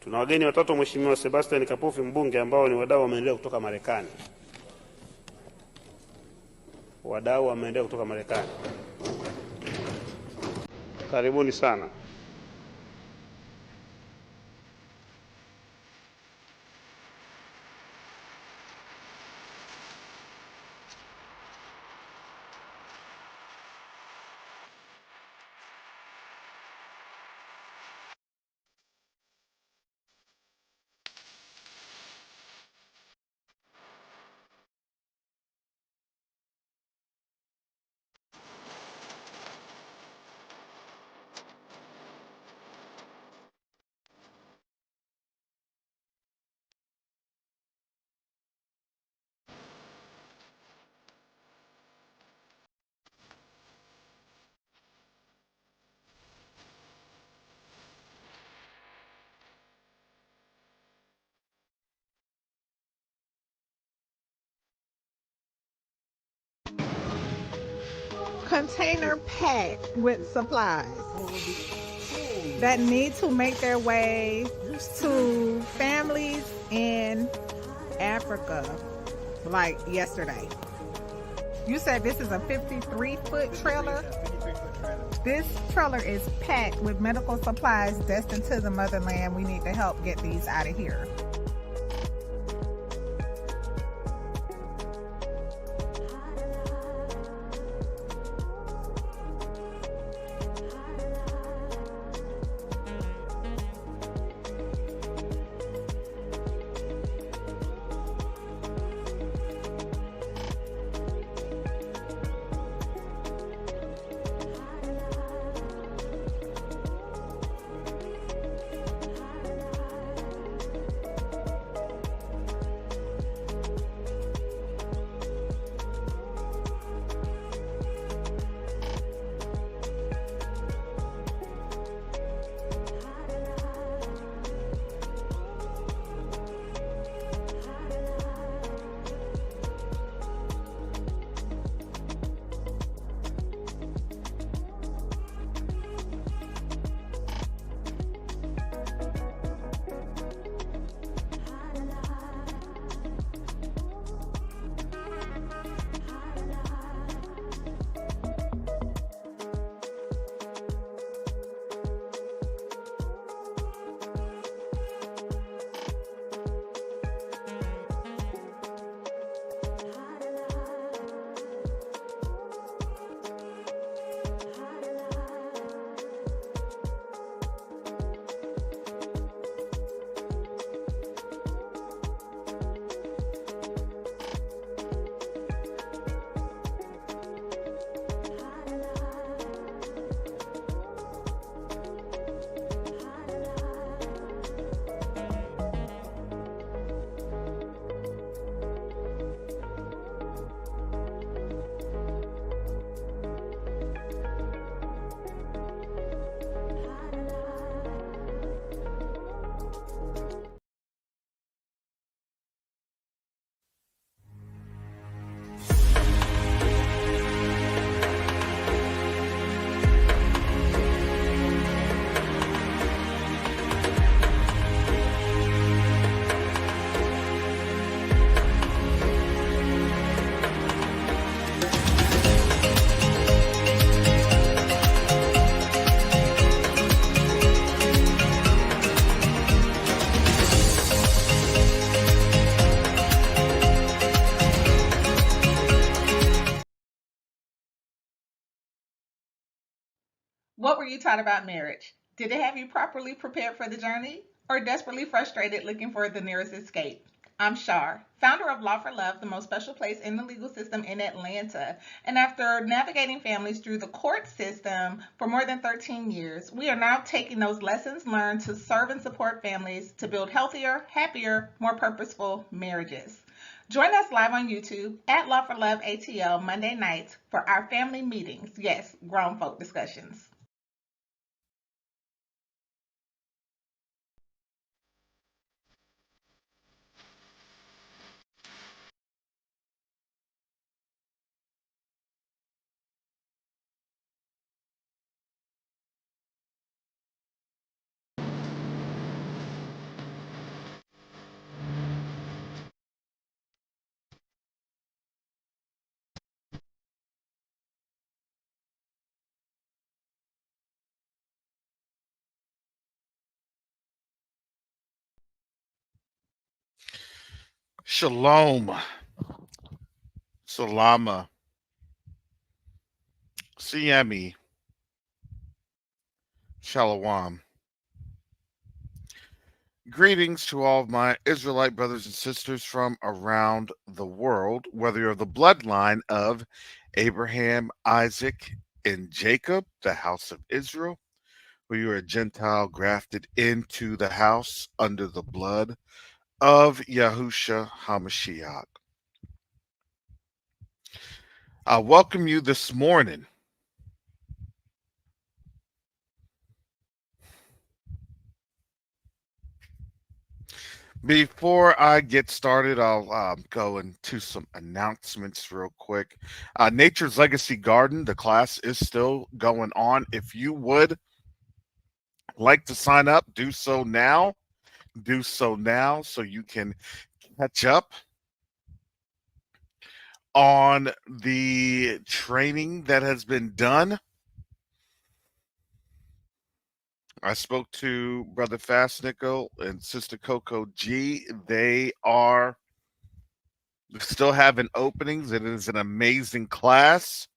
Tuna wageni watatu wa Mheshimiwa Sebastian Kapufi mbunge ambao ni wadau wa maendeleo kutoka Marekani. Wadau wa maendeleo kutoka Marekani. Karibuni sana. Container packed with supplies that need to make their way to families in Africa like yesterday. You said this is a 53-foot trailer? This trailer is packed with medical supplies destined to the motherland. We need to help get these out of here. What were you taught about marriage? Did it have you properly prepared for the journey or desperately frustrated looking for the nearest escape? I'm Shar, founder of Law for Love, the most special place in the legal system in Atlanta. And after navigating families through the court system for more than 13 years, we are now taking those lessons learned to serve and support families to build healthier, happier, more purposeful marriages. Join us live on YouTube at Law for Love ATL Monday nights for our family meetings. Yes, grown folk discussions. Shalom, Salama, Siemi, Shalom. Greetings to all of my Israelite brothers and sisters from around the world, whether you're of the bloodline of Abraham, Isaac, and Jacob, the house of Israel, or you're a Gentile grafted into the house under the blood of Yahusha HaMashiach. I welcome you this morning. Before I get started, I'll go into some announcements real quick. Nature's Legacy Garden, the class is still going on. If you would like to sign up, do so now. Do so now so you can catch up on the training that has been done. I spoke to Brother Fastnickel and Sister Coco G. They are still having openings. It is an amazing class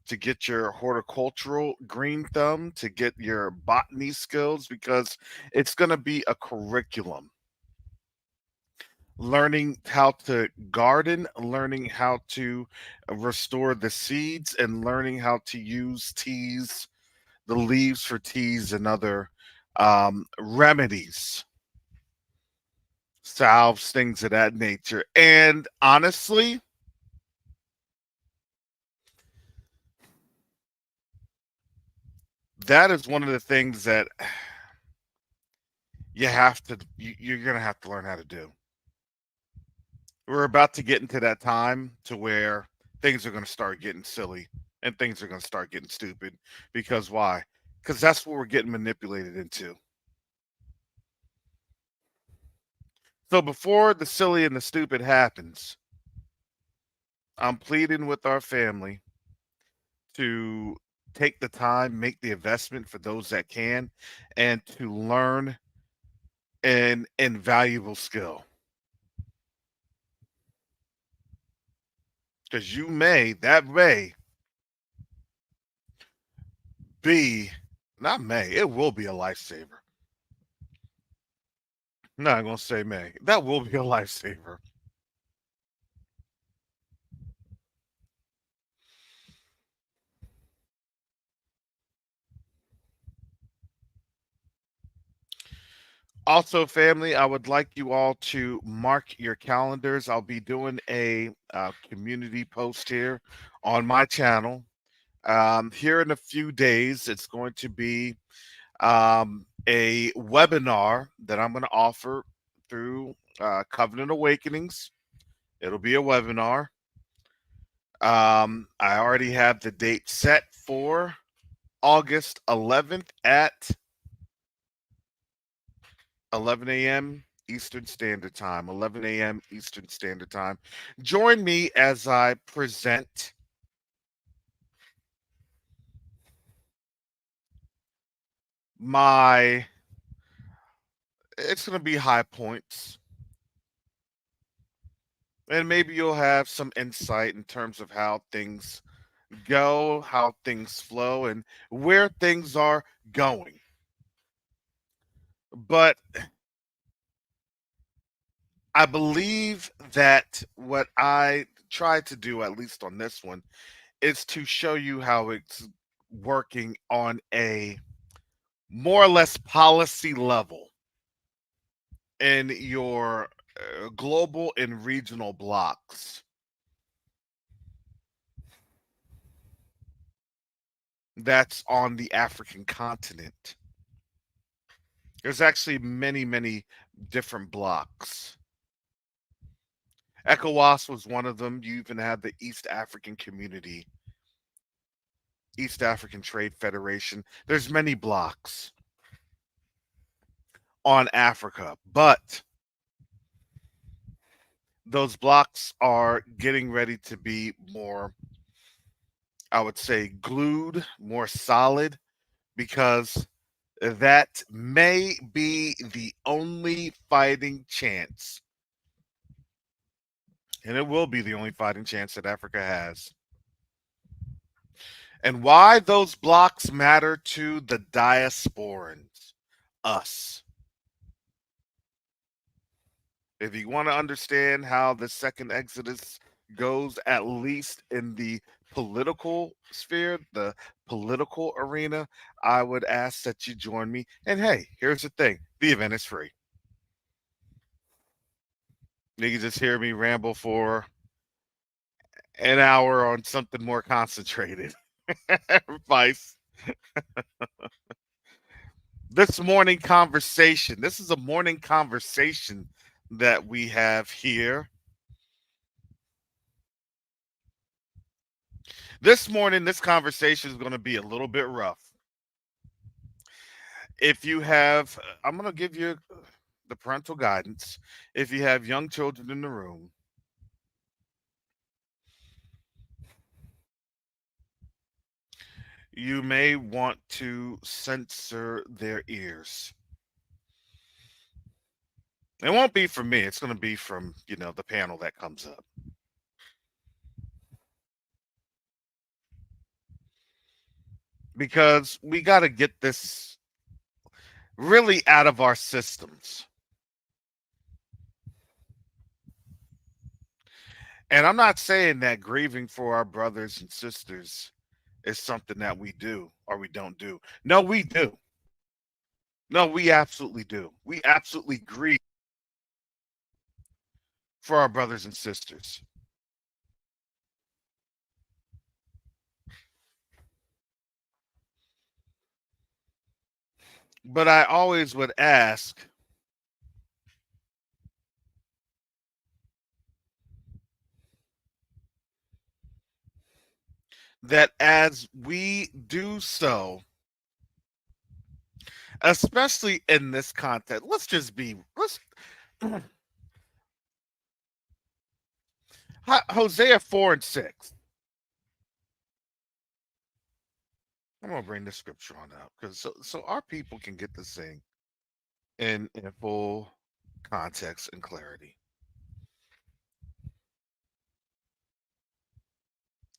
to get your horticultural green thumb, to get your botany skills, because it's going to be a curriculum. Learning how to garden, learning how to restore the seeds, and learning how to use teas, the leaves for teas and other remedies, salves, things of that nature. And honestly, that is one of the things that you're going to have to learn how to do. We're about to get into that time to where things are going to start getting silly and things are going to start getting stupid. Because why? Because that's what we're getting manipulated into. So before the silly and the stupid happens, I'm pleading with our family to take the time, make the investment for those that can, and to learn an invaluable skill. Because that may be, not may, it will be a lifesaver. I'm not going to say may. That will be a lifesaver. Also, family, I would like you all to mark your calendars. I'll be doing a community post here on my channel. Here in a few days, it's going to be a webinar that I'm going to offer through Covenant Awakenings. It'll be a webinar. I already have the date set for August 11th at 11 a.m. Eastern Standard Time. 11 a.m. Eastern Standard Time. Join me as I present it's going to be high points. And maybe you'll have some insight in terms of how things go, how things flow, and where things are going. But I believe that what I try to do, at least on this one, is to show you how it's working on a more or less policy level in your global and regional blocks. That's on the African continent. There's actually many, many different blocks. ECOWAS was one of them. You even have the East African Community, East African Trade Federation. There's many blocks on Africa, but those blocks are getting ready to be more, I would say, glued, more solid, because that may be the only fighting chance And it will be the only fighting chance that Africa has. And why those blocks matter to the diasporans, us. If you want to understand how the second Exodus goes, at least in the political sphere, the political arena, I would ask that you join me. And hey, here's the thing, the event is free. You can just hear me ramble for an hour on something more concentrated. Vice. This morning conversation. This is a morning conversation that we have here. This morning, this conversation is going to be a little bit rough. If you have, I'm going to give you the parental guidance. If you have young children in the room, you may want to censor their ears. It won't be from me. It's going to be from, the panel that comes up. Because we got to get this really out of our systems. And I'm not saying that grieving for our brothers and sisters is something that we do or we don't do. No, we do. No, we absolutely do. We absolutely grieve for our brothers and sisters. But I always would ask, that as we do so, especially in this context, let's Hosea 4:6. I'm gonna bring the scripture on up because so our people can get this thing in full context and clarity.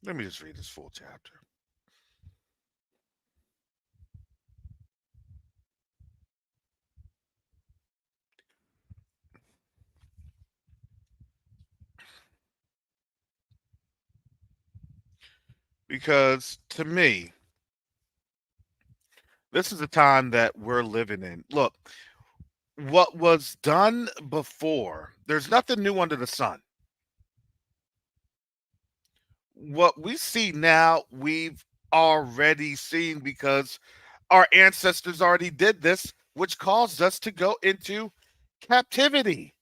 Let me just read this full chapter. Because to me, this is the time that we're living in. Look, what was done before, there's nothing new under the sun. What we see now, we've already seen because our ancestors already did this, which caused us to go into captivity.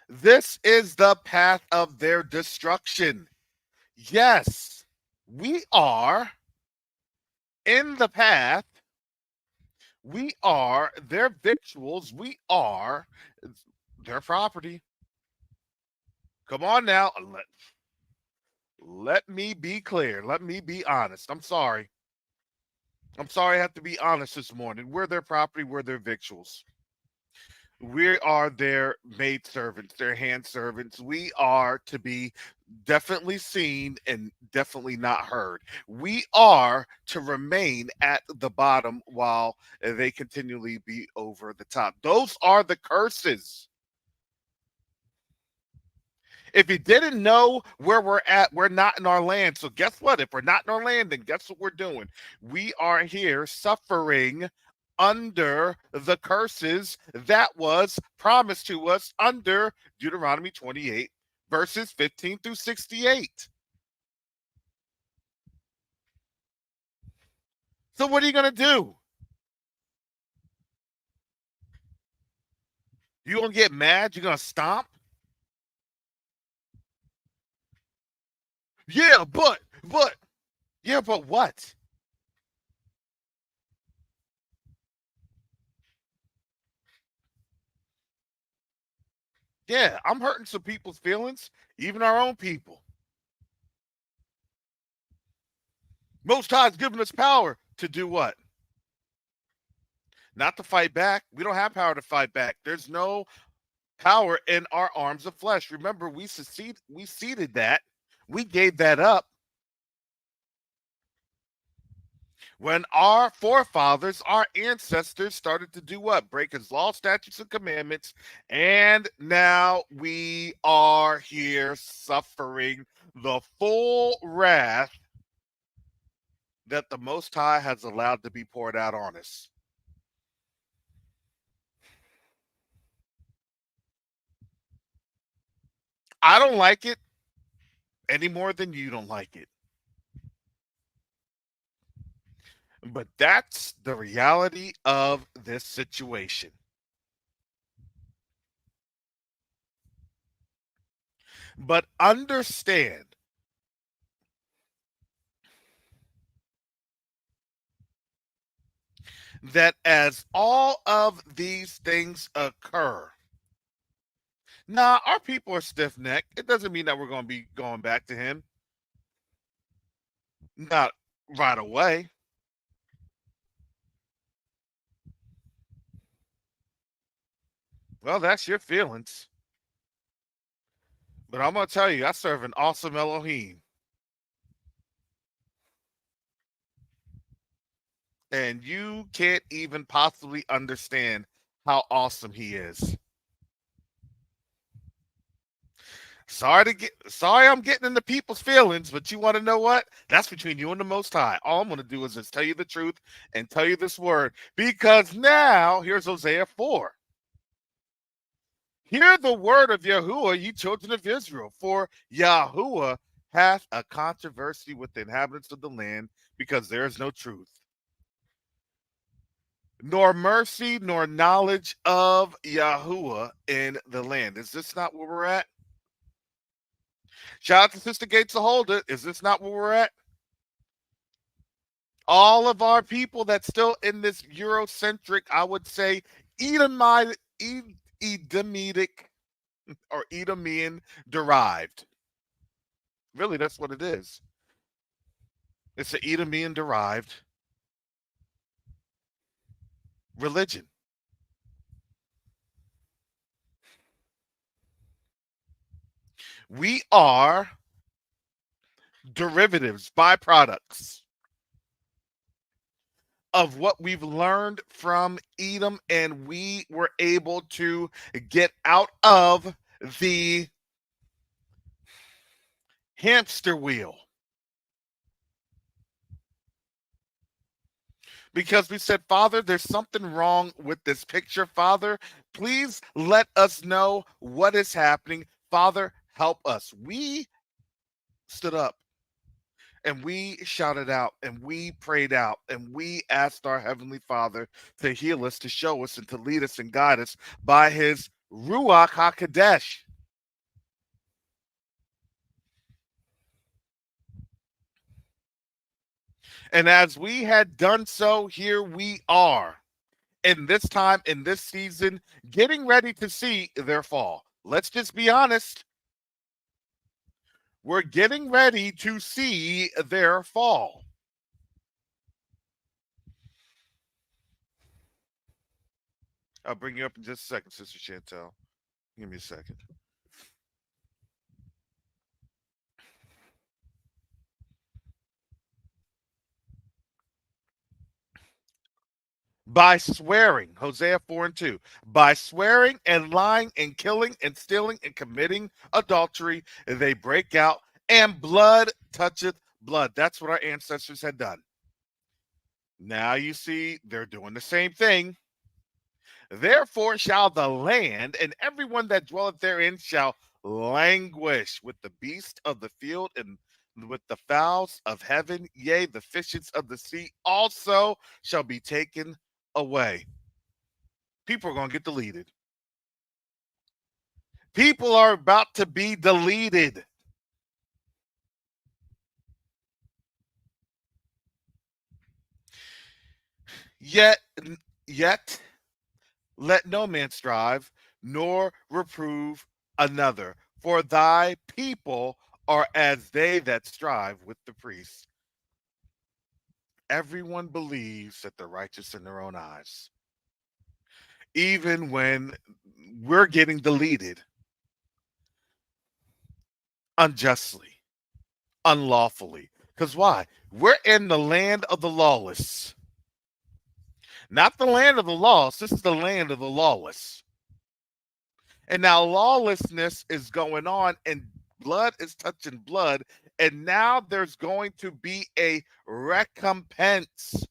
This is the path of their destruction. Yes, we are in the path. We are their victuals. We are their property. Come on now. Let me be clear. Let me be honest. I'm sorry. I have to be honest this morning. We're their property. We're their victuals. We are their maid servants, their hand servants. We are to be definitely seen and definitely not heard. We are to remain at the bottom while they continually be over the top. Those are the curses. If you didn't know where we're at, we're not in our land. So guess what? If we're not in our land, then guess what we're doing? We are here suffering under the curses that was promised to us under Deuteronomy 28, verses 15 through 68. So what are you going to do? You going to get mad? You going to stomp? Yeah, but what? Yeah, I'm hurting some people's feelings, even our own people. Most High's given us power to do what? Not to fight back. We don't have power to fight back. There's no power in our arms of flesh. Remember, we ceded that. We gave that up when our forefathers, our ancestors started to do what? Break his law, statutes, and commandments. And now we are here suffering the full wrath that the Most High has allowed to be poured out on us. I don't like it any more than you don't like it. But that's the reality of this situation. But understand that as all of these things occur, now our people are stiff necked. It doesn't mean that we're going to be going back to him. Not right away. Well, that's your feelings. But I'm going to tell you, I serve an awesome Elohim. And you can't even possibly understand how awesome he is. Sorry I'm getting into people's feelings, but you want to know what? That's between you and the Most High. All I'm going to do is just tell you the truth and tell you this word. Because now, here's Hosea 4. Hear the word of Yahuwah, ye children of Israel, for Yahuwah hath a controversy with the inhabitants of the land, because there is no truth, nor mercy, nor knowledge of Yahuwah in the land. Is this not where we're at? Shout out to Sister Gates to hold it. Is this not where we're at? All of our people that's still in this Eurocentric, I would say, Edomite, Edomitic, or Edomian derived. Really, that's what it is. It's an Edomian derived religion. We are derivatives, byproducts of what we've learned from Edom, and we were able to get out of the hamster wheel because we said, Father, there's something wrong with this picture. Father, please let us know what is happening. Father, help us. We stood up and we shouted out and we prayed out and we asked our Heavenly Father to heal us, to show us, and to lead us and guide us by his Ruach HaKodesh. And as we had done so, here we are in this time, in this season, getting ready to see their fall. Let's just be honest. We're getting ready to see their fall. I'll bring you up in just a second, Sister Chantel. Give me a second. By swearing, Hosea 4 and 2, by swearing and lying and killing and stealing and committing adultery, they break out, and blood toucheth blood. That's what our ancestors had done. Now you see, they're doing the same thing. Therefore shall the land and everyone that dwelleth therein shall languish with the beast of the field and with the fowls of heaven, yea, the fishes of the sea also shall be taken away. People are going to get deleted. People are about to be deleted. Yet, yet, let no man strive, nor reprove another. For thy people are as they that strive with the priests. Everyone believes that they're righteous in their own eyes. even when we're getting deleted unjustly, unlawfully. Because why? We're in the land of the lawless, not the land of the lost. This is the land of the lawless. And now lawlessness is going on, and blood is touching blood. And now there's going to be a recompense.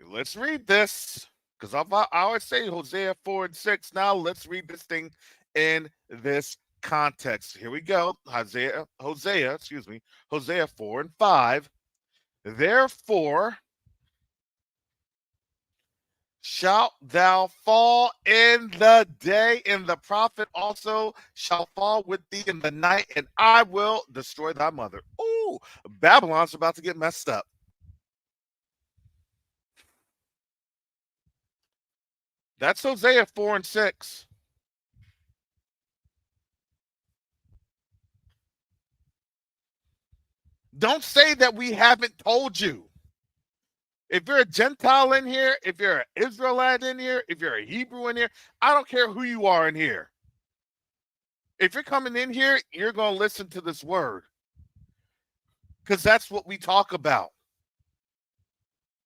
Let's read this because I always say Hosea 4 and 6. Now let's read this thing in this context. Here we go. Hosea 4 and 5. Therefore shalt thou fall in the day, and the prophet also shall fall with thee in the night, and I will destroy thy mother. Ooh, Babylon's about to get messed up. That's Hosea 4 and 6. Don't say that we haven't told you. If you're a Gentile in here, if you're an Israelite in here, if you're a Hebrew in here, I don't care who you are in here. If you're coming in here, you're going to listen to this word because that's what we talk about.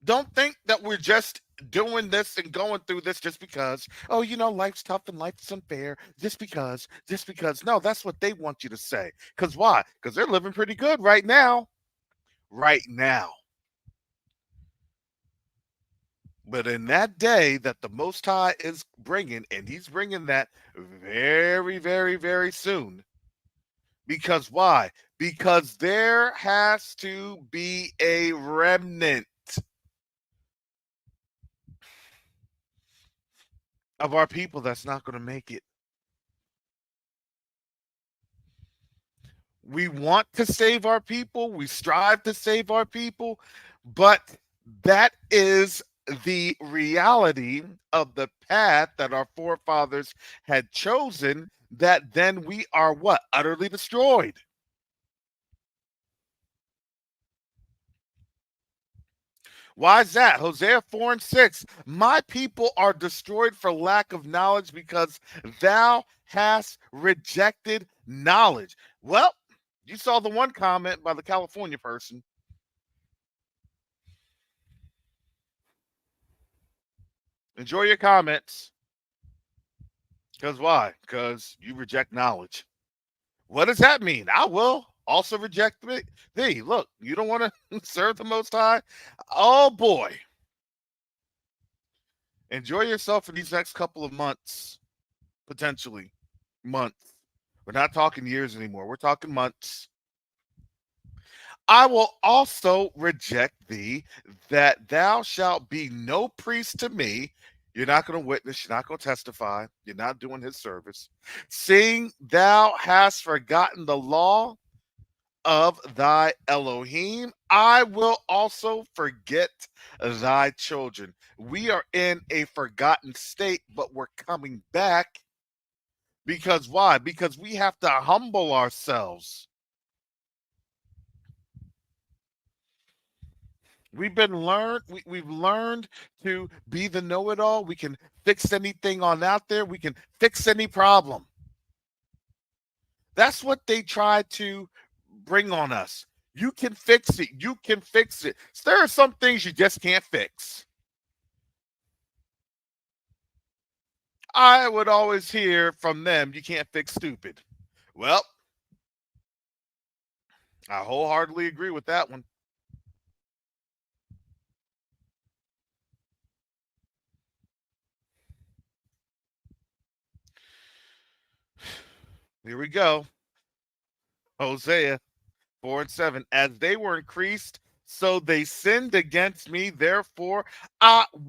Don't think that we're just doing this and going through this just because, oh, life's tough and life's unfair. Just because. No, that's what they want you to say. Because why? Because they're living pretty good right now. Right now. But in that day that the Most High is bringing, and he's bringing that very, very, very soon. Because why? Because there has to be a remnant of our people that's not going to make it. We want to save our people. We strive to save our people. But that is the reality of the path that our forefathers had chosen, that then we are what? Utterly destroyed. Why is that? Hosea 4 and 6. My people are destroyed for lack of knowledge because thou hast rejected knowledge. Well, you saw the one comment by the California person. Enjoy your comments. Because why? Because you reject knowledge. What does that mean? I will also reject thee. Look, you don't want to serve the Most High? Oh boy. Enjoy yourself for these next couple of months, potentially months. We're not talking years anymore. We're talking months. I will also reject thee, that thou shalt be no priest to me. You're not going to witness. You're not going to testify. You're not doing his service. Seeing thou hast forgotten the law of thy Elohim, I will also forget thy children. We are in a forgotten state, but we're coming back. Because why? Because we have to humble ourselves. We've learned to be the know-it-all. We can fix anything on out there. We can fix any problem. That's what they try to bring on us. You can fix it. You can fix it. So there are some things you just can't fix. I would always hear from them, you can't fix stupid. Well, I wholeheartedly agree with that one. Here we go. Hosea 4 and 7. As they were increased, so they sinned against me. Therefore,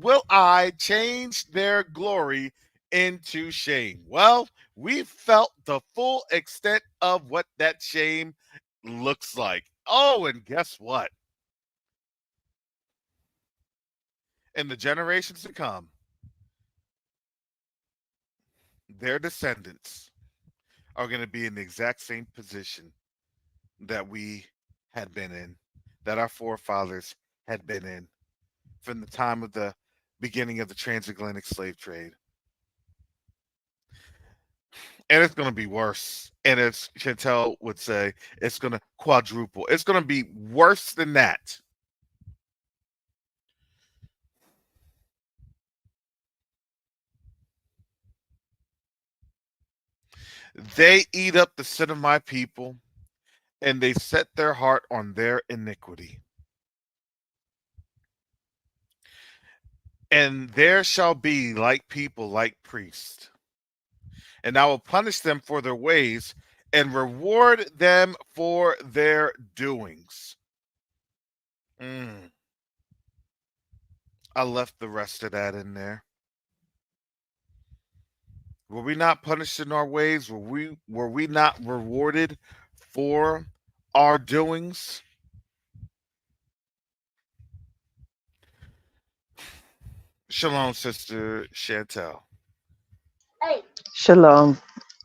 will I change their glory into shame. Well, we felt the full extent of what that shame looks like. Oh, and guess what? In the generations to come, their descendants are going to be in the exact same position that we had been in, that our forefathers had been in. from the time of the beginning of the transatlantic slave trade. And it's going to be worse. And as Chantel would say, it's going to quadruple. It's going to be worse than that. They eat up the sin of my people, and they set their heart on their iniquity. And there shall be like people, like priests. And I will punish them for their ways and reward them for their doings. I left the rest of that in there. Were we not punished in our ways? Were we not rewarded for our doings? Shalom, Sister Chantel. Shalom.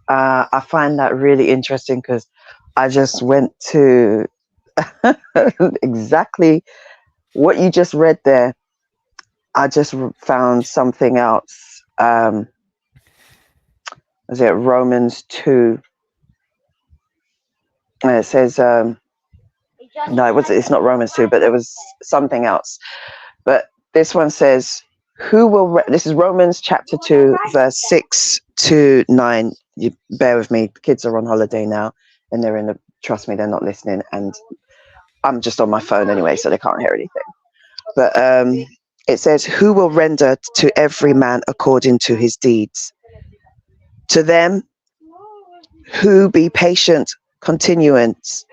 I find that really interesting because I just went to exactly what you just read there. I just found something else. Is it Romans 2? And it says, no, it's not Romans 2, but it was something else. But this one says, this is Romans chapter 2, verse 6 to 9. You bear with me. The kids are on holiday now and trust me, they're not listening. And I'm just on my phone anyway, so they can't hear anything. But it says, who will render to every man according to his deeds? To them who be patient, continuance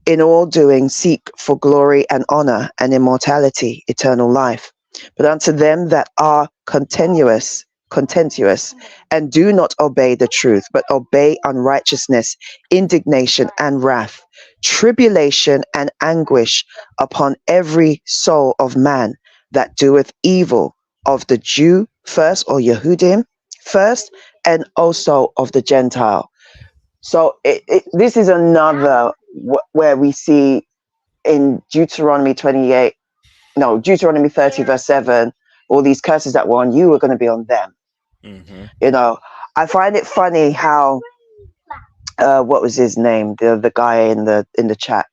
in all doing, seek for glory and honor and immortality, eternal life. But unto them that are contentious, and do not obey the truth, but obey unrighteousness, indignation and wrath, tribulation and anguish upon every soul of man that doeth evil, of the Jew first, or Yehudim first, and also of the Gentile. So this is another where we see in Deuteronomy 30, verse 7, all these curses that were on you are going to be on them. Mm-hmm. You know, I find it funny how, what was his name? The guy in the chat,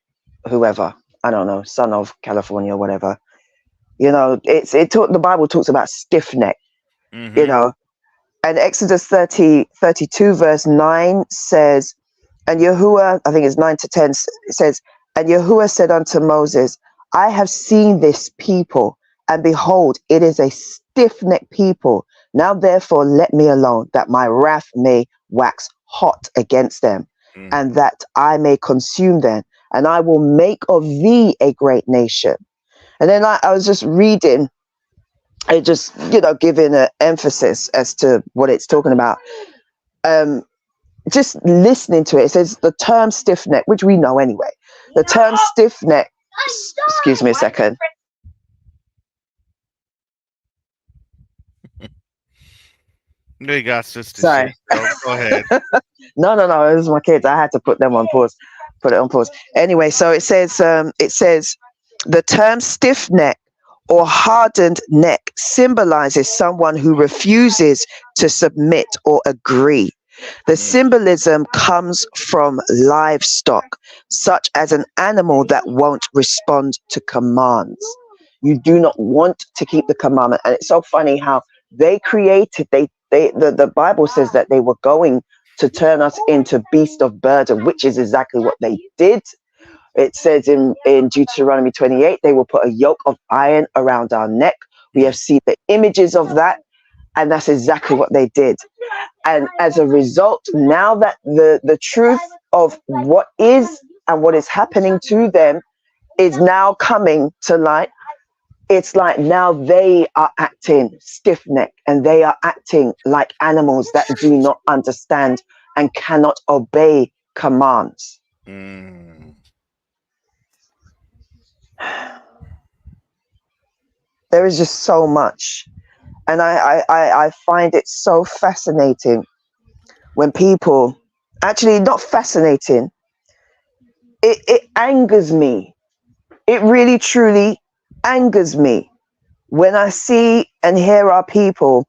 whoever, I don't know, son of California or whatever. You know, the Bible talks about stiff neck, mm-hmm. You know, and Exodus 32 verse 9 says, and Yahuwah, I think it's 9 to 10, it says, and Yahuwah said unto Moses, I have seen this people, and behold, it is a stiff-necked people. Now therefore let me alone, that my wrath may wax hot against them, and that I may consume them, and I will make of thee a great nation. And then I was just reading, it just, giving an emphasis as to what it's talking about. Just listening to it, it says the term stiff neck, which we know anyway. The term stiff neck, excuse me a second. No, you got sister. Sorry. Go ahead. No, it was my kids. I had to put them on pause. Put it on pause. Anyway, so it says the term stiff neck or hardened neck symbolizes someone who refuses to submit or agree. The symbolism comes from livestock, such as an animal that won't respond to commands. You do not want to keep the commandment. And it's so funny how they created, the Bible says that they were going to turn us into beasts of burden, which is exactly what they did. It says in Deuteronomy 28, they will put a yoke of iron around our neck. We have seen the images of that, and that's exactly what they did. And as a result, now that the truth of what is and what is happening to them is now coming to light, it's like now they are acting stiff-necked and they are acting like animals that do not understand and cannot obey commands. There is just so much. And I find it so fascinating when people, actually not fascinating, it angers me. It really, truly angers me when I see and hear our people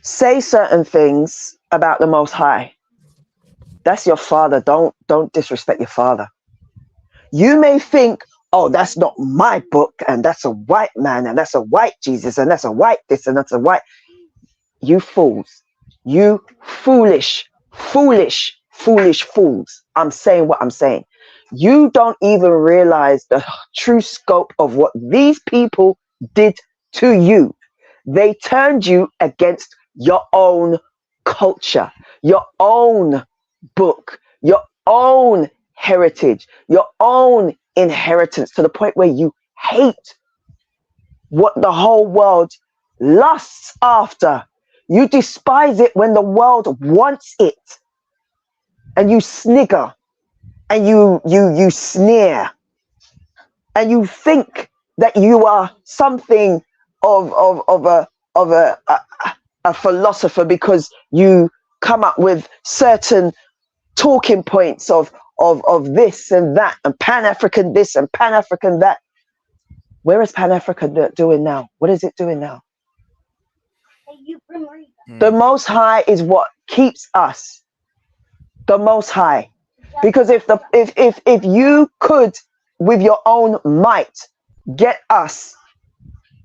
say certain things about the Most High, that's your father. Don't disrespect your father. You may think, oh, that's not my book, and that's a white man, and that's a white Jesus, and that's a white this, and that's a white. You fools. You foolish, foolish, foolish fools. I'm saying what I'm saying. You don't even realize the true scope of what these people did to you. They turned you against your own culture, your own book, your own heritage, your own inheritance, to the point where you hate what the whole world lusts after. You despise it when the world wants it, and you snigger and you sneer, and you think that you are something of a philosopher because you come up with certain talking points of this and that, and Pan-African this and Pan-African that. Where is Pan-Africa doing now? What is it doing now? The Most High is what keeps us. The Most High. Because if you could, with your own might, get us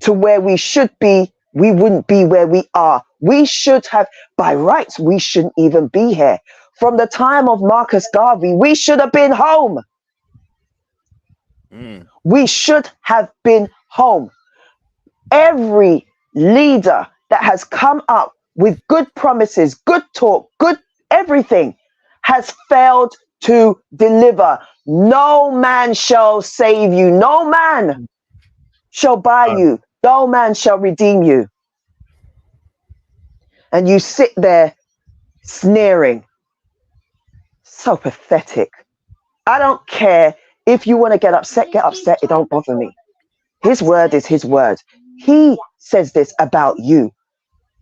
to where we should be, we wouldn't be where we are. We should have, by rights, we shouldn't even be here. From the time of Marcus Garvey, we should have been home. We should have been home. Every leader that has come up with good promises, good talk, good everything, has failed to deliver. No man shall save you. No man shall buy you. No man shall redeem you. And you sit there sneering. So pathetic. I don't care if you want to get upset, get upset. It don't bother me. His word is his word. He says this about you.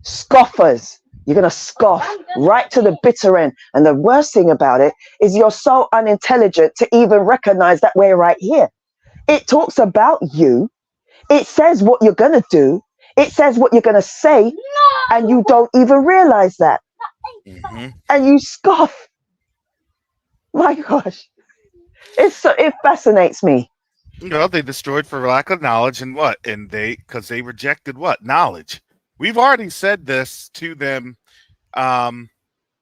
Scoffers. You're going to scoff right to the bitter end. And the worst thing about it is you're so unintelligent to even recognize that we're right here. It talks about you. It says what you're going to do. It says what you're going to say. And you don't even realize that. And you scoff. My gosh. It fascinates me. Well, they destroyed for lack of knowledge, and what? And because they rejected what? Knowledge. We've already said this to them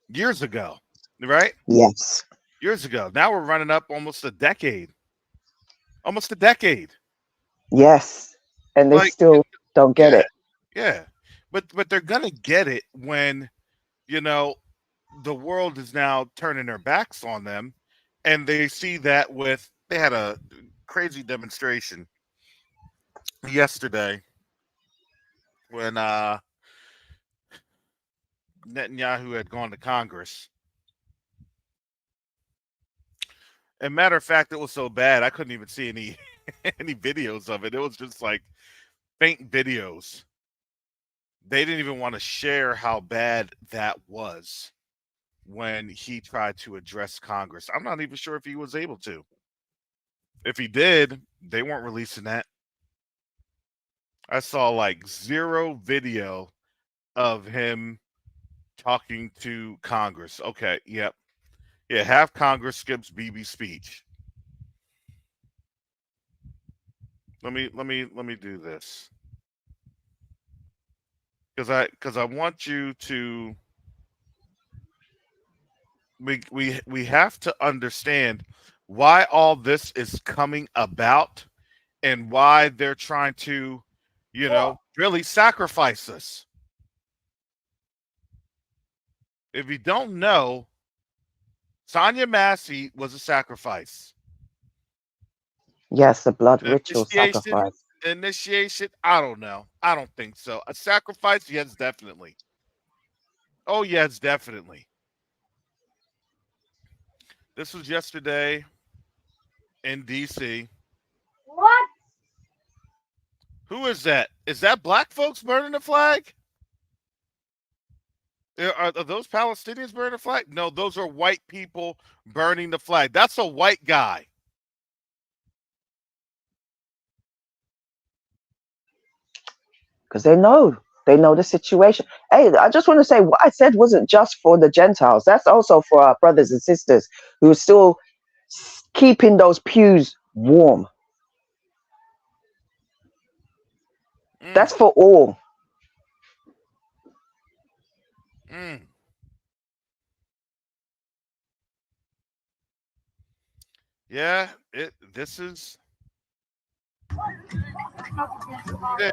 years ago, right? Yes. Years ago. Now we're running up almost a decade. Almost a decade. Yes. And they still don't get it. Yeah. But they're gonna get it when, the world is now turning their backs on them, and they see that they had a crazy demonstration yesterday when Netanyahu had gone to Congress. And matter of fact, it was so bad I couldn't even see any any videos of it. It was just like faint videos. They didn't even want to share how bad that was when he tried to address Congress. I'm not even sure if he was able to. If he did, they weren't releasing that. I saw like zero video of him talking to Congress. Okay, yep. Yeah, half Congress skips BB speech. Let me do this. Because I want you to we have to understand why all this is coming about and why they're trying to, really sacrifice us. If you don't know, Sonia Massey was a sacrifice. Yes, the blood ritual sacrifice. Initiation, I don't know. I don't think so. A sacrifice, yes, definitely. Oh, yes, definitely. This was yesterday in D.C. What? Who is that? Is that black folks burning the flag? Are those Palestinians burning the flag? No, those are white people burning the flag. That's a white guy. because they know the situation. Hey, I just want to say what I said wasn't just for the Gentiles. That's also for our brothers and sisters who are still keeping those pews warm. That's for all. Yeah, this is it.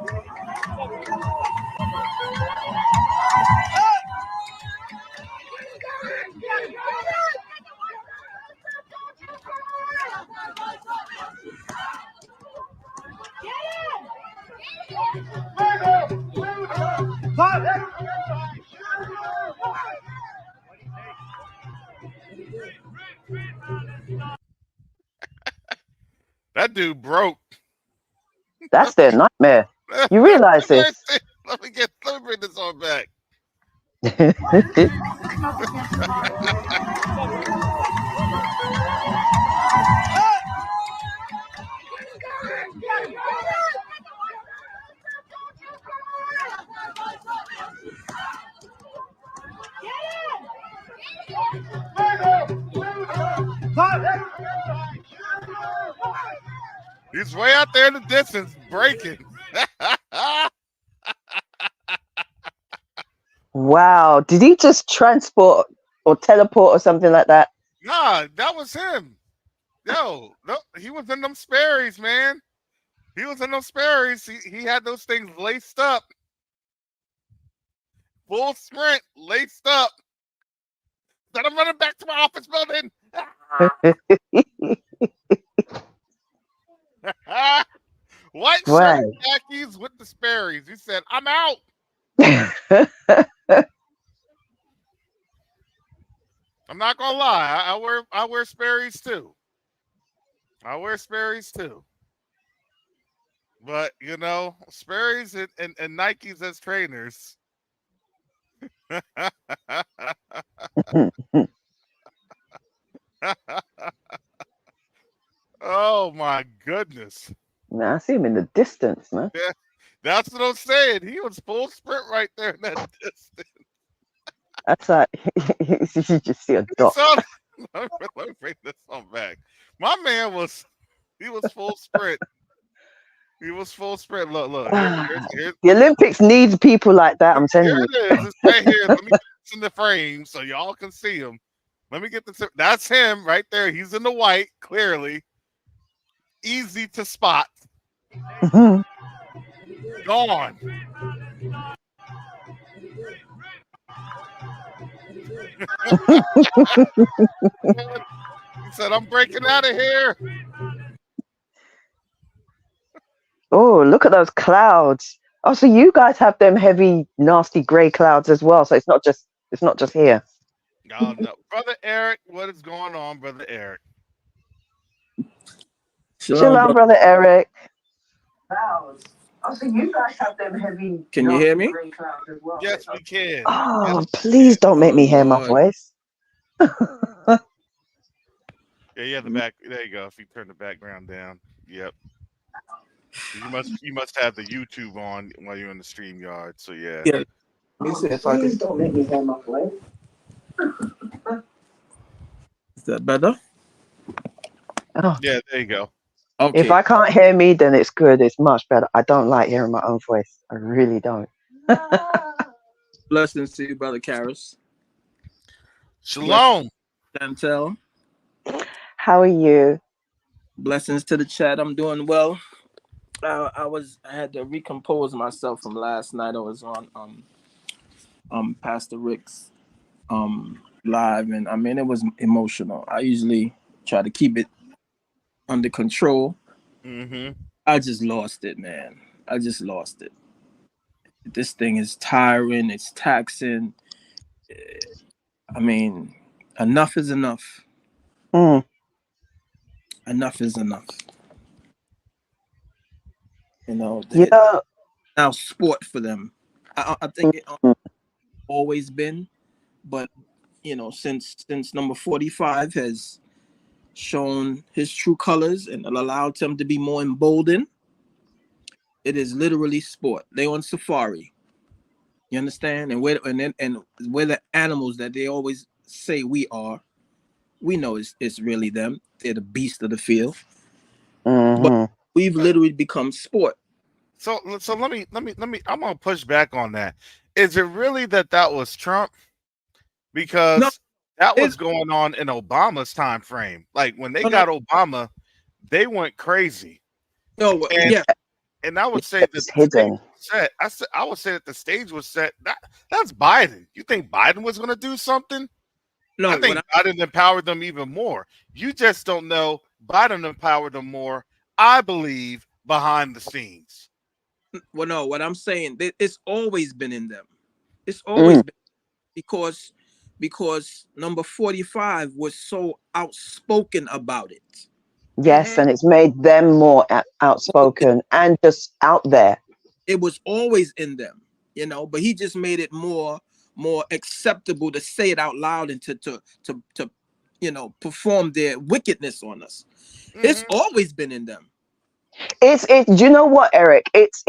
That dude broke. That's their nightmare. You realize this? Let me bring this on back. He's way out there in the distance, breaking. Wow. Did he just transport or teleport or something like that? Nah, that was him. Yo, no, he was in them Sperry's, man. He was in those Sperry's. He had those things laced up. Full sprint, laced up. Then I'm running back to my office building. White shirt, khakis with the Sperry's. He said, "I'm out." I'm not gonna lie. I wear Sperry's too. I wear Sperry's too. But you know, Sperry's and Nikes as trainers. Oh my goodness. Man, I see him in the distance, man. Yeah, that's what I'm saying. He was full sprint right there in that distance. That's like you just see a dot. Let me bring this on back. My man was full sprint. He was full sprint. Look. Here's, the Olympics needs people like that. I'm telling you. Here it is. It's right here. Let me get this in the frame so y'all can see him. Let me get this. That's him right there. He's in the white, clearly. Easy to spot. Gone. He said, "I'm breaking out of here." Oh, look at those clouds. Oh, so you guys have them heavy, nasty grey clouds as well. So it's not just here. Oh, no. Brother Eric, what is going on, Brother Eric? Shalom, Brother Eric. Clouds. Oh, so you guys have them heavy. Can you hear me? Well. Yes, we can. Oh, yes, please don't make me hear my voice. Yeah, the back. There you go. If you turn the background down, yep. You must have the YouTube on while you're in the StreamYard. So yeah. Yeah. Let me see if I can. Don't make me hear my voice. Is that better? Oh. Yeah, there you go. Okay. If I can't hear me, then it's good. It's much better. I don't like hearing my own voice. I really don't. Blessings to you, Brother Karis. Shalom. Chantel. How are you? Blessings to the chat. I'm doing well. I had to recompose myself from last night. I was on Pastor Rick's live, and I mean it was emotional. I usually try to keep it under control. Mm-hmm. I just lost it, man. I just lost it. This thing is tiring. It's taxing. I mean, enough is enough. Enough is enough. You know, now sport for them. I think it always been, but you know, since number 45 has shown his true colors and allowed him to be more emboldened, It is literally sport. They on safari. You understand? And we're the animals that they always say we are. We know it's really them. They're the beast of the field. But Mm-hmm. we've literally become sport. So let me I'm gonna push back on that. Is it really that was Trump? No, Because that was it's going on in Obama's time frame. Like when they no, no, got Obama, they went crazy. no. And Yeah, and I would say that It's the stage hidden. was set. I would say that the stage was set. That's Biden. You think Biden was going to do something? I no. think Biden empowered them even more. You just don't know. Biden empowered them more, I believe, behind the scenes. No. What I'm saying, it's always been in them. It's always Mm. been because number 45 was so outspoken about it. Yes, and it's made them more outspoken and just out there. It was always in them, but he just made it more acceptable to say it out loud and to perform their wickedness on us. It's Hmm. always been in them. Do you know what, Eric? It's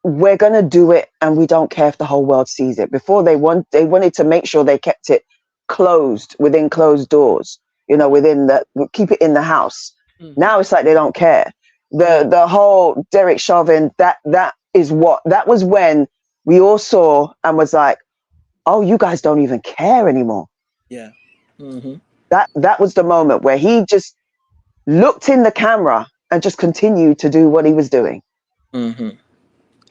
we're gonna do it and we don't care if the whole world sees it. Before they wanted to make sure they kept it closed within closed doors, within keep it in the house. Mhm. Now it's like they don't care. The whole Derek Chauvin, that was when we all saw and was like, oh, you guys don't even care anymore. Yeah. Hmm. That was the moment where he just looked in the camera and just continued to do what he was doing. Hmm.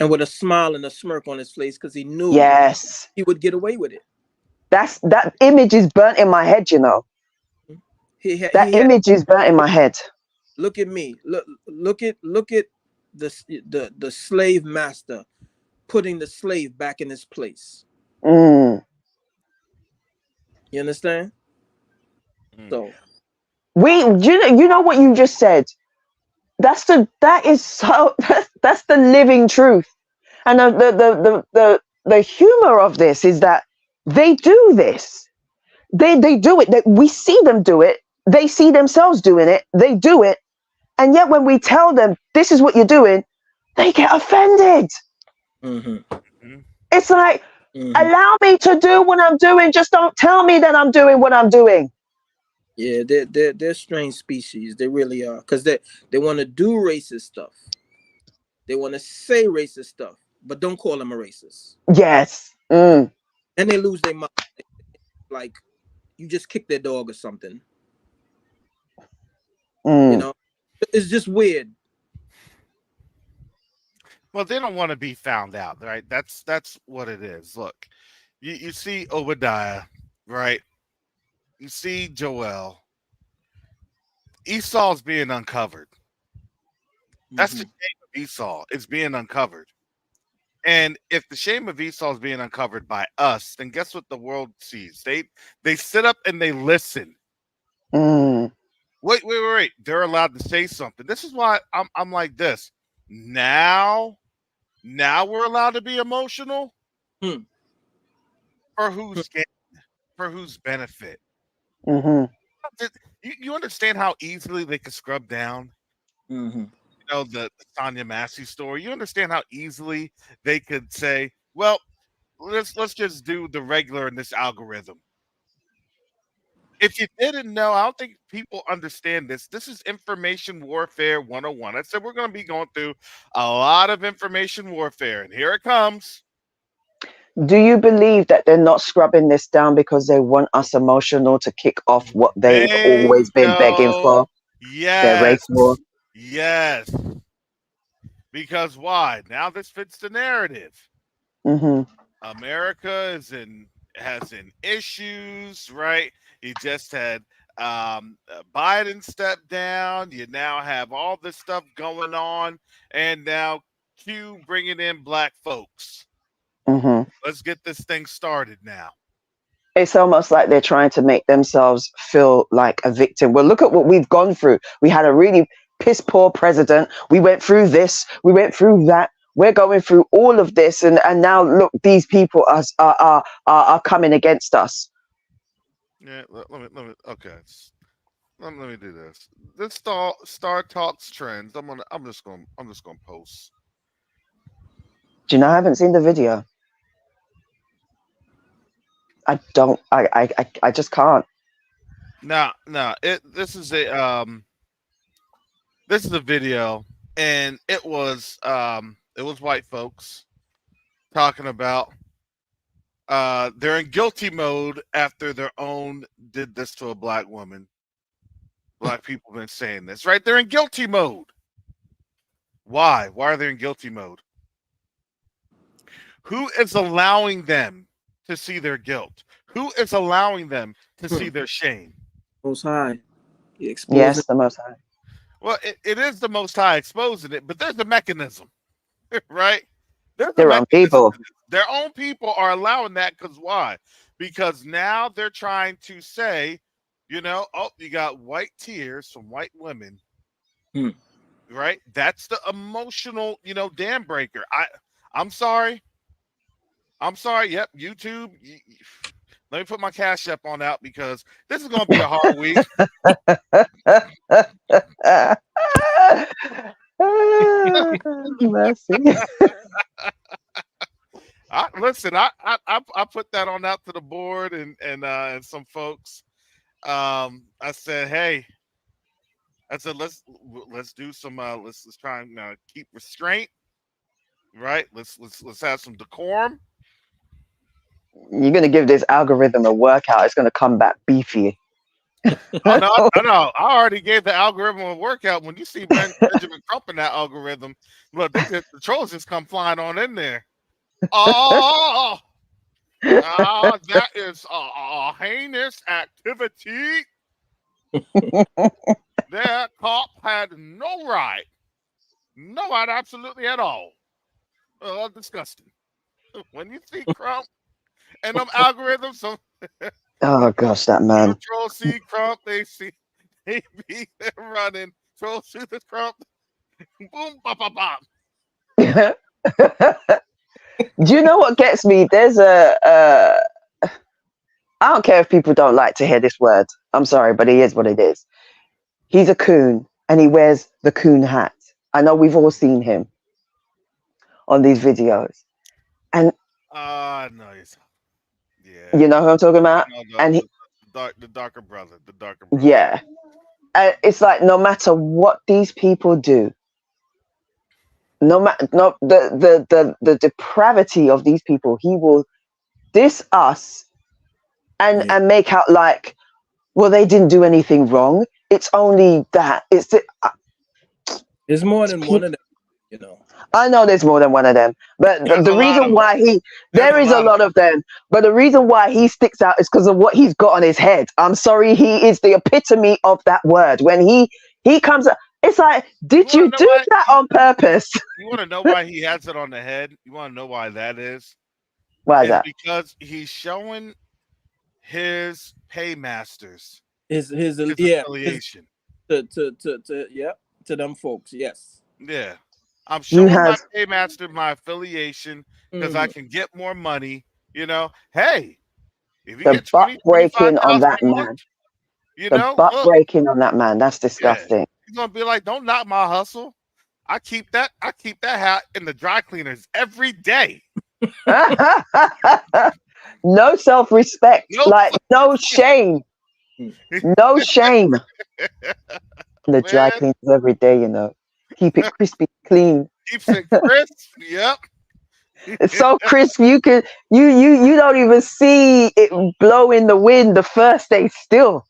And with a smile and a smirk on his face because he knew Yes. he would get away with it. That image is burnt in my head, That He had image is burnt in my head. look at me. Look at the slave master putting the slave back in his place. Mm. You understand? So You know what you just said? That is so that's the living truth. And the humor of this is that they do this. They do it. We see them do it. They see themselves doing it. They do it. And yet when we tell them this is what you're doing, they get offended. hmm It's like, hmm allow me to do what I'm doing. Just don't tell me that I'm doing what I'm doing. yeah, they're strange species. They really are. Because they want to do racist stuff. They want to say racist stuff, but don't call them a racist. Yes. Mm, And they lose their mind. Like you just kick their dog or something. You mm, know? It's just weird. Well, they don't want to be found out, right? That's what it is. Look, you see Obadiah, right? You see Joel. Esau's being uncovered. That's the Hmm. shame of Esau. It's being uncovered. And if the shame of Esau is being uncovered by us, then guess what the world sees? They sit up and they listen. mm. Wait. They're allowed to say something. This is why I'm like this. Now we're allowed to be emotional Hmm. for whose gain, for whose benefit. Mm-hmm. You understand how easily they could scrub down, Hmm. the Tanya Massey story. You understand how easily they could say, well, let's just do the regular in this algorithm. If you didn't know, I don't think people understand this. This is information warfare 101. I said we're going to be going through a lot of information warfare, and here it comes. Do you believe that they're not scrubbing this down because they want us emotional to kick off what they've always been begging Bingo. for? Their Yes. race war. Yes. Because why? Now this fits the narrative. Mm-hmm. America has in issues, right? You just had Biden step down. You now have all this stuff going on, and now Q bringing in black folks. Mm-hmm. Let's get this thing started now. It's almost like they're trying to make themselves feel like a victim. Well, look at what we've gone through. We had a really piss poor president. We went through this. We went through that. We're going through all of this, and now look, these people are coming against us. Yeah, let me. Okay, Let me do this. This Star Talks trends. I'm just gonna post. Do you know? I haven't seen the video. I don't. I just can't. Now, this is a video, and it was white folks talking about they're in guilty mode after their own did this to a black woman. Black people have been saying this, right? They're in guilty mode. Why? Why are they in guilty mode? Who is allowing them to see their guilt? Who is allowing them to see their shame? Most High. He exposed Yes, the Most High. Well, it is the Most High exposing it, but there's a mechanism, right? There's a Their own mechanism. people. Their own people are allowing that because why? Because now they're trying to say, you know, oh, you got white tears from white women, right? That's the emotional, you know, dam breaker. I'm sorry. I'm sorry. Yep, YouTube. Let me put my cash app on out because this is going to be a hard week. Mercy. I put that on out to the board and some folks. I said, hey, I said let's do some let's try and keep restraint, right? Let's have some decorum. You're gonna give this algorithm a workout. It's gonna come back beefy. Oh no, I already gave the algorithm a workout. When you see Benjamin Trump in that algorithm, look, the trolls just come flying on in there. Oh, that is a heinous activity. That cop had no right, absolutely at all. Disgusting. When you see Trump and them algorithms, so Oh gosh, that man. trolls see Trump, they be running. Trolls see the Trump, boom, bop, bop, bop. Do you know what gets me? There's I don't care if people don't like to hear this word. I'm sorry, but it is what it is. He's a coon and he wears the coon hat. I know we've all seen him on these videos. And Nice. Yeah. you know who I'm talking about? And the darker brother. yeah. It's like no matter what these people do, no matter the depravity of these people, he will diss us and make out like, well, they didn't do anything wrong. It's only that There's more than one of them, you know. I know there's more than one of them, but the reason why there is a lot of them, but the reason why he sticks out is because of what he's got on his head. I'm sorry, he is the epitome of that word. When he comes up, it's like, did you do that on purpose? You want to know why he has it on the head? You want to know why that is? Why is that? Because he's showing his paymasters, his affiliation to them folks. Yes. Yeah. I'm showing my paymaster my affiliation because I can get more money. You know, hey, if you get butt breaking on that man, butt breaking on that man, that's disgusting. Yeah. He's gonna be like, don't knock my hustle. I keep that hat in the dry cleaners every day. No self-respect, no shame. No shame. The dry cleaners every day, you know. Keep it crispy clean. Keeps it crisp. Yep. It's so crisp you don't even see it blow in the wind the first day still.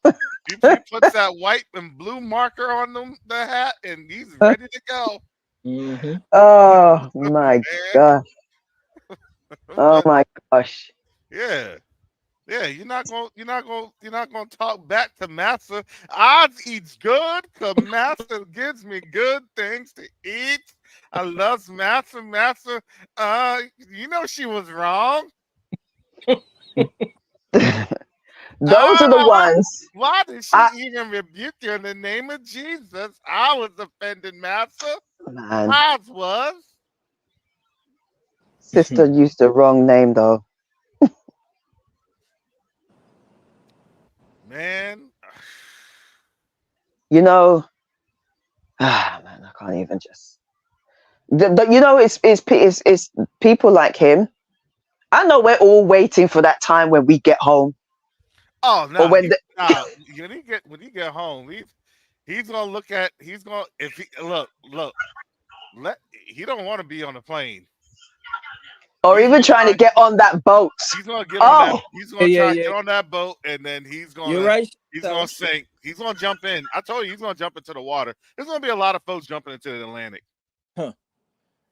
He puts that white and blue marker on the hat and he's ready to go. Mm-hmm. Oh my gosh. Oh my gosh. Yeah. Yeah, you're not gonna talk back to Massa. Oz eats good because Massa gives me good things to eat. I love Massa. Massa, you know she was wrong. Those are the ones. Why did she even rebuke you in the name of Jesus? I was offended, Massa. Man. Oz was. Sister used the wrong name though. Man, you know, man, I can't even just. You know, it's people like him. I know we're all waiting for that time when we get home, Oh or no, when the, when he get home, he's gonna look at he's gonna if he look let he don't want to be on the plane. or He's even gonna trying to try. get on that boat. He's gonna get on that. Oh, He's Yeah, gonna yeah, try to yeah. get on that boat, and then You're right. he's So, gonna sink. He's gonna jump in. I told you he's gonna jump into the water. There's gonna be a lot of folks jumping into the Atlantic. huh.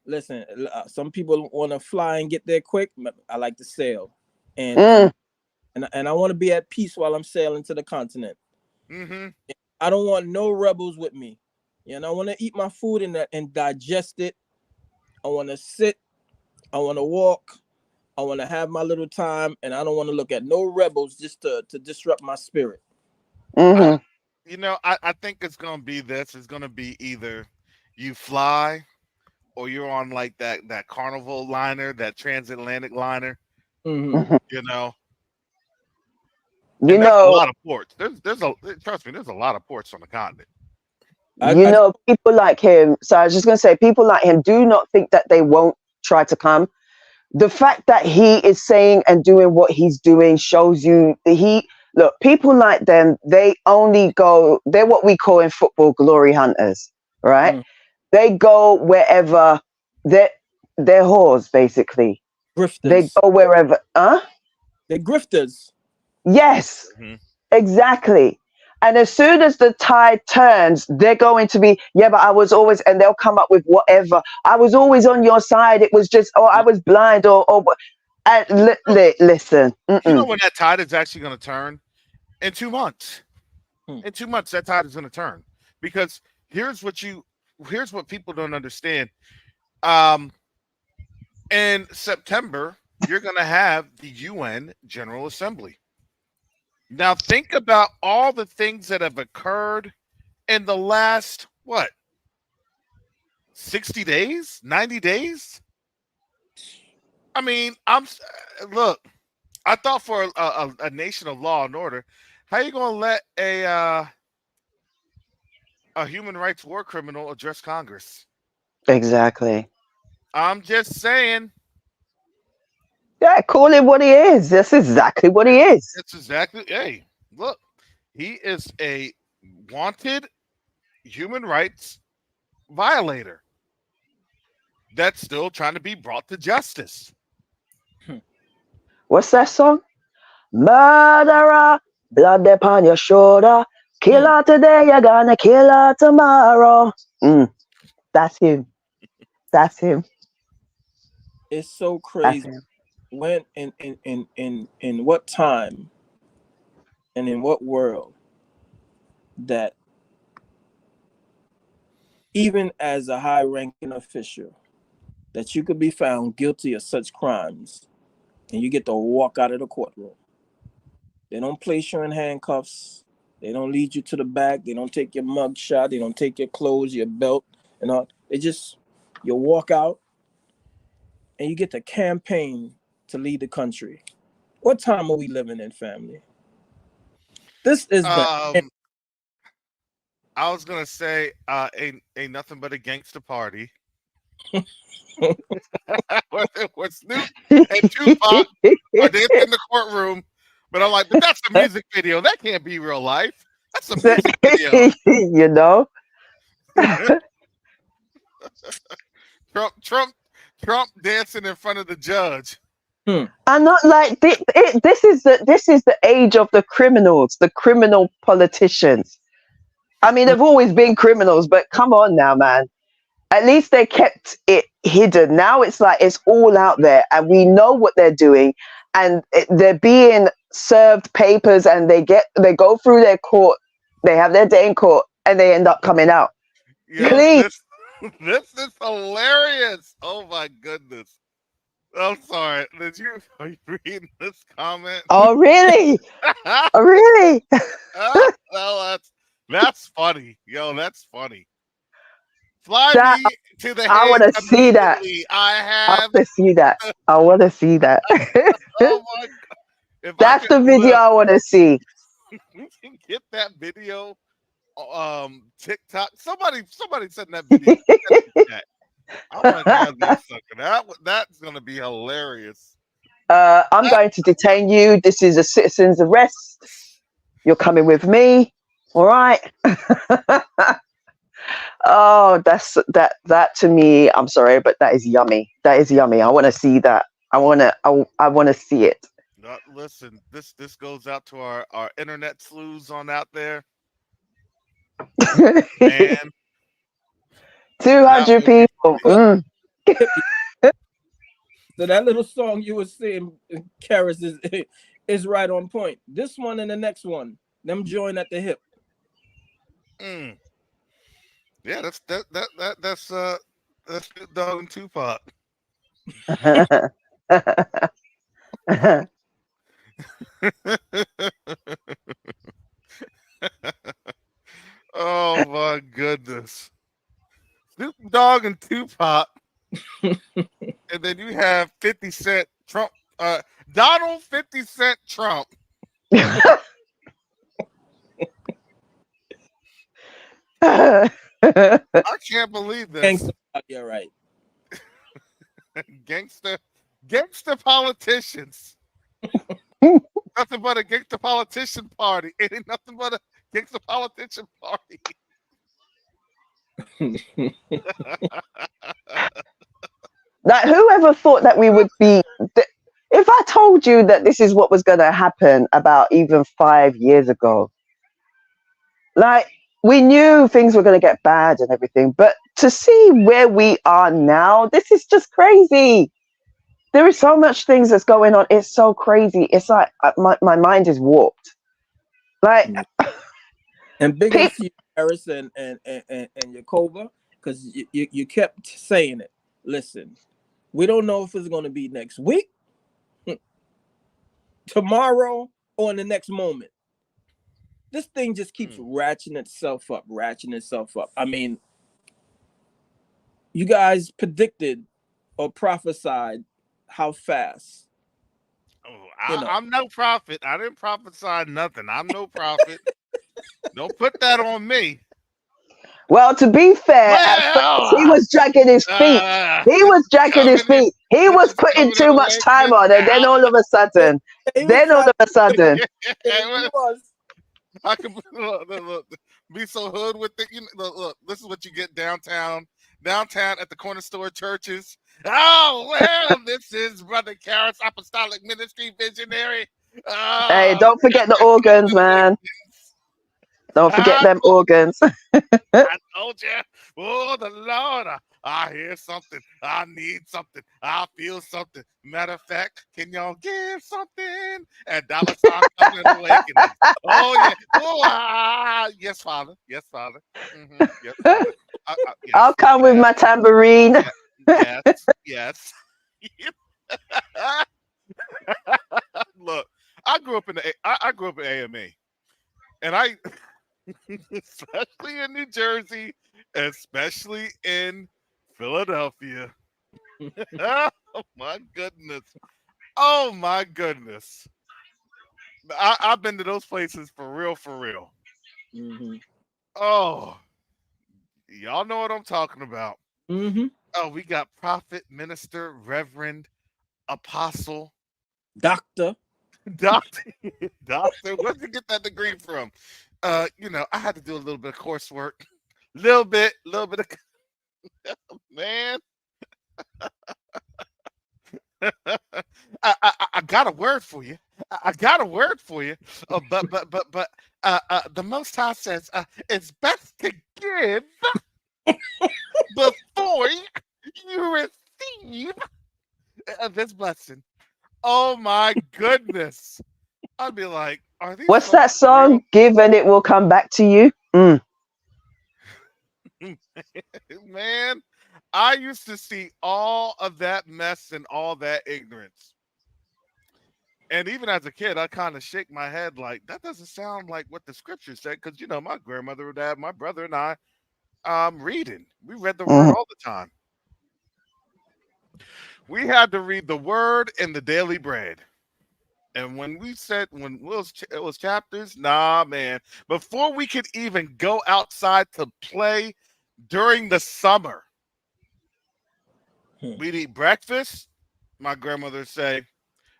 Listen, some people want to fly and get there quick. I like to sail, and mm, I want to be at peace while I'm sailing to the continent. Mm-hmm. I don't want no rebels with me. You know, I want to eat my food and digest it. I want to sit. I want to walk. I want to have my little time, and I don't want to look at no rebels just to disrupt my spirit. hmm I think it's gonna be this. It's gonna be either you fly or you're on like that carnival liner, that transatlantic liner. Mm-hmm. hmm You know, You and there's a know, lot of ports. There's a trust me. There's a lot of ports on the continent. you I know, people like him. So I was just gonna say, people like him do not think that they won't try to come. The fact that he is saying and doing what he's doing shows you that he look. People like them, they only go. They're what we call in football glory hunters, right? mm, They go wherever they're they're whores, basically. They grifters. go wherever. They're grifters. Yes, Hmm. exactly. And as soon as the tide turns, they're going to be, yeah, but I was always, and they'll come up with whatever. I was always on your side. It was just, oh, I was blind, or listen. You know Mm-mm. when that tide is actually going to turn in 2 months. Hmm. In 2 months, that tide is going to turn because here's what people don't understand. Um, in September, you're going to have the UN General Assembly. Now, think about all the things that have occurred in the last, what, 60 days, 90 days? I mean, look, I thought for a nation of law and order, how you going to let a human rights war criminal address Congress? Exactly. I'm just saying. Yeah, call him what he is. That's exactly what he is. It's exactly. Hey, look, he is a wanted human rights violator that's still trying to be brought to justice. What's that song? Murderer, blood upon your shoulder. Hmm. Killer today, you're gonna kill her tomorrow. That's him. That's him. It's so That's crazy. him. When in what time and in what world that even as a high-ranking official that you could be found guilty of such crimes and you get to walk out of the courtroom. They don't place you in handcuffs. They don't lead you to the back. They don't take your mug shot. They don't take your clothes, your belt, and all. They just you walk out and you get to campaign to lead the country. What time are we living in, family? This is the end. Um, I was gonna say, ain't nothing but a gangster party. where Snoop and Tupac are dancing in the courtroom, but I'm like, but that's a music video. That can't be real life. That's a music video. You know, Trump dancing in front of the judge. I'm not like this is the age of the criminals, the criminal politicians. I mean, they've always been criminals, but come on now, man. At least they kept it hidden. Now it's like it's all out there, and we know what they're doing, and they're being served papers, and they go through their court, they have their day in court, and they end up coming out Yo, clean. this is hilarious. Oh my goodness. I'm sorry. Are you reading this comment? Oh really? Oh really? Well, that's funny. Yo, that's funny. Fly That me to the I want Hague to see that. immediately. I I have. want to see that. I want to see that. Oh my god! If I That's could the video look, I want to see. we can get that video TikTok. Somebody sent that video. I want to grab that sucker. That's gonna be hilarious. I'm going to detain you. This is a citizen's arrest. You're coming with me. All right. Oh, that to me, I'm sorry, but that is yummy. That is yummy. I want to see that. I want to see it. Listen, this goes out to our internet sleuths on out there. Man, 200 people. So that little song you were saying, Karis, is right on point. This one and the next one, them join at the hip. Yeah, that's Snoop Dogg and Tupac. Oh my goodness. Snoop Dogg and Tupac. And then you have 50 Cent Trump, Donald 50 Cent Trump. I can't believe this. Gangster, you're right. Gangster politicians. Nothing but a gangster politician party. It ain't nothing but a gangster politician party. Like, whoever thought that we would be? If I told you that this is what was going to happen about even 5 years ago, like, we knew things were going to get bad and everything, but to see where we are now, this is just crazy. There is so much things that's going on. It's so crazy. It's like my mind is warped. Like, and big ups to you, Harris and Yakova, because you kept saying it. Listen, we don't know if it's going to be next week, tomorrow, or in the next moment. This thing just keeps ratcheting itself up. I mean, you guys predicted or prophesied how fast. Oh, I'm no prophet. I didn't prophesy nothing. I'm no prophet. Don't put that on me. Well, to be fair, at first, he was dragging his feet. He was dragging his feet. He was putting too much time on, and then all of a sudden, I can look, be so hood with it. You know, look, this is what you get downtown at the corner store churches. Oh well, this is Brother Karis, Apostolic Ministry Visionary. Oh, hey, don't forget the organs, man. Don't forget them organs. I told you. Oh, the Lord. I hear something. I need something. I feel something. Matter of fact, can y'all give something? And dollar sign coming awakening. Oh, yeah. Oh, yes, Father. Yes, Father. Mm-hmm. Yes, Father. Yes. I'll come with my tambourine. Yes. Look, I grew up in AMA. And I... especially in New Jersey, especially in Philadelphia. Oh my goodness. Oh my goodness. I've been to those places for real. Mm-hmm. Oh, y'all know what I'm talking about. Mm-hmm. Oh, we got prophet, minister, reverend, apostle, doctor. Where'd you get that degree from? You know, I had to do a little bit of coursework. Little bit of man. I got a word for you. I got a word for you. But the Most High says it's best to give before you receive this blessing. Oh my goodness! I'd be like, are these? What's that song? Real? Give and it will come back to you. Man, I used to see all of that mess and all that ignorance. And even as a kid, I kind of shake my head like, that doesn't sound like what the scripture said. Because, you know, my grandmother would have my brother and I reading. We read the word all the time. We had to read the word and the daily bread. And when it was chapters, nah, man. Before we could even go outside to play during the summer, we'd eat breakfast. My grandmother would say,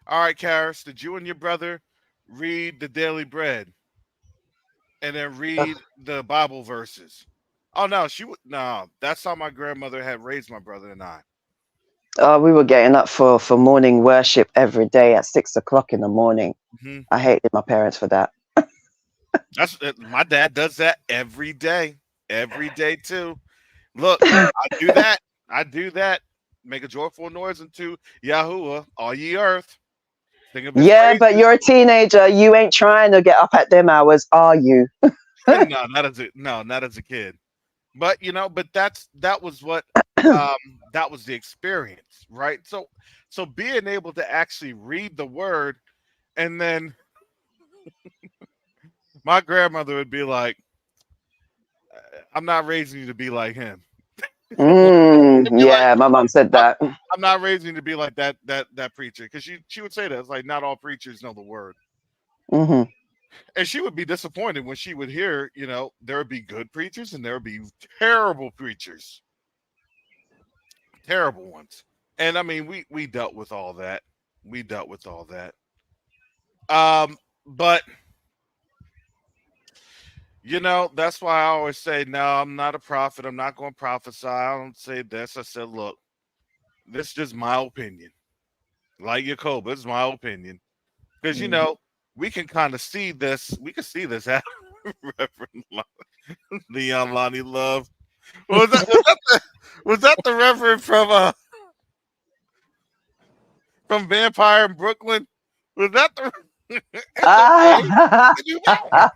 "All right, Karis, did you and your brother read the daily bread and then read the Bible verses?" Oh no, she would no. That's how my grandmother had raised my brother and I. We were getting up for morning worship every day at 6 o'clock in the morning. Hmm. I hated my parents for that. My dad does that every day too. Look, I do that. I do that. Make a joyful noise unto Yahuwah, all ye earth. Think of his Yeah, but praises. you're a teenager. You ain't trying to get up at them hours, are you? No, not as a kid. But but that was what that was the experience, right? So being able to actually read the word, and then my grandmother would be like, "I'm not raising you to be like him." It'd be like, Yeah, my mom said I'm, that. I'm not raising you to be like that preacher, because she would say that it's like not all preachers know the word. Hmm. And she would be disappointed when she would hear, there would be good preachers and there would be terrible preachers, terrible ones. And I mean, we dealt with all that. We dealt with all that. But that's why I always say, no, I'm not a prophet. I'm not going to prophesy. I don't say this. I said, look, this is just my opinion. Like Jacob, this is my opinion. Because we can kind of see this. We can see this happen. Reverend Leon Lonnie Love. Was that the Reverend from Vampire in Brooklyn? Was that the? It's okay. Ah, You do that.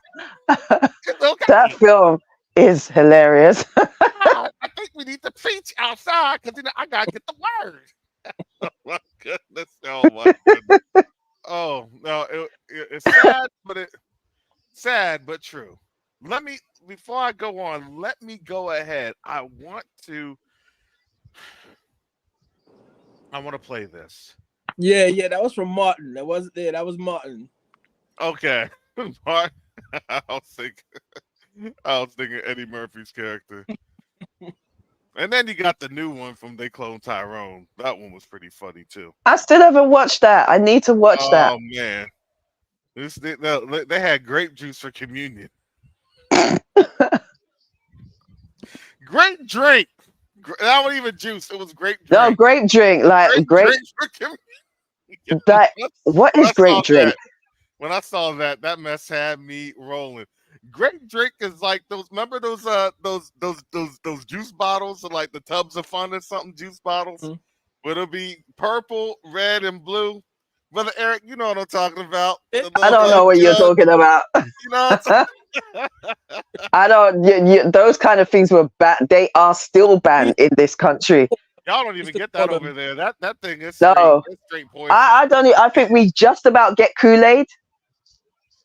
It's that okay. film is hilarious. I think we need to preach outside because I gotta get the word. Oh my goodness! Oh my goodness! Oh no! It's sad but true. Let me Before I go on. Let me go ahead. I want to play this. Yeah, that was from Martin. That was Martin. Okay, Mark. I was thinking Eddie Murphy's character. And then you got the new one from They Clone Tyrone. That one was pretty funny too. I still haven't watched that. I need to watch that. Oh man, they had grape juice for communion. Grape drink. That wasn't even juice. It was grape No, drink. grape drink, like Grape grape. drink for communion. That what When is I saw grape drink? that, that mess had me rolling. Grape drink is like those. Remember those juice bottles, or like the Tubs of Fun or something juice bottles. Mhm. But it'll be purple, red, and blue. Brother Eric, you know what I'm talking about. The I little don't know what you're jug. talking about. You know what I'm I don't. Those kind of things were banned. They are still We banned in this country. Y'all don't used even to get call that over them. there. That thing is straight. No, It's straight poison. I don't. I think we just about get Kool-Aid.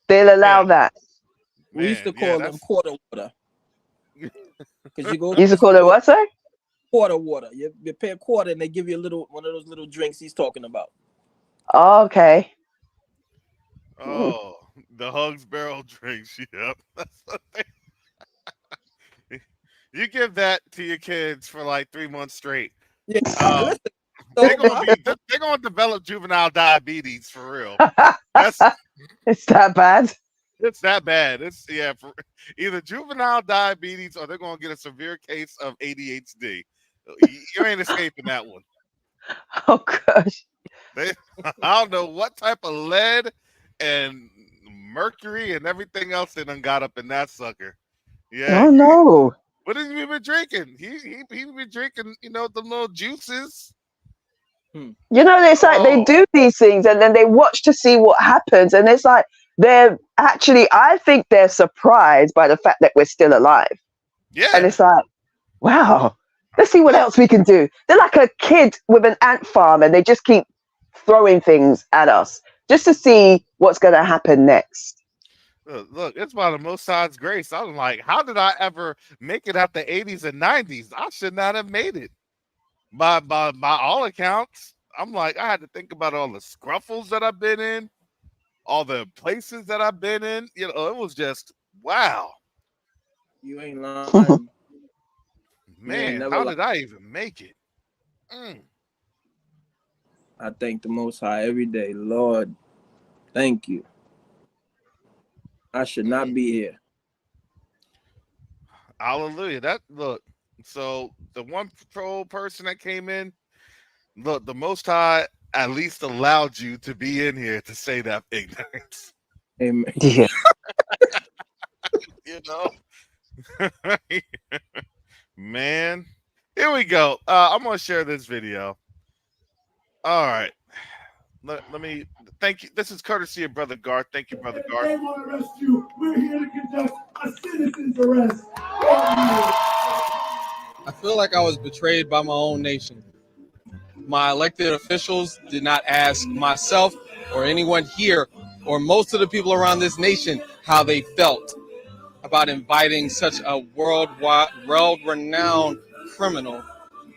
They'll Yeah, allow that. We used man. to Yeah, call them that's. quarter water because you go You to used the to call it store, what, sir? quarter water. You pay a quarter and they give you a little one of those little drinks he's talking about. Oh, okay. Mm. Oh, the Hugs barrel drinks. Yep. That's what you give that to your kids for like 3 months straight. Yeah, Um, listen. So they're gonna develop juvenile diabetes for real. That's It's that bad. It's that bad. For either juvenile diabetes or they're gonna get a severe case of ADHD. You ain't escaping that one. Oh gosh. They, I don't know what type of lead and mercury and everything else they done got up in that sucker. Yeah, Oh no. what has he been drinking? He been drinking, the little juices. It's like they Oh, do these things and then they watch to see what happens, and it's like they're actually. I think they're surprised by the fact that we're still alive, and yeah. it's like, wow. Let's see what Look, else we can do. They're like a kid with an ant farm, and they just keep throwing things at us just to see what's going to happen next. look, it's by the Most High's grace. I'm like, how did I ever make it out the 80s and 90s? I should not have made it. By all accounts, I'm like, I had to think about all the scruffles that I've been in. all the places that I've been in. You know, it was just wow. You ain't lying. Man, never how lied. did I even make it? I thank the Most High every day. Lord, thank you. I should not be here. Hallelujah. That look. So the one patrol person that came in, look, the Most High at least allowed you to be in here to say that ignorance. Amen. Yeah. You know, man. Here we go. I'm gonna share this video. All right. Let me thank you. This is courtesy of Brother Garth. Thank you, Brother Garth. They want to arrest you. We're here to conduct a citizen's arrest. I feel like I was betrayed by my own nation. My elected officials did not ask myself or anyone here or most of the people around this nation how they felt about inviting such a world-renowned criminal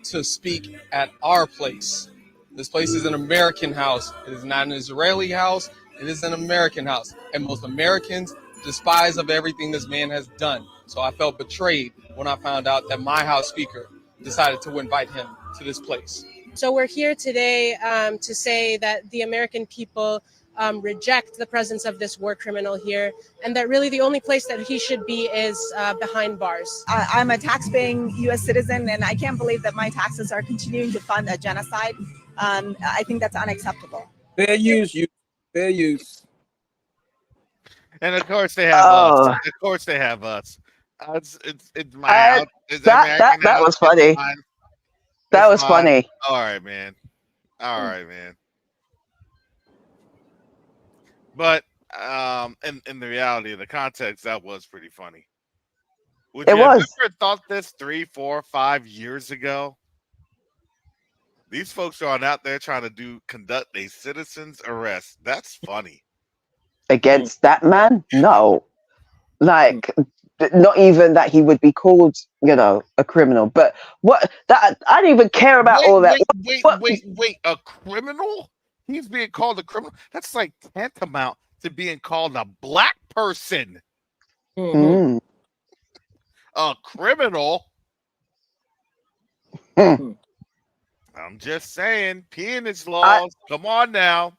to speak at our place. This place is an American house. It is not an Israeli house. It is an American house. And most Americans despise of everything this man has done. So I felt betrayed when I found out that my House Speaker decided to invite him to this place. So we're here today to say that the American people reject the presence of this war criminal here, and that really the only place that he should be is behind bars. I'm a tax-paying U.S. citizen, and I can't believe that my taxes are continuing to fund a genocide. I think that's unacceptable. Fair use, you. Fair use. And of course they have us. Of course they have us. It's my house. It's that was funny. That was funny. All right, man. All right, man. But in the reality of the context, that was pretty funny. Would you have ever thought this 3, 4, 5 years ago? These folks are out there trying to conduct a citizen's arrest. That's funny. Against that man? No. Like, not even that he would be called, a criminal. But what that I don't even care about all that. Wait, a criminal? He's being called a criminal? That's like tantamount to being called a black person. Mm. A criminal? I'm just saying, peonage laws. Come on now.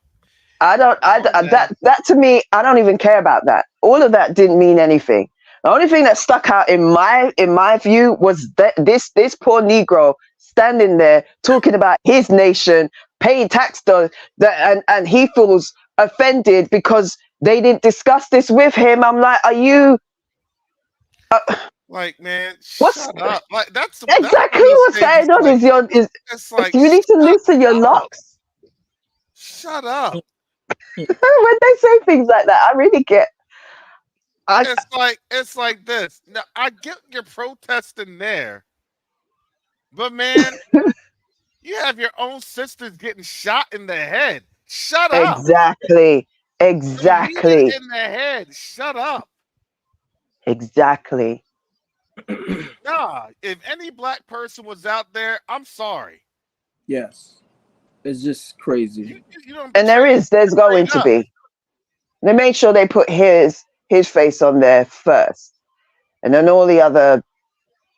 That to me, I don't even care about that. All of that didn't mean anything. The only thing that stuck out in my view was that this poor Negro standing there talking about his nation, paying tax and he feels offended because they didn't discuss this with him. I'm like, are you like, man, shut up. Like that's exactly what's going on. Is like, you need to loosen your locks. Shut up. When they say things like that, I really get. It's like this. Now I get your protesting there, but man, you have your own sisters getting shot in the head. Shut up. Exactly. In the head. Shut up. Exactly. Nah, if any black person was out there, I'm sorry. Yes. It's just crazy. And there's going to be. They made sure they put his face on there first. And then all the other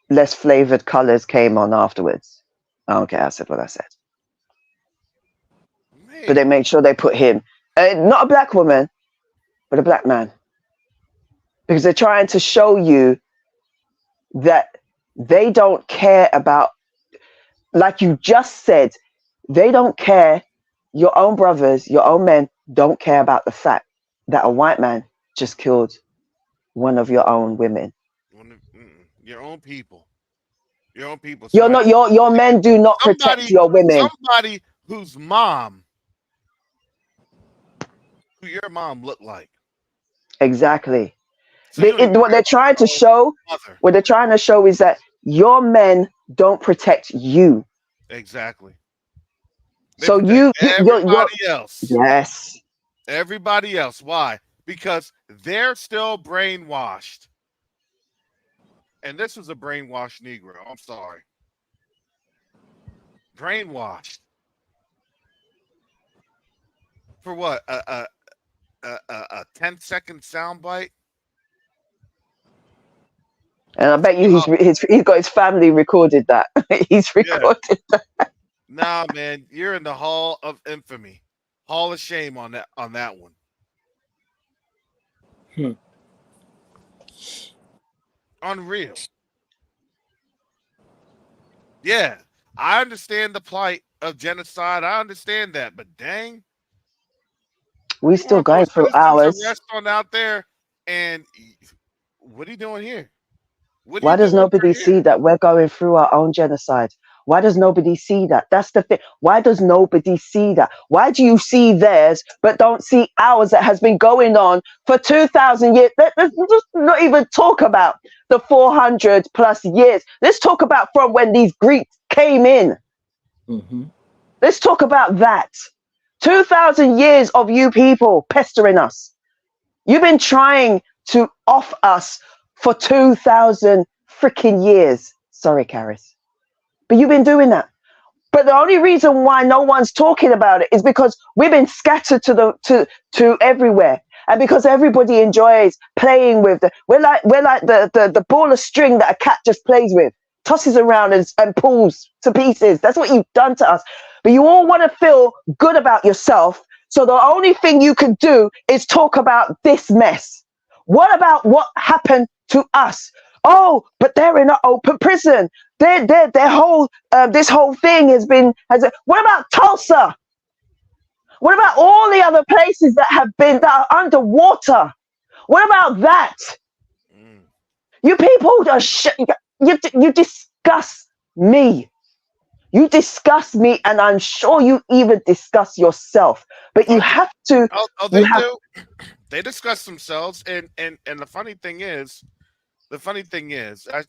less flavored colors came on afterwards. Okay, I said what I said. Man. But they made sure they put him. Not a black woman, but a black man. Because they're trying to show you that they don't care about, like you just said, they don't care. Your own brothers, your own men don't care about the fact that a white man just killed one of your own women. Your own people. Your own people. You're not your men do not protect your women. Somebody whose mom, who your mom looked like. Exactly. What they're trying to show is that your men don't protect you. Exactly. So everybody else. Yes. Everybody else. Why? Because they're still brainwashed. And this was a brainwashed Negro. I'm sorry. Brainwashed. For what? a 10-second soundbite. And I bet you he's got his family recorded that. He's recorded that. Nah, man, you're in the Hall of Infamy, Hall of Shame on that one. Unreal. Yeah, I understand the plight of genocide. I understand that, but dang, We still going through ours. arrest on out there, and what are you doing here? Why does nobody see that we're going through our own genocide? Why does nobody see that? That's the thing. Why does nobody see that? Why do you see theirs but don't see ours that has been going on for 2,000 years? Let's just not even talk about the 400 plus years. Let's talk about from when these Greeks came in. Let's talk about that. 2,000 years of you people pestering us. You've been trying to off us for 2,000 freaking years. Sorry, Karis. But you've been doing that. But the only reason why no one's talking about it is because we've been scattered to everywhere. And because everybody enjoys playing with we're like the ball of string that a cat just plays with, tosses around and pulls to pieces. That's what you've done to us. But you all want to feel good about yourself. So the only thing you can do is talk about this mess. What about what happened to us? Oh, but they're in an open prison. Their whole this whole thing what about Tulsa? What about all the other places that are underwater? What about that? You people are you disgust me. You disgust me, and I'm sure you even disgust yourself. But you have to. They do. They discuss themselves, and the funny thing is,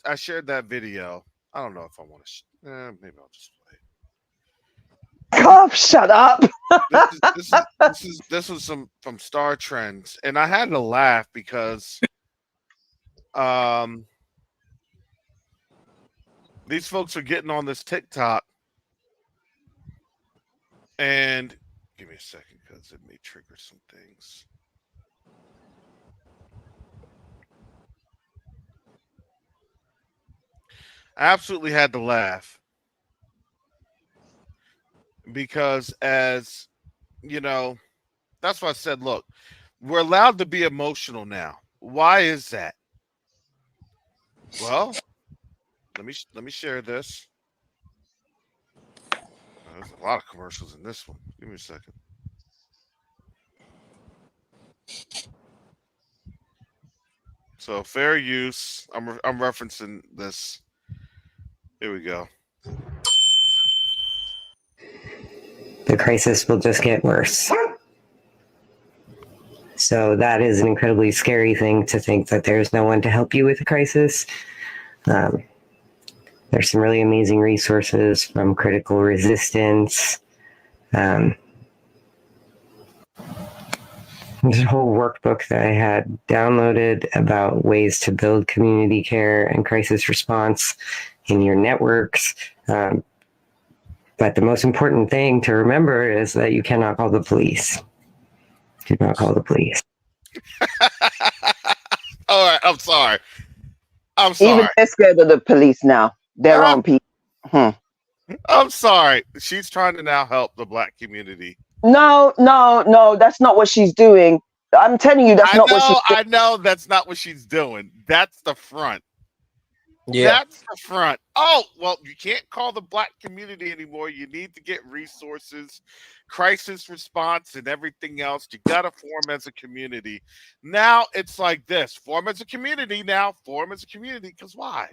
I shared that video. I don't know if I want to. Maybe I'll just play it. God, shut up. This was from Star Trends, and I had to laugh because these folks are getting on this TikTok, and give me a second because it may trigger some things. I absolutely had to laugh because, as you know, that's why I said, look, we're allowed to be emotional now. Why is that? Well, let me share this. There's a lot of commercials in this one. Give me a second. So fair use. I'm referencing this. Here we go. The crisis will just get worse. So that is an incredibly scary thing, to think that there's no one to help you with the crisis. There's some really amazing resources from Critical Resistance. There's a whole workbook that I had downloaded about ways to build community care and crisis response in your networks. But the most important thing to remember is that you cannot call the police. Do not call the police. All right, I'm sorry. Even they're scared of the police now. Their own people. I'm sorry. She's trying to now help the Black community. No, that's not what she's doing. I'm telling you, that's not what she's doing. I know that's not what she's doing. That's the front. Yeah. That's the front. Oh, well, you can't call the Black community anymore. You need to get resources, crisis response, and everything else. You got to form as a community. Now it's like this. Form as a community now. Form as a community. Because why?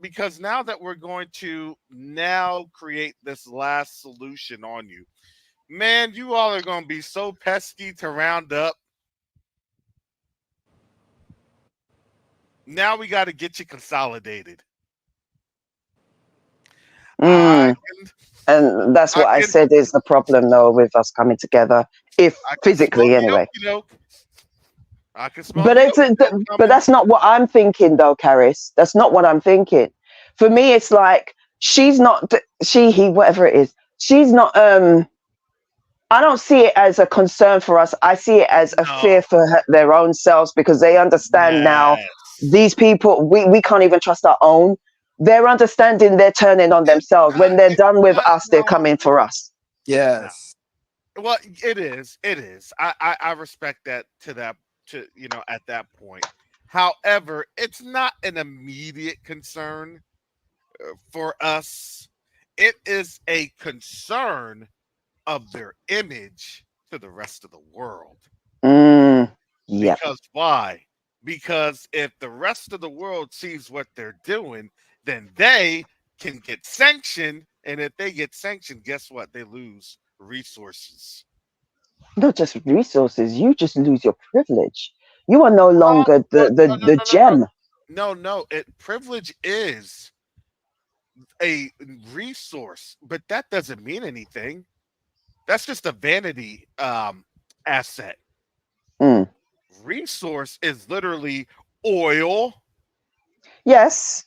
Because now that we're going to now create this last solution on you, man, you all are going to be so pesky to round up. Now we got to get you consolidated. And that's what I said is the problem, though, with us coming together, if physically anyway. I can smell but that's not what I'm thinking, though, Karis. That's not what I'm thinking. For me, it's like she's not he, whatever it is. She's not I don't see it as a concern for us. I see it as a No. fear for their own selves, because they understand now Yes. these people, we can't even trust our own. They're understanding they're turning on themselves. When they're It's done with not us, they're wrong. coming for us. No. Yes. Well, it is. It is. I respect that to at that point. However, it's not an immediate concern for us. It is a concern of their image to the rest of the world. Yep. Because why? Because if the rest of the world sees what they're doing, then they can get sanctioned. And if they get sanctioned, guess what? They lose resources. Not just resources, you just lose your privilege. You are no Oh, longer no, the gem. no. Privilege is a resource, but that doesn't mean anything. That's just a vanity asset. Mm. Resource is literally oil, Yes,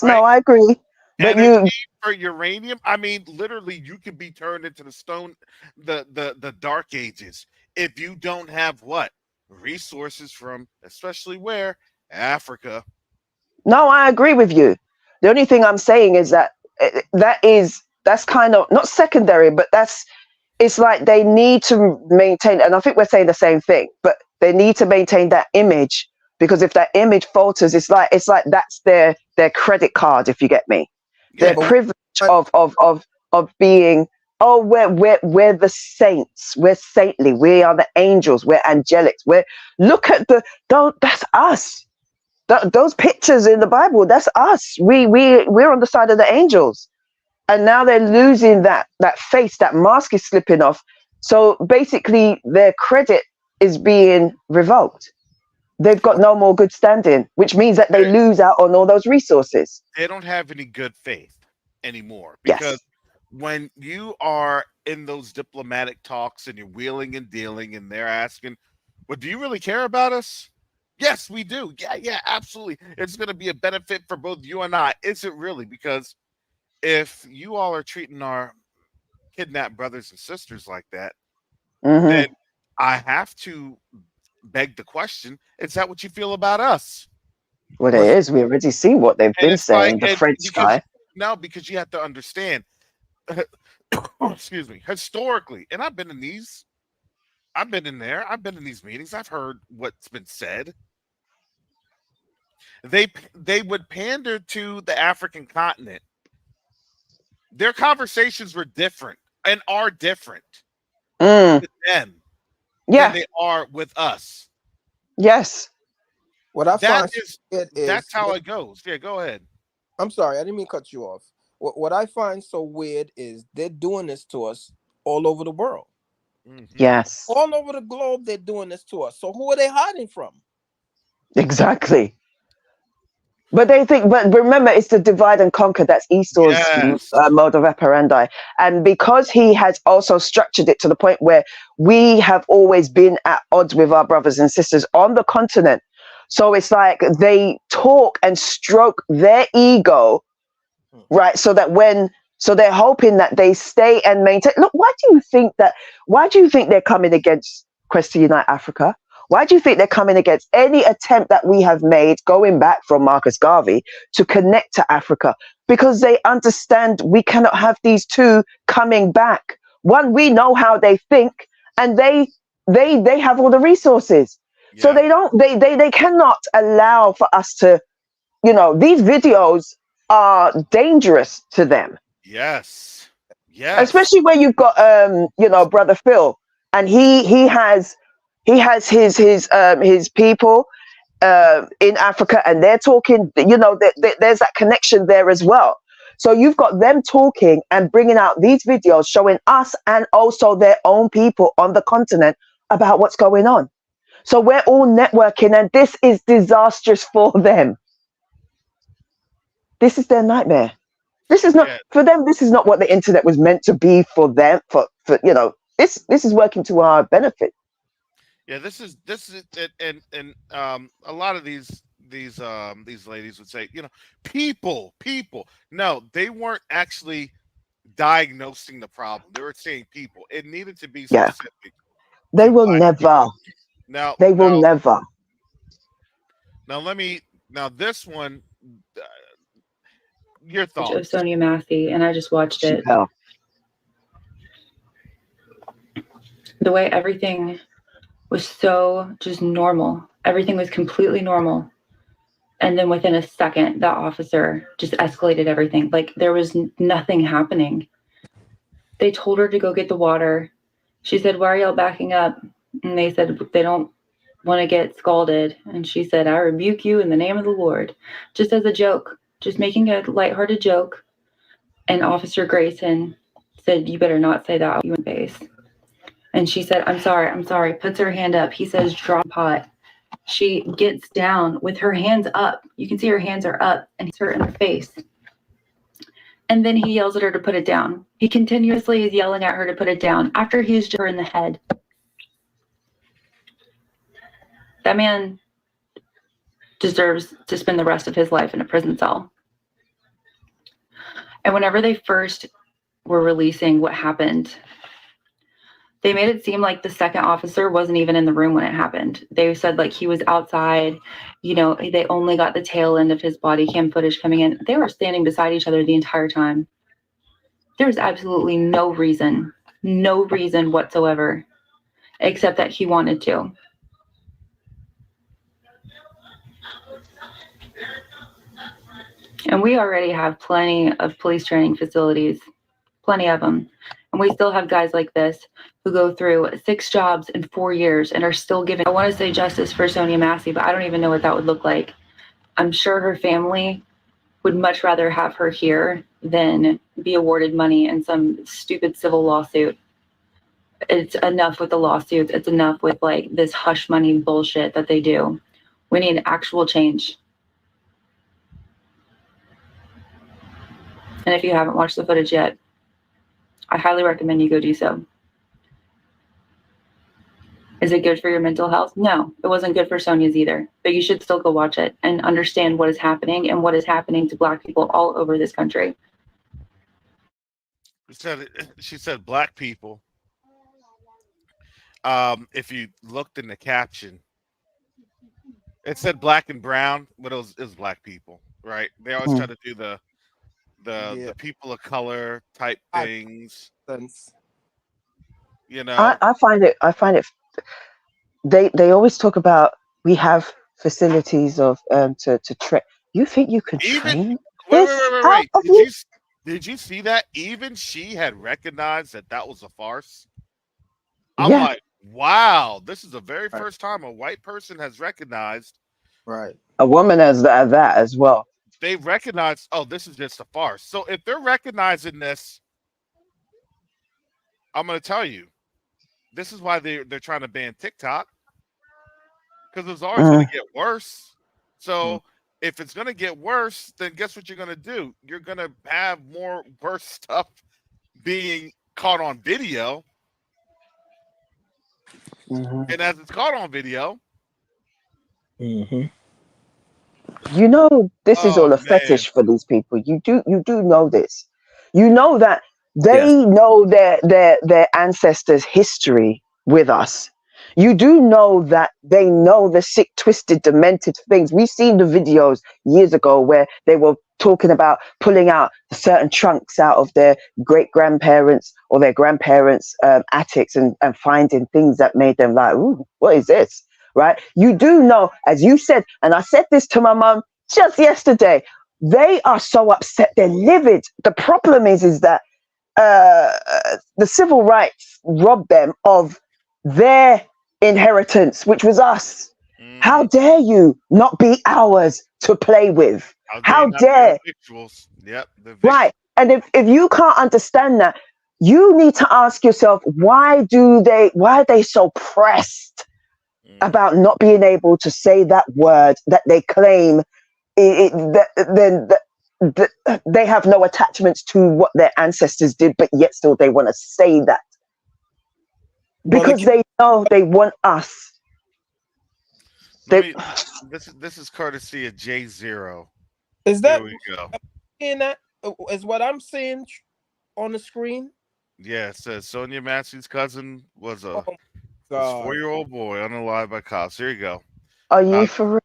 right? no, I agree. But Energy you, for uranium. I mean, literally, you could be turned into the stone, the dark ages if you don't have what resources from, especially where Africa. no, I agree with you. The only thing I'm saying is that that's kind of not secondary, but it's like they need to maintain, and I think we're saying the same thing, but they need to maintain that image, because if that image falters, it's like that's their credit card, if you get me. Yeah, Their Yeah, but privilege what, of being, oh, we're the saints, we're saintly, we are the angels, we're angelics, we're look at the don't that's us. Those pictures in the Bible, that's us. We're on the side of the angels, and now they're losing that face. That mask is slipping off. So basically, their credit is being revoked. They've got what no more good standing, which means that they lose out on all those resources. they don't have any good faith anymore because Yes. when you are in those diplomatic talks and you're wheeling and dealing and they're asking, well, do you really care about us? Yes, we do. Yeah, absolutely. It's going to be a benefit for both you and I. Is it really? Because if you all are treating our kidnapped brothers and sisters like that, then Hmm. I have to beg the question, is that what you feel about us? Well, it was is. We already see what they've And been it's like, saying. The French because guy. no, because you have to understand, excuse me, historically, and I've been in there, I've been in these meetings, I've heard what's been said. They would pander to the African continent. Their conversations were different and are different Mm. with them than Yeah. they are with us. Yes. what I That find so is weird that's is how it goes. Yeah, go ahead. I'm sorry, I didn't mean to cut you off. What I find so weird is they're doing this to us all over the world. Hmm. Yes. All over the globe, they're doing this to us. So who are they hiding from? Exactly. But they think, but remember, it's the divide and conquer. That's Esau's Yes. mode of operandi. And because he has also structured it to the point where we have always been at odds with our brothers and sisters on the continent. So it's like they talk and stroke their ego, Hmm. right? So they're hoping that they stay and maintain. Look, why do you think they're coming against Quest to Unite Africa? Why do you think they're coming against any attempt that we have made going back from Marcus Garvey to connect to Africa? Because they understand we cannot have these two coming back. One, we know how they think, and they have all the resources. So Yeah. they cannot allow for us to, these videos are dangerous to them, Yes. Yes. especially when you've got brother Phil, and he has his people in Africa, and they're talking. There's that connection there as well. So you've got them talking and bringing out these videos showing us and also their own people on the continent about what's going on. So we're all networking, and this is disastrous for them. This is their nightmare. This is not Yeah. for them. This is not what the internet was meant to be for them. This is working to our benefit. Yeah, this is and a lot of these ladies would say, people. No, they weren't actually diagnosing the problem. They were saying people. It needed to be Yeah. specific They to will black never. people. Now, They will never. Now this one, your Of thoughts. Sonia Massey, and I just watched it. Yeah. The way everything was so just normal. Everything was completely normal. And then within a second, that officer just escalated everything. Like there was nothing happening. They told her to go get the water. She said, "Why are y'all backing up?" And they said they don't want to get scalded. And she said, "I rebuke you in the name of the Lord," just as a joke, just making a lighthearted joke. And Officer Grayson said, "You better not say that, you in face." And she said, I'm sorry, puts her hand up. He says, "Drop pot." She gets down with her hands up. You can see her hands are up, and hits her in the face. And then he yells at her to put it down. He continuously is yelling at her to put it down after he's just her in the head. That man deserves to spend the rest of his life in a prison cell. And whenever they first were releasing what happened, they made it seem like the second officer wasn't even in the room when it happened. They said like he was outside, you know, they only got the tail end of his body cam footage coming in. They were standing beside each other the entire time. There was absolutely no reason whatsoever, except that he wanted to. And we already have plenty of police training facilities, plenty of them. And we still have guys like this who go through 6 jobs in 4 years and are still giving, I want to say justice for Sonia Massey, but I don't even know what that would look like. I'm sure her family would much rather have her here than be awarded money in some stupid civil lawsuit. It's enough with the lawsuits. It's enough with like this hush money bullshit that they do. We need actual change. And if you haven't watched the footage yet, I highly recommend you go do so. Is it good for your mental health? No, it wasn't good for Sonia's either. But you should still go watch it and understand what is happening and what is happening to Black people all over this country. She said black people. If you looked in the caption, it said black and brown, but it was black people, right? They always try to do the people of color type things. You know, I find it. They always talk about we have facilities of to train. You think you could train this? wait. Did you see that? Even she had recognized that was a farce. I'm like, wow, this is the very first time a white person has recognized. Right. A woman has that as well. They recognize, oh, this is just a farce. So if they're recognizing this, I'm going to tell you, this is why they're trying to ban TikTok, because it's always going to get worse. So if it's going to get worse, then guess what you're going to do? You're going to have more worse stuff being caught on video. And as it's caught on video, you know this is all a fetish for these people. You do know this. You know that they know their ancestors' history with us. You do know that they know the sick, twisted, demented things. We've seen the videos years ago where they were talking about pulling out certain trunks out of their great-grandparents or their grandparents' attics and finding things that made them like, ooh, what is this? Right? You do know, as you said, and I said this to my mom just yesterday, they are so upset, they're livid. The problem is that the civil rights robbed them of their inheritance, which was us. How dare you not be ours to play with? How dare? Yep. Right. And if you can't understand that, you need to ask yourself, why are they so pressed about not being able to say that word that they claim they have no attachments to what their ancestors did, but yet still they want to say that because they know they want us. This is courtesy of J0. Is that? Here we go. In that is what I'm seeing on the screen? Yeah, it says Sonia Massey's cousin was a Oh God. 4-year-old boy unalive by cops. Here you go. Are you for real?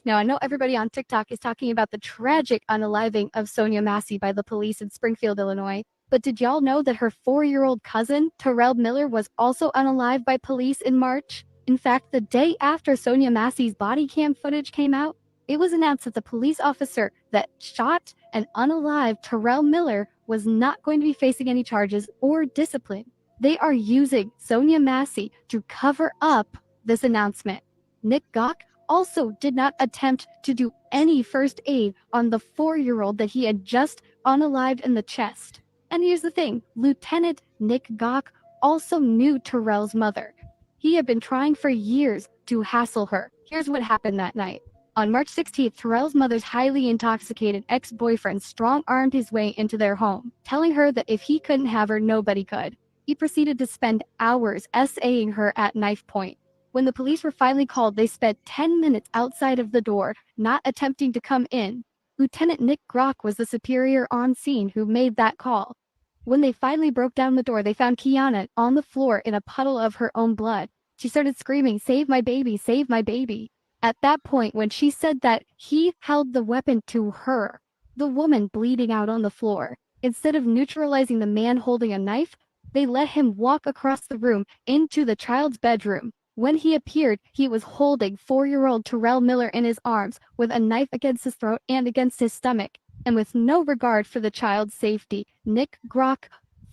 Now, I know everybody on TikTok is talking about the tragic unaliving of Sonia Massey by the police in Springfield, Illinois. But did y'all know that her 4-year-old cousin, Terrell Miller, was also unalived by police in March? In fact, the day after Sonia Massey's body cam footage came out, it was announced that the police officer that shot and unalived Terrell Miller was not going to be facing any charges or discipline. They are using Sonia Massey to cover up this announcement. Nick Gawk also did not attempt to do any first aid on the 4-year-old that he had just unalived in the chest. And here's the thing, Lieutenant Nick Gawk also knew Terrell's mother. He had been trying for years to hassle her. Here's what happened that night. On March 16th, Terrell's mother's highly intoxicated ex-boyfriend strong-armed his way into their home, telling her that if he couldn't have her, nobody could. He proceeded to spend hours SAing her at knife point. When the police were finally called, they spent 10 minutes outside of the door, not attempting to come in. Lieutenant Nick Grock was the superior on scene who made that call. When they finally broke down the door, they found Kiana on the floor in a puddle of her own blood. She started screaming, "Save my baby, save my baby." At that point, when she said that he held the weapon to her, the woman bleeding out on the floor, instead of neutralizing the man holding a knife, they let him walk across the room into the child's bedroom. When he appeared, he was holding 4-year-old Terrell Miller in his arms with a knife against his throat and against his stomach. And with no regard for the child's safety, Nick Grock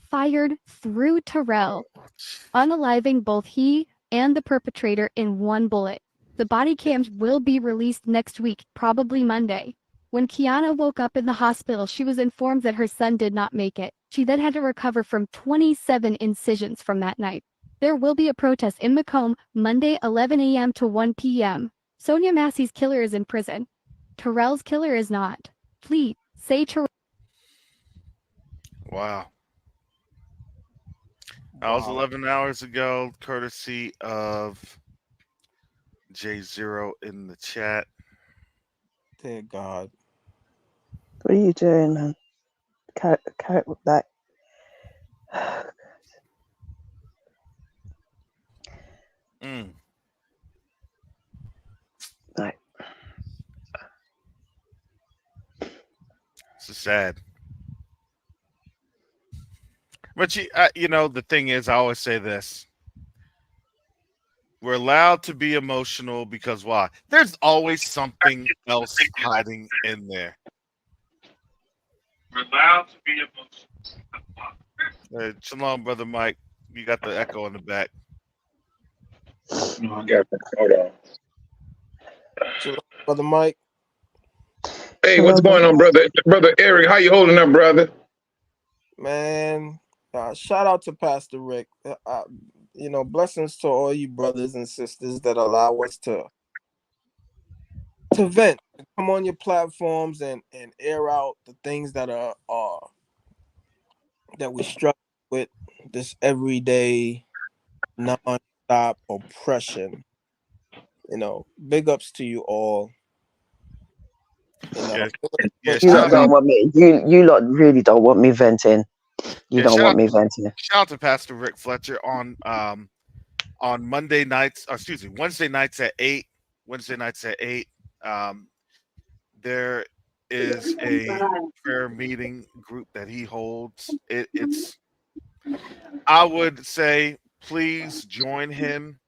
fired through Terrell, unaliving both he and the perpetrator in one bullet. The body cams will be released next week, probably Monday. When Kiana woke up in the hospital, she was informed that her son did not make it. She then had to recover from 27 incisions from that night. There will be a protest in Macomb Monday 11 a.m. to 1 p.m. Sonia Massey's killer is in prison. Terrell's killer is not. Please, say Terrell. Wow. That was 11 hours ago, courtesy of J0 in the chat. Dear God. What are you doing, man? Carrot with that. Right. This is sad. But you know, the thing is, I always say this. We're allowed to be emotional because why? There's always something else hiding in there. We're allowed to be emotional. Shalom, brother Mike. You got the echo in the back. No, I got that. Hold on. Shalom, brother Mike. Hey, what's going on, brother? Brother Eric, how you holding up, brother? Man, shout out to Pastor Rick. You know, blessings to all you brothers and sisters that allow us to vent, come on your platforms and air out the things that are that we struggle with, this everyday non-stop oppression. You know, big ups to you all. You know, You lot don't want me. You lot really don't want me venting. You don't want me venting. Shout out to Pastor Rick Fletcher on Monday nights. Wednesday nights at 8. Wednesday nights at 8. There is a prayer meeting group that he holds. It's. I would say, please join him.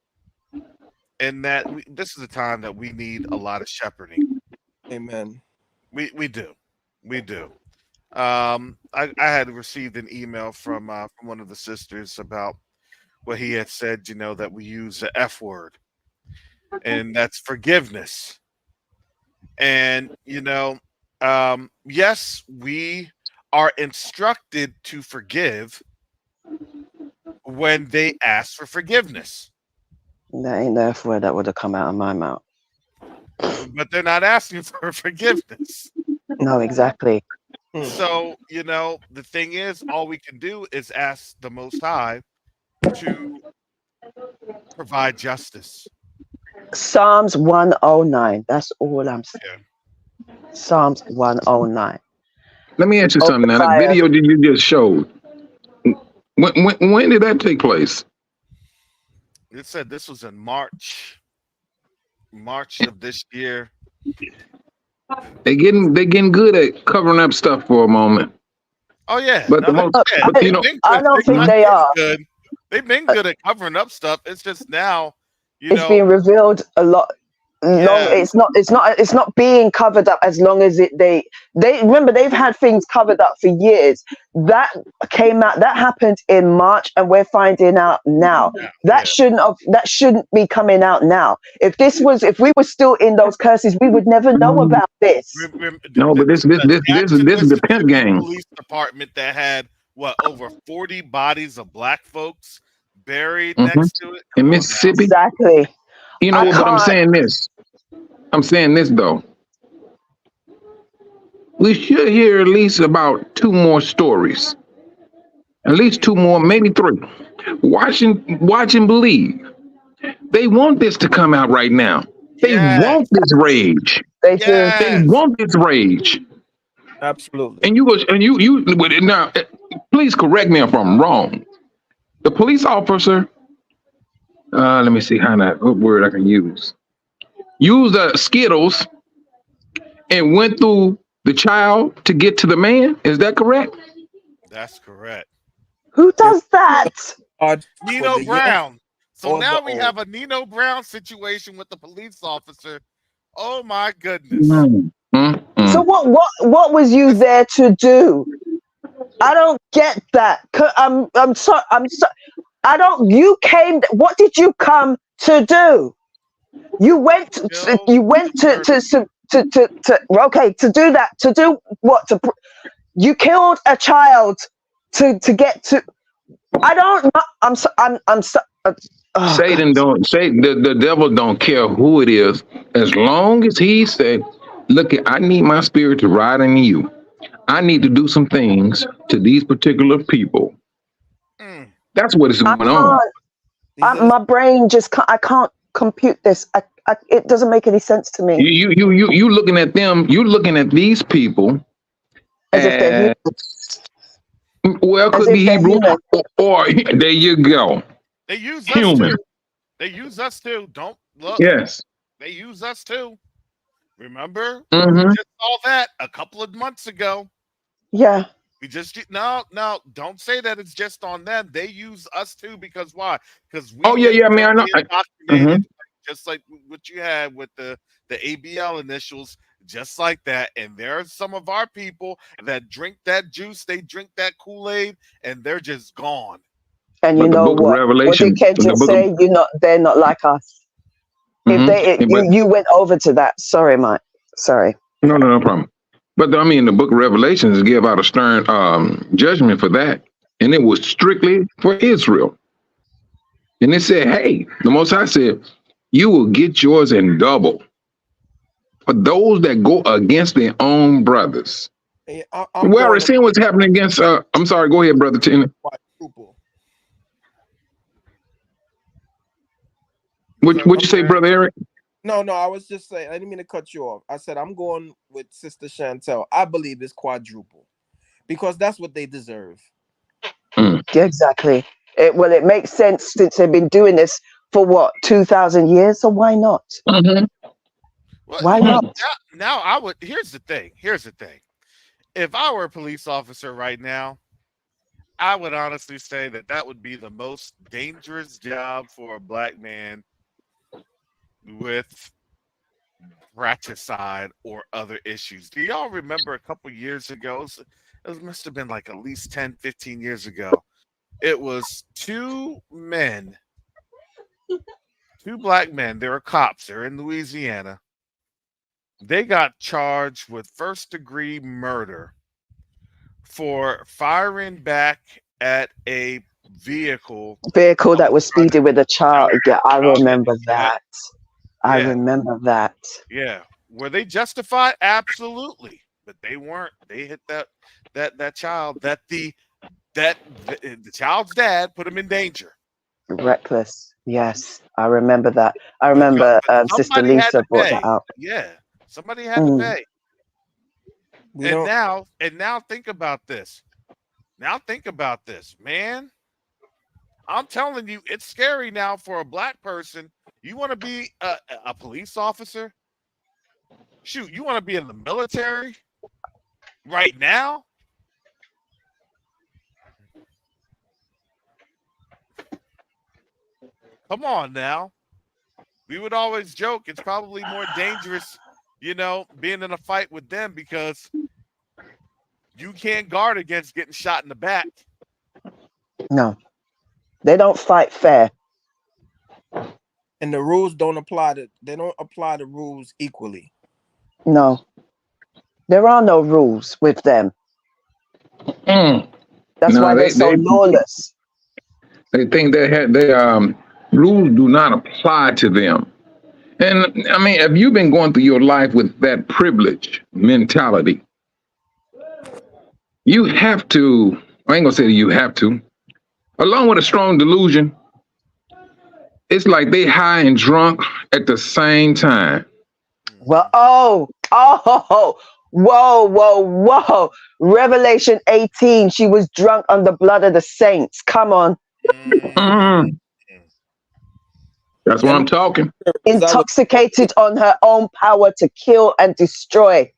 In that, this is a time that we need a lot of shepherding. Amen. We do. I had received an email from one of the sisters about what he had said. You know, that we use the F word, and that's forgiveness. And you know, yes, we are instructed to forgive when they ask for forgiveness. That ain't the F word that would have come out of my mouth. But they're not asking for forgiveness. No, exactly. So, you know, the thing is, all we can do is ask the Most High to provide justice. Psalms 109. That's all I'm saying. Yeah. Psalms 109. Let me ask you Open something now. The fire. video that you just showed, when did that take place? It said this was in March of this year. They getting good at covering up stuff for a moment. Oh yeah, But the no, most, but they've you know, been I good. don't think Not they are. good. They've been good at covering up stuff. It's just now, It's being revealed a lot long. yeah, It's not being covered up as long as they remember they've had things covered up for years. That came out, that happened in March, and we're finding out now. That shouldn't be coming out now. If we were still in those curses, we would never know about this. no, but this is the pimp game. Police department that had over 40 bodies of black folks buried next to it. In Mississippi. Exactly. You know, but I'm saying this. I'm saying this though. We should hear at least about 2 more stories. At least 2 more, maybe 3. Watch and believe. They want this to come out right now. They want this rage. They do. They want this rage. Absolutely. And you now, please correct me if I'm wrong. The police officer, let me see what word I can use. Used Skittles and went through the child to get to the man. Is that correct? That's correct. Who does that? Nino Brown. So now we have a Nino Brown situation with the police officer. Oh my goodness. So what was you there to do? I don't get that. I'm sorry. I don't. You came. What did you come to do? You went. You went to okay, to do that. To do what? You killed a child to get to. I don't. I'm so. Satan don't say the devil don't care who it is, as long as he said, "Look, I need my spirit to ride in you. I need to do some things to these particular people." That's what is going on. My brain just can't. I can't compute this. It doesn't make any sense to me. You looking at them. You looking at these people as if they're human. Well, could be Hebrew, or there you go. They use human. us too. They use us too. Don't look. Yes. They use us too. Remember? Mm-hmm. We just saw that a couple of months ago. Yeah. We just no. Don't say that it's just on them. They use us too because why? Because we. Oh yeah. I mean, I know. Just like what you had with the ABL initials, just like that. And there are some of our people that drink that juice, they drink that Kool-Aid, and they're just gone. And you know what? What did Kendrick say? They're not like us. If you went over to that. Sorry, Mike. Sorry. No problem. But I mean, the book of Revelations give out a stern judgment for that. And it was strictly for Israel. And it said, hey, the Most High said, you will get yours in double for those that go against their own brothers. Hey, we're seeing what's happening against, I'm sorry, go ahead, Brother Tina. What'd you say, Brother Eric? No, I was just saying, I didn't mean to cut you off. I said, I'm going with Sister Chantel. I believe it's quadruple because that's what they deserve. Yeah, exactly. It makes sense since they've been doing this for what, 2,000 years? So why not? Mm-hmm. Why not? Now I would. Here's the thing. If I were a police officer right now, I would honestly say that would be the most dangerous job for a black man with fratricide or other issues. Do y'all remember a couple years ago? It must have been like at least 10, 15 years ago. It was 2 black men. They were cops. They're in Louisiana. They got charged with first-degree murder for firing back at a vehicle that was speeding with a child. Yeah, I remember that. I remember that. Yeah. Were they justified? Absolutely. But they weren't. They hit that child that the child's dad put him in danger. Reckless. Yes, I remember that. I remember Sister Lisa brought that out. Yeah. Somebody had to pay. We And don't. now think about this. Now think about this, man. I'm telling you, it's scary now for a black person. You want to be a police officer? Shoot, you want to be in the military right now? Come on now. We would always joke it's probably more dangerous, being in a fight with them because you can't guard against getting shot in the back. No, they don't fight fair. And the rules don't apply to. They don't apply the rules equally. No, there are no rules with them. That's No, why they're so lawless. they think rules do not apply to them. And I mean, if you've been going through your life with that privilege mentality, you have to. I ain't gonna say that you have to. Along with a strong delusion, it's like they high and drunk at the same time. Well, whoa. Revelation 18, she was drunk on the blood of the saints. Come on. Mm. That's what I'm talking. Intoxicated on her own power to kill and destroy.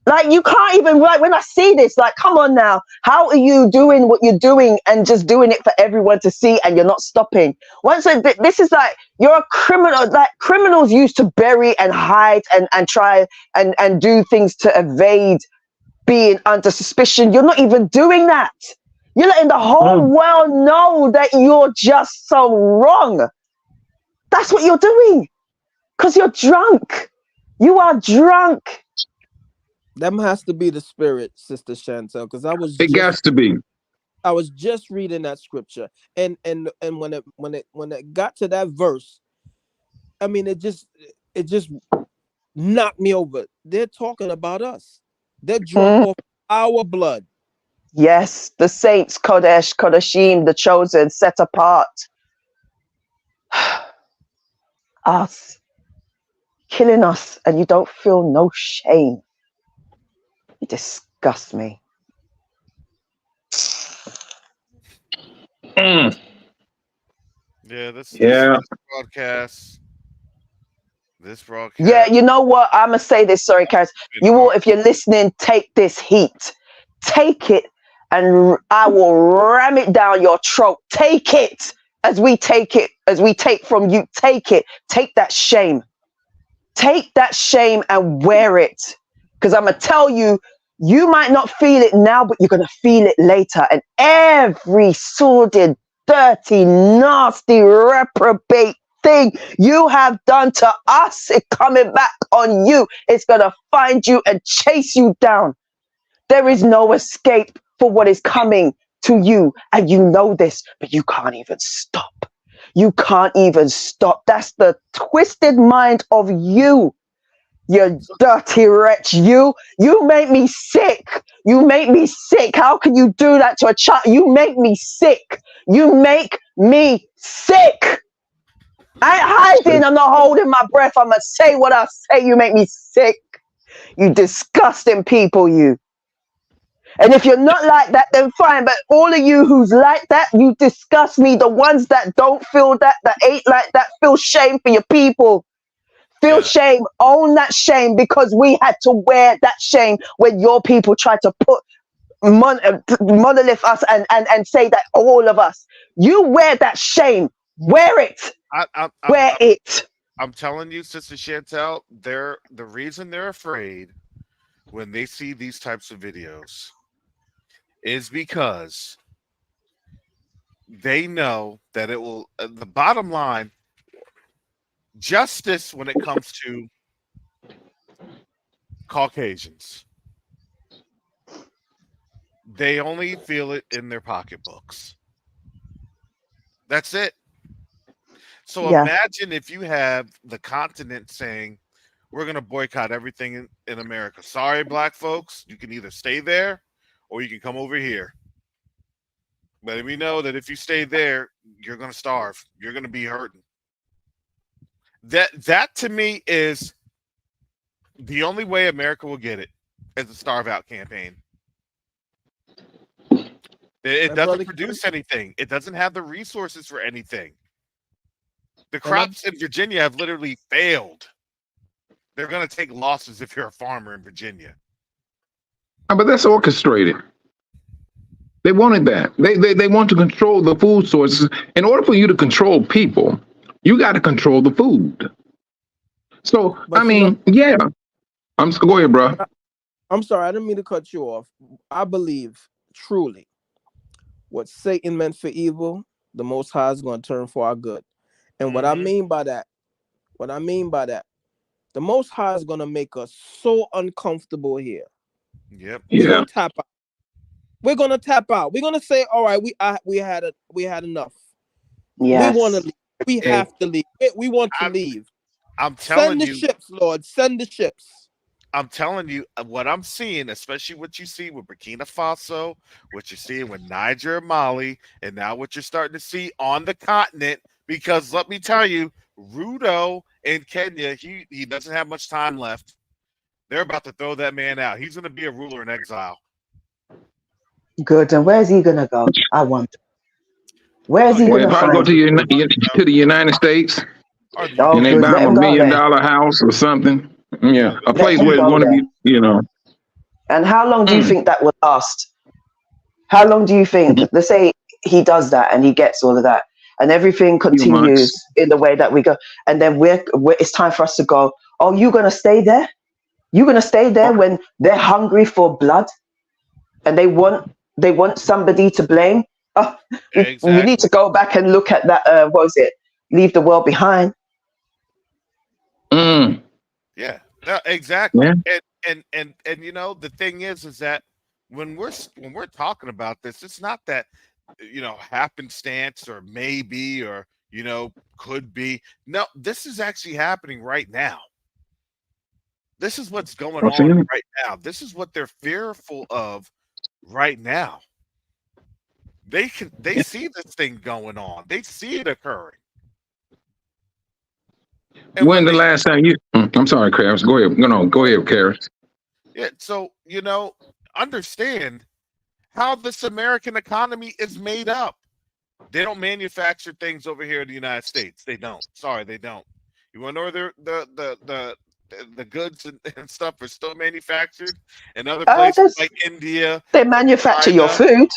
Like, you can't even, like, when I see this, like, come on now. How are you doing what you're doing and just doing it for everyone to see and you're not stopping? This is like, you're a criminal. Like, criminals used to bury and hide and try and do things to evade being under suspicion. You're not even doing that. You're letting the whole world know that you're just so wrong. That's what you're doing. Because you're drunk. You are drunk. That has to be the spirit, Sister Chantel, because it got to be. I was just reading that scripture, and when it got to that verse, I mean, it just knocked me over. They're talking about us. They're drunk off our blood. Yes, the saints, Kodesh, Kodashim, the chosen, set apart. Us. Killing us, and you don't feel no shame. You disgust me. Yeah, this broadcast. Yeah, you know what? I'm gonna say this. Sorry, Karis. You will, if you're listening, take this heat. Take it, and I will ram it down your throat. Take it as we take from you. Take it. Take that shame. Take that shame and wear it. Because I'm gonna tell you, you might not feel it now, but you're gonna feel it later. And every sordid, dirty, nasty, reprobate thing you have done to us, it coming back on you. It's gonna find you and chase you down. There is no escape for what is coming to you, and you know this, but you can't even stop. You can't even stop. That's the twisted mind of you. You dirty wretch. You make me sick. You make me sick. How can you do that to a child? You make me sick. You make me sick. I ain't hiding. I'm not holding my breath. I'm going to say what I say. You make me sick. You disgusting people, you. And if you're not like that, then fine. But all of you who's like that, you disgust me. The ones that don't feel that ain't like that, feel shame for your people. Feel shame, own that shame, because we had to wear that shame when your people tried to put monolith us and say that all of us. You wear that shame. Wear it. Wear it. I'm telling you, Sister Chantel, the reason they're afraid when they see these types of videos is because they know that it will, the bottom line, justice when it comes to Caucasians, they only feel it in their pocketbooks. That's it. So imagine if you have the continent saying, we're going to boycott everything in America. Sorry, black folks, you can either stay there or you can come over here. But we know that if you stay there, you're going to starve. You're going to be hurting. That to me is the only way America will get it. as a starve out campaign. It doesn't produce anything. It doesn't have the resources for anything. The crops in Virginia have literally failed. They're going to take losses if you're a farmer in Virginia. But that's orchestrated. They wanted that. They want to control the food sources. In order for you to control people, you got to control the food. So, But I mean, yeah. Go ahead, bro. I'm sorry, I didn't mean to cut you off. I believe truly what Satan meant for evil, the Most High is going to turn for our good. And what I mean by that, the Most High is going to make us so uncomfortable here. Yep. We're going to tap out. We're going to tap out. We're going to say, all right, we had enough. Yes. We want to leave. We have to leave. We want to leave. I'm telling you. Send the ships, Lord. Send the ships. I'm telling you what I'm seeing, especially what you see with Burkina Faso, what you're seeing with Niger and Mali, and now what you're starting to see on the continent. Because let me tell you, Ruto in Kenya, he doesn't have much time left. They're about to throw that man out. He's going to be a ruler in exile. Good. And where's he going to go? I wonder. Where's he going to probably find? Go to the United States, and they good. buy Let him him a $1 go million there. house or something. Yeah, a place him where it's go going to there. be, you know. And how long do you think that will last? How long do you think? Let's say he does that and he gets all of that, and everything continues in the way that we go, and then it's time for us to go. Oh, you're gonna stay there? You're gonna stay there when they're hungry for blood, and they want somebody to blame? Oh, we need to go back and look at that. What was it? Leave the world behind. Yeah, no, exactly. Yeah. And you know, the thing is that when we're talking about this, it's not that, you know, happenstance or maybe or, you know, could be. No, this is actually happening right now. This is what's going on right now. This is what they're fearful of right now. They see this thing going on. They see it occurring. And when the last time you? I'm sorry, Karis. Go ahead. No, go ahead, Karis. Yeah. So, you know, understand how this American economy is made up. They don't manufacture things over here in the United States. They don't. Sorry, they don't. You want to know the goods and stuff are still manufactured in other places like India. They manufacture China. your food.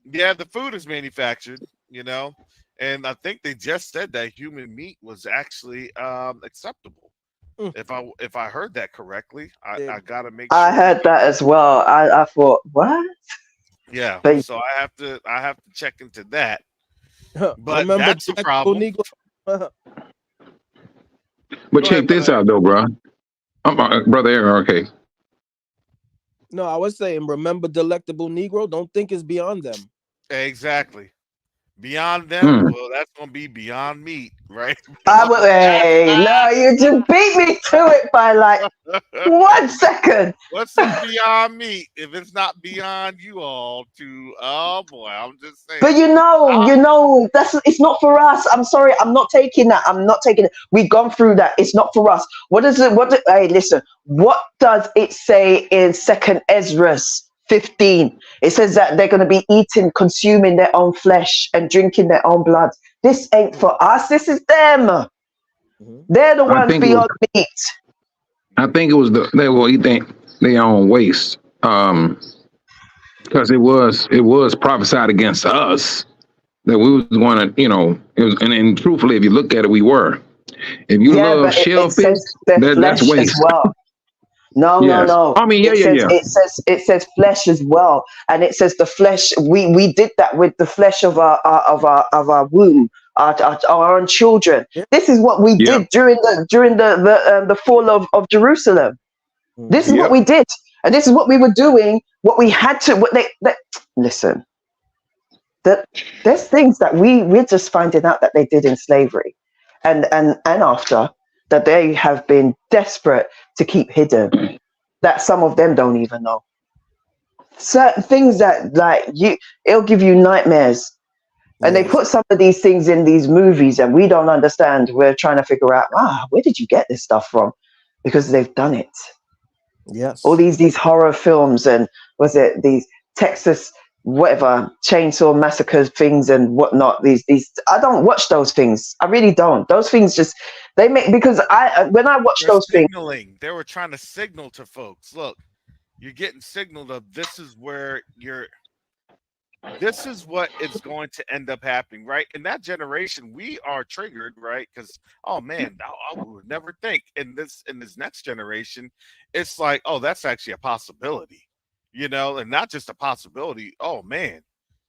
Yeah, the food is manufactured, you know, and I think they just said that human meat was actually acceptable. If I heard that correctly, I gotta make sure. I heard that as well. I thought, what? Yeah, but, so I have to check into that. But that's the problem. But check this out, though, bro. Brother Aaron, okay. No, I was saying, remember Delectable Negro? Don't think it's beyond them. Exactly. Beyond them, well, that's going to be beyond meat, right? Hey, no, you just beat me to it by like 1 second. What's beyond meat if it's not beyond you all to, oh boy, I'm just saying. But you know, it's not for us. I'm sorry, I'm not taking that. We've gone through that. It's not for us. Hey, listen, what does it say in 2nd Ezra 15? It says that they're going to be consuming their own flesh and drinking their own blood. This ain't for us. This is them. They're the ones beyond meat. I think it was they were eating their own waste. Because it was prophesied against us that we was going to, you know, it was, and truthfully, if you look at it, we were. If you love shellfish, that's waste. As well. No. I mean, It says flesh as well, and it says the flesh. We did that with the flesh of our womb, our own children. This is what we did during the fall of Jerusalem. This is what we did, and this is what we were doing. What we had to. Listen. There's things that we're just finding out that they did in slavery, and after. That they have been desperate to keep hidden, that some of them don't even know. Certain things that it'll give you nightmares. And they put some of these things in these movies and we don't understand. We're trying to figure out, where did you get this stuff from? Because they've done it. Yes. All these horror films, and was it these Texas whatever chainsaw massacres things and whatnot. These I don't watch those things. I really don't. Those things just they make, because when I watch They're those things. signaling. They were trying to signal to folks, look, you're getting signaled of this is where you're. This is what is going to end up happening, right? In that generation, we are triggered, right? Because oh man, I would never think in this next generation, it's like, oh, that's actually a possibility, and not just a possibility. Oh man,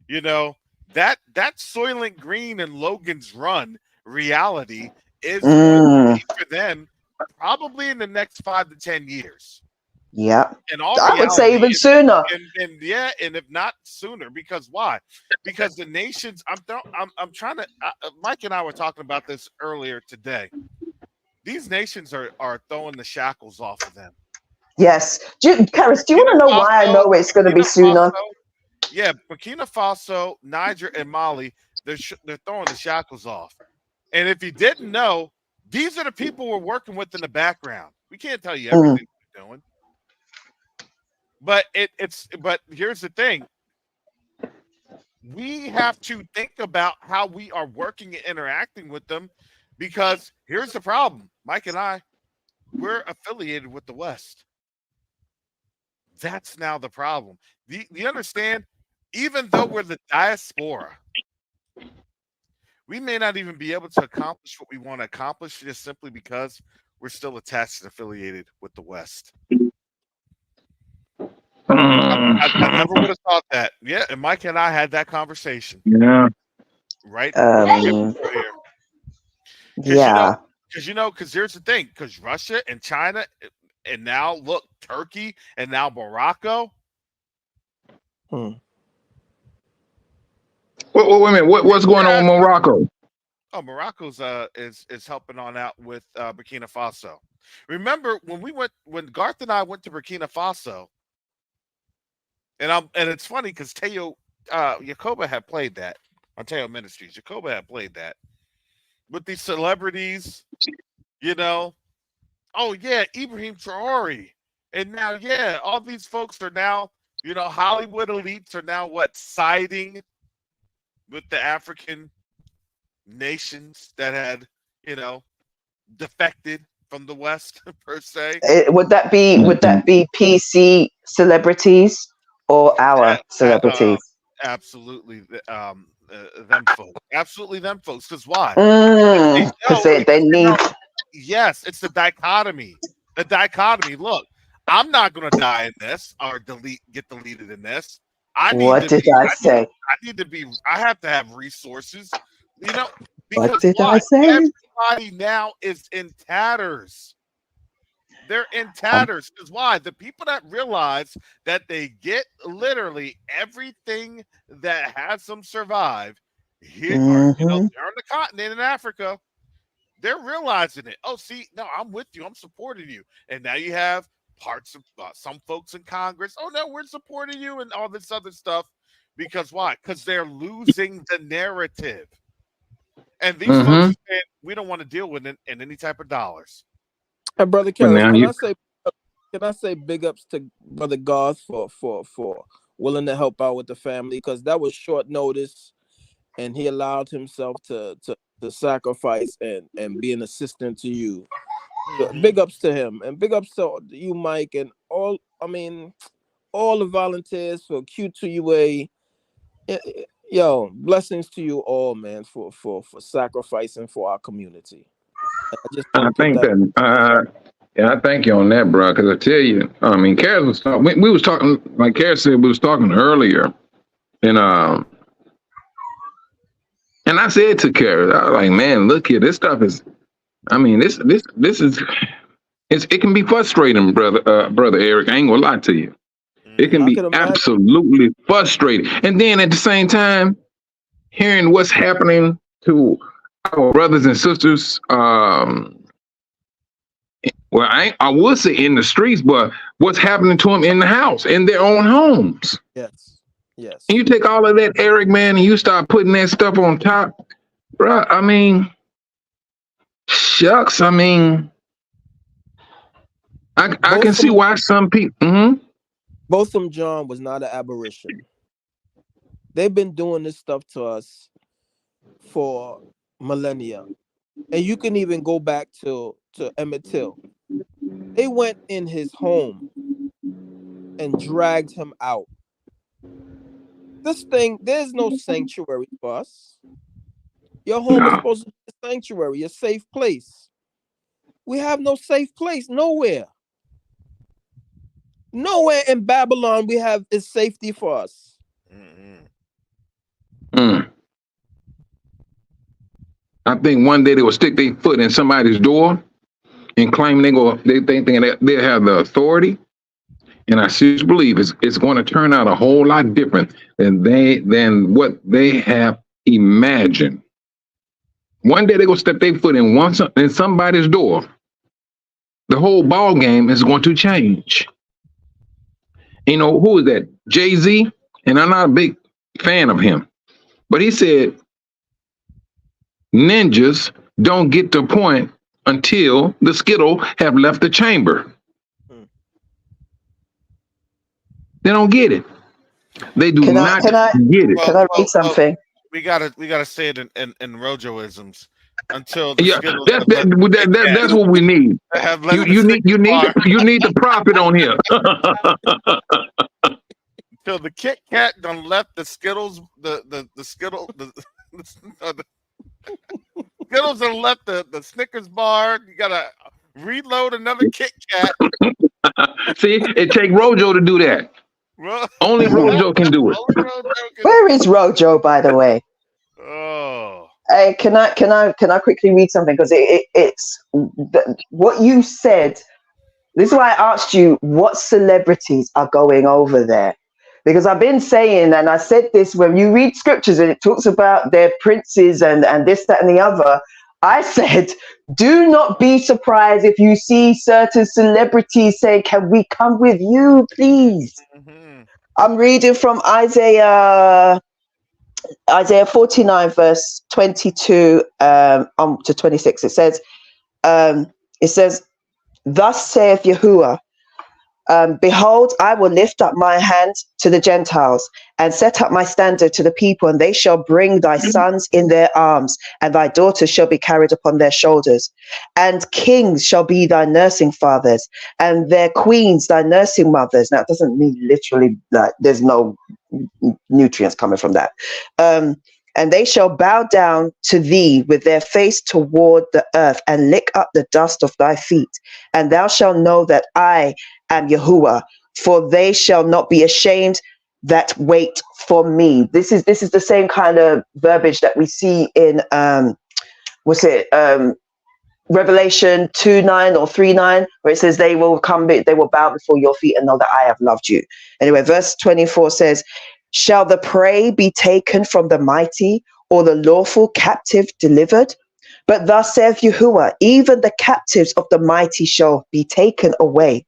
that Soylent Green and Logan's Run reality is going to be for them probably in the next 5 to 10 years. Yeah, in all I would say reality, even sooner. and yeah, and if not sooner, because why? Because the nations, I'm trying to. Mike and I were talking about this earlier today. These nations are throwing the shackles off of them. Yes, Karis, do you want to know why I know it's going to be sooner? Yeah, Burkina Faso, Niger, and Mali, they're throwing the shackles off. And if you didn't know, these are the people we're working with in the background. We can't tell you everything we're doing. But but here's the thing. We have to think about how we are working and interacting with them, because here's the problem. Mike and I, we're affiliated with the West. That's now the problem. Do you understand? Even though we're the diaspora, we may not even be able to accomplish what we want to accomplish just simply because we're still attached and affiliated with the West. I never would have thought that. Yeah, and Mike and I had that conversation. Yeah. Right. Yeah. Because here's the thing. Because Russia and China, and now look, Turkey, and now Morocco. Wait a minute. What's going on in Morocco? Oh, Morocco's is helping on out with Burkina Faso. Remember when Garth and I went to Burkina Faso. And it's funny because Teo Yacoba had played that on Teo Ministries. Yacoba had played that with these celebrities, Oh yeah, Ibrahim Traore, and now all these folks are now Hollywood elites are now siding with the African nations that had defected from the West per se. Would that be PC celebrities? Or our celebrities? Absolutely, them folks. Absolutely, them folks. Because why? Because they need. Yes, it's the dichotomy. The dichotomy. Look, I'm not going to die in this or get deleted in this. I need to be. I have to have resources. Because what did I say? Everybody now is in tatters. They're in tatters. Because why? The people that realize that they get literally everything that has them survive here, they're on the continent in Africa. They're realizing it. Oh, see, no, I'm with you. I'm supporting you. And now you have parts of some folks in Congress. Oh, no, we're supporting you and all this other stuff. Because why? Because they're losing the narrative. And these folks are saying, we don't want to deal with it in any type of dollars. And Brother Karis, can I say big ups to Brother Garth for willing to help out with the family, because that was short notice, and he allowed himself to sacrifice and be an assistant to you. So big ups to him, and big ups to you, Mike, and all the volunteers for Q2UA. Yo, blessings to you all, man, for sacrificing for our community. I think that. Yeah, I thank you on that, bro. Because I tell you, Karis was talking. We was talking, like Karis said, we was talking earlier, and I said to Karis, I was like, man, look here, this stuff is. This is. It can be frustrating, brother Eric. I ain't gonna lie to you. It can be absolutely frustrating, and then at the same time, hearing what's happening to our brothers and sisters. Well, I would say in the streets, but what's happening to them in the house, in their own homes? Yes. And you take all of that, Eric, man, and you start putting that stuff on top, bro. Shucks. I can see why some people. Botham John was not an aberration. They've been doing this stuff to us for millennia, and you can even go back to Emmett Till. They went in his home and dragged him out. This thing, there's no sanctuary for us. Your home is supposed to be a sanctuary, a safe place. We have no safe place nowhere. Nowhere in Babylon we have is safety for us. I think one day they will stick their foot in somebody's door and claim they think they have the authority. And I seriously believe it's going to turn out a whole lot different than what they have imagined. One day they're gonna step their foot in somebody's door. The whole ball game is going to change. You know, who is that? Jay-Z? And I'm not a big fan of him. But he said ninjas don't get to point until the Skittle have left the chamber. They don't get it. They do not get it. Can I read something? We gotta say it in Rojoisms until the Skittles that's what we need. You need the prophet on here. Until the Kit Kat done left the Skittles, the Skittle, the Skittles done left the Snickers bar. You gotta reload another Kit Kat. See, it take Rojo to do that. Only Rojo can do it. Where is Rojo, by the way? Oh. Hey, can I quickly read something, because it's what you said. This is why I asked you what celebrities are going over there, because I've been saying, and I said this, when you read scriptures and it talks about their princes and this, that, and the other. I said, do not be surprised if you see certain celebrities say, "Can we come with you, please?" I'm reading from Isaiah 49, verse 22 to 26. It says, "Thus saith Yahuwah, behold, I will lift up my hand to the Gentiles and set up my standard to the people, and they shall bring thy sons in their arms, and thy daughters shall be carried upon their shoulders. And kings shall be thy nursing fathers, and their queens thy nursing mothers." Now, it doesn't mean literally that there's no nutrients coming from that. "And they shall bow down to thee with their face toward the earth, and lick up the dust of thy feet. And thou shalt know that I am Yahuwah, for they shall not be ashamed that wait for me." This is the same kind of verbiage that we see in Revelation 2:9 or 3:9, where it says they will bow before your feet and know that I have loved you. Anyway, verse 24 says, "Shall the prey be taken from the mighty, or the lawful captive delivered? But thus saith Yahuwah, even the captives of the mighty shall be taken away,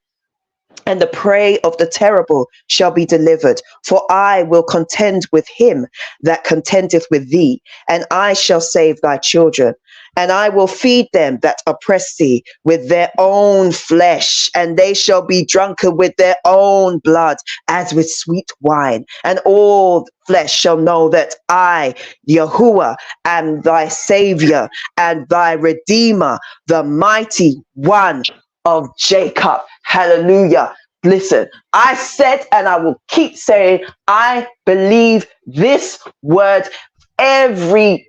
and the prey of the terrible shall be delivered. For I will contend with him that contendeth with thee, and I shall save thy children. And I will feed them that oppress thee with their own flesh, and they shall be drunken with their own blood, as with sweet wine. And all flesh shall know that I, Yahuwah, am thy Savior and thy Redeemer, the mighty one of Jacob." Hallelujah. Listen, I said, and I will keep saying, I believe this word, every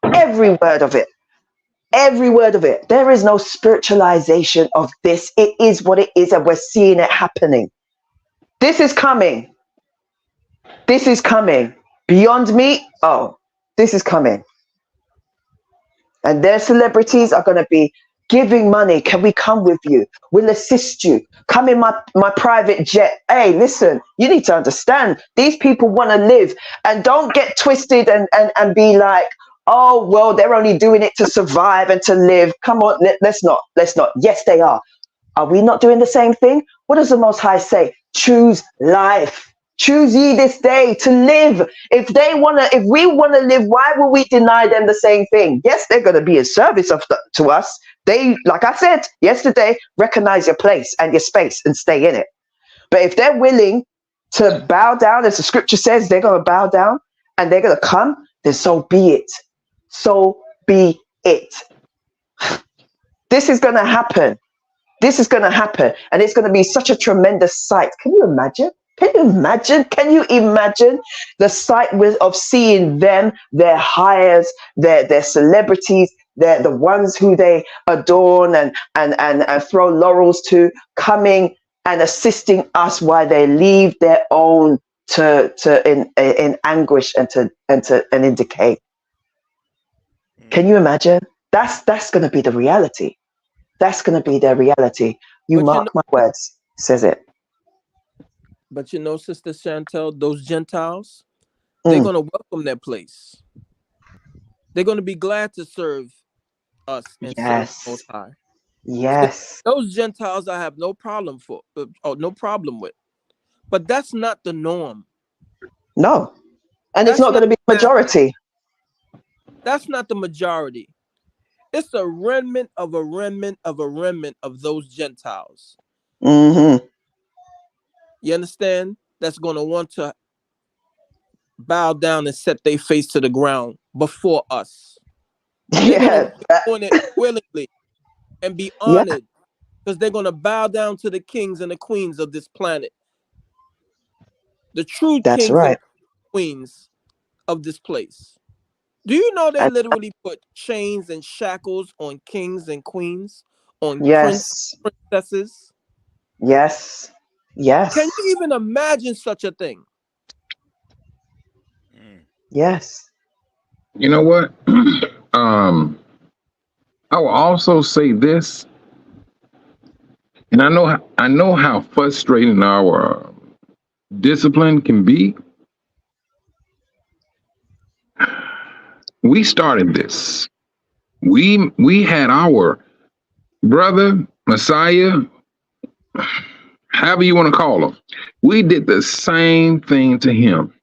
word of it. Every word of it. There is no spiritualization of this. It is what it is, and we're seeing it happening. This is coming. This is coming. Beyond me, this is coming. And their celebrities are going to be giving money. "Can we come with you? We'll assist you. Come in my private jet." Hey, listen, you need to understand, these people want to live, and don't get twisted and be like, "Oh, well, they're only doing it to survive and to live." Come on, let's not. Yes, they are. Are we not doing the same thing? What does the Most High say? Choose life. Choose ye this day to live. If we wanna live, why will we deny them the same thing? Yes, they're gonna be in service to us. They, like I said yesterday, recognize your place and your space and stay in it. But if they're willing to bow down, as the scripture says, they're gonna bow down and they're gonna come, then so be it. So be it. This is gonna happen. This is gonna happen, and it's gonna be such a tremendous sight. Can you imagine? Can you imagine? Can you imagine the sight of seeing them, their hires, their celebrities, the ones who they adorn and throw laurels to, coming and assisting us while they leave their own in anguish and in decay. Can you imagine? That's going to be the reality. That's going to be their reality. You mark my words, says it. But you know, Sister Chantel, those Gentiles, they're going to welcome their place. They're going to be glad to serve us and serve the Most High. Yes. Those Gentiles I have no problem with. But that's not the norm. No. And it's not going to be the majority. That's not the majority. It's a remnant of a remnant of a remnant of those Gentiles. Mm-hmm. You understand? That's going to want to bow down and set their face to the ground before us. They're going to be doing it willingly and be honored because they're going to bow down to the kings and the queens of this planet. The true kings and queens of this place. Do you know they literally put chains and shackles on kings and queens, on princesses? Yes. Yes. Can you even imagine such a thing? Yes. You know what? I will also say this, and I know how frustrating our discipline can be. We started this. We had our brother, Messiah, however you want to call him. We did the same thing to him.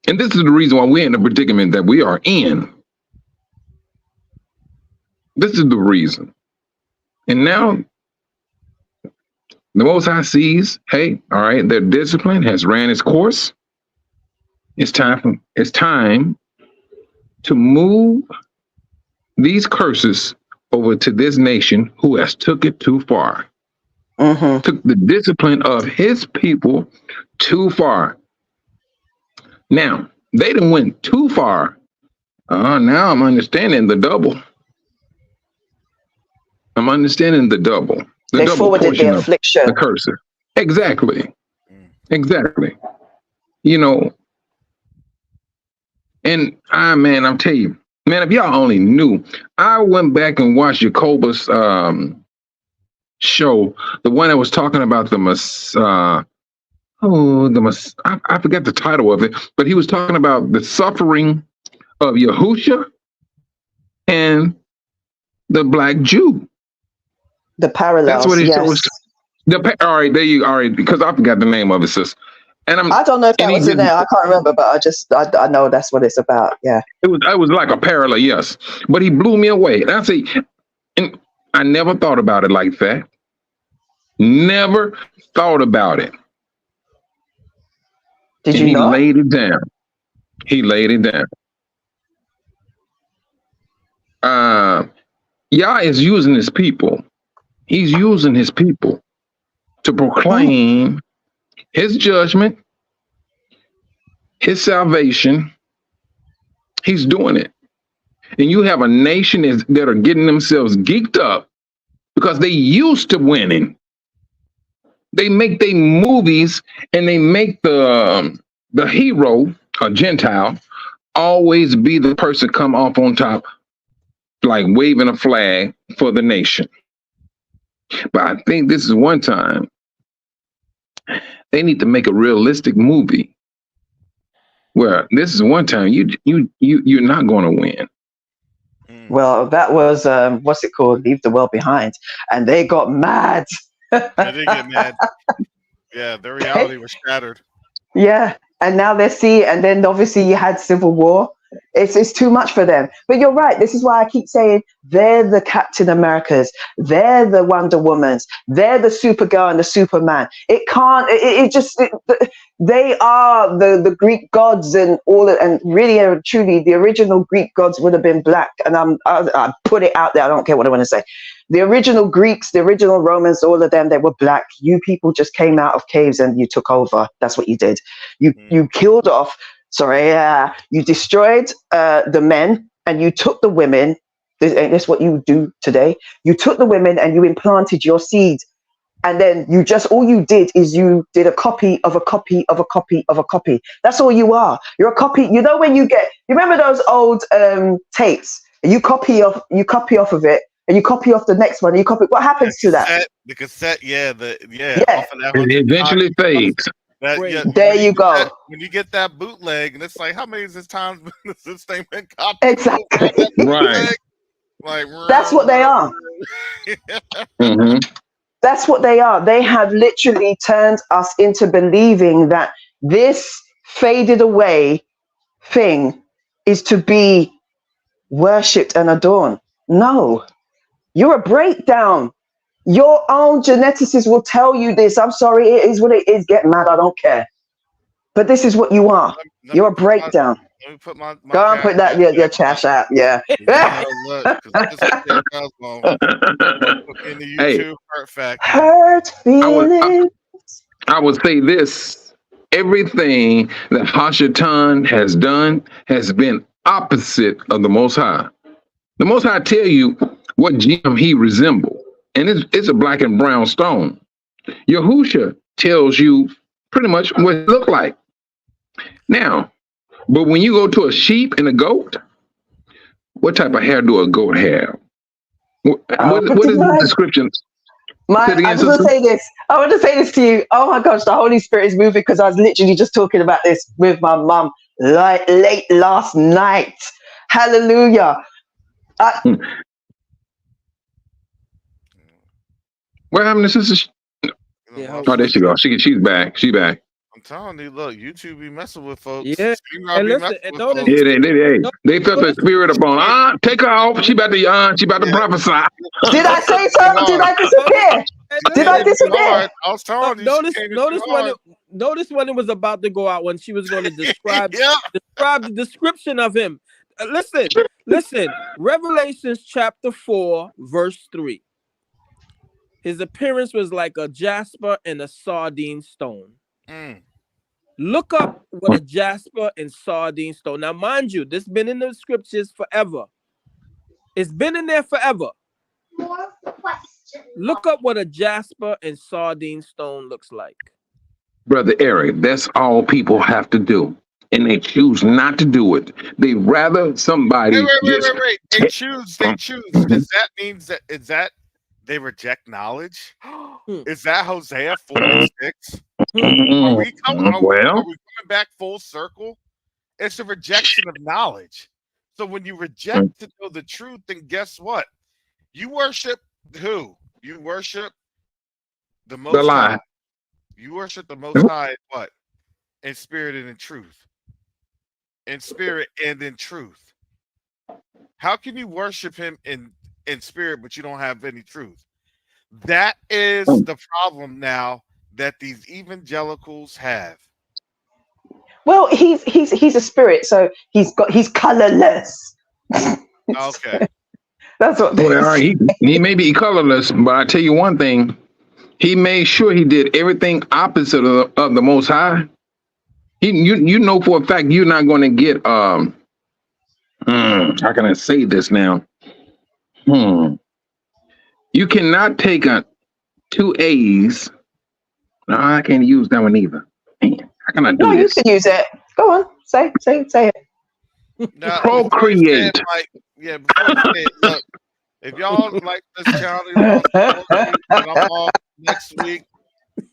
And this is the reason why we're in the predicament that we are in. This is the reason. And now the Most High sees, hey, all right, their discipline has ran its course. It's time to move these curses over to this nation who has took it too far. Mm-hmm. Took the discipline of his people too far. Now, they done went too far. Now I'm understanding the double. I'm understanding the double. They forwarded the affliction. The curses. Exactly. Exactly. You know, and man, I'm telling you, man, if y'all only knew, I went back and watched Jacobus show, the one that was talking about I forgot the title of it, but he was talking about the suffering of Yahusha and the Black Jew. The parallels. That's what he showed. All right, there you all right, because I forgot the name of it, sis. And I don't know if that was in there. I can't remember, but I know that's what it's about. Yeah. It was like a parallel, yes. But he blew me away. And I say, and I never thought about it like that. Never thought about it. Did you not? He laid it down. He laid it down. Yah is using his people. He's using his people to proclaim his judgment, his salvation. He's doing it. And you have a nation that are getting themselves geeked up because they used to winning. They make their movies and they make the hero, a Gentile, always be the person come off on top, like waving a flag for the nation. But I think this is one time they need to make a realistic movie where this is one time you're not going to win. Well, that was what's it called? Leave the World Behind, and they got mad. They did get mad. Yeah, their reality was shattered. Yeah, and now they're and then obviously you had civil war. It's too much for them. But you're right. This is why I keep saying they're the Captain Americas, they're the Wonder Womans, they're the Supergirl and the Superman. It can't. They are the Greek gods and all, and really and truly the original Greek gods would have been black. And I put it out there. I don't care what I want to say. The original Greeks, the original Romans, all of them, they were black. You people just came out of caves and you took over. That's what you did. You killed off. You destroyed the men and you took the women. That's what you do today. You took the women and you implanted your seed. And then all you did is you did a copy of a copy of a copy of a copy. That's all you are. You're a copy. You know, you remember those old tapes? You copy off of it and you copy off the next one. You copy. What happens to that? The cassette, Yeah. off of that It eventually fades. There you go. When you get that bootleg, and it's like, how many times has this thing been copied? Exactly. Right. Like, that's what they are. Mm-hmm. That's what they are. They have literally turned us into believing that this faded away thing is to be worshipped and adorned. No, you're a breakdown. Your own geneticist will tell you this. I'm sorry, it is what it is. Get mad, I don't care. But this is what you are. You're a breakdown. Let me put my Go and put that your trash out. Yeah. Hurt feelings. I would say this. Everything that Hashatan has done has been opposite of the Most High. The Most High tell you what gem he resembles, and it's a black and brown stone. Yahusha tells you pretty much what it look like. Now, but when you go to a sheep and a goat, what type of hair do a goat have? What is the description? I want to say this to you. Oh my gosh, the Holy Spirit is moving because I was literally just talking about this with my mum late last night. Hallelujah. What happened to sister? Oh, there she goes. She's back. She's back. I'm telling you, look, YouTube be messing with folks. Yeah, and listen, and notice, they felt the spirit upon. Take her off. She about to prophesy. Did I say so? Did I disappear? Did I disappear? I was telling you. Notice when it was about to go out, when she was going to describe the description of him. Listen. Revelations chapter 4, verse 3. His appearance was like a jasper and a sardine stone. Look up what a jasper and sardine stone. Now, mind you, this has been in the scriptures forever. It's been in there forever. Look up what a jasper and sardine stone looks like. Brother Eric, that's all people have to do. And they choose not to do it. They rather somebody wait. They choose. Does that mean that they reject knowledge? Is that Hosea 4:6? Are we coming back full circle? It's a rejection of knowledge. So when you reject to know the truth, then guess what? You worship who? You worship the Most High. You worship the Most High what? In spirit and in truth. In spirit and in truth. How can you worship him in spirit, but you don't have any truth? That is the problem now that these evangelicals have. Well, he's a spirit, so he's colorless. Okay. That's what he may be colorless, but I tell you one thing, he made sure he did everything opposite of the Most High. You know for a fact you're not going to get how can I say this now? You cannot take two A's. No, I can't use that one either. Man, how can I do this? You can use it. Go on, say it. Now, procreate. Before you say it, look, if y'all like this channel, I'm off next week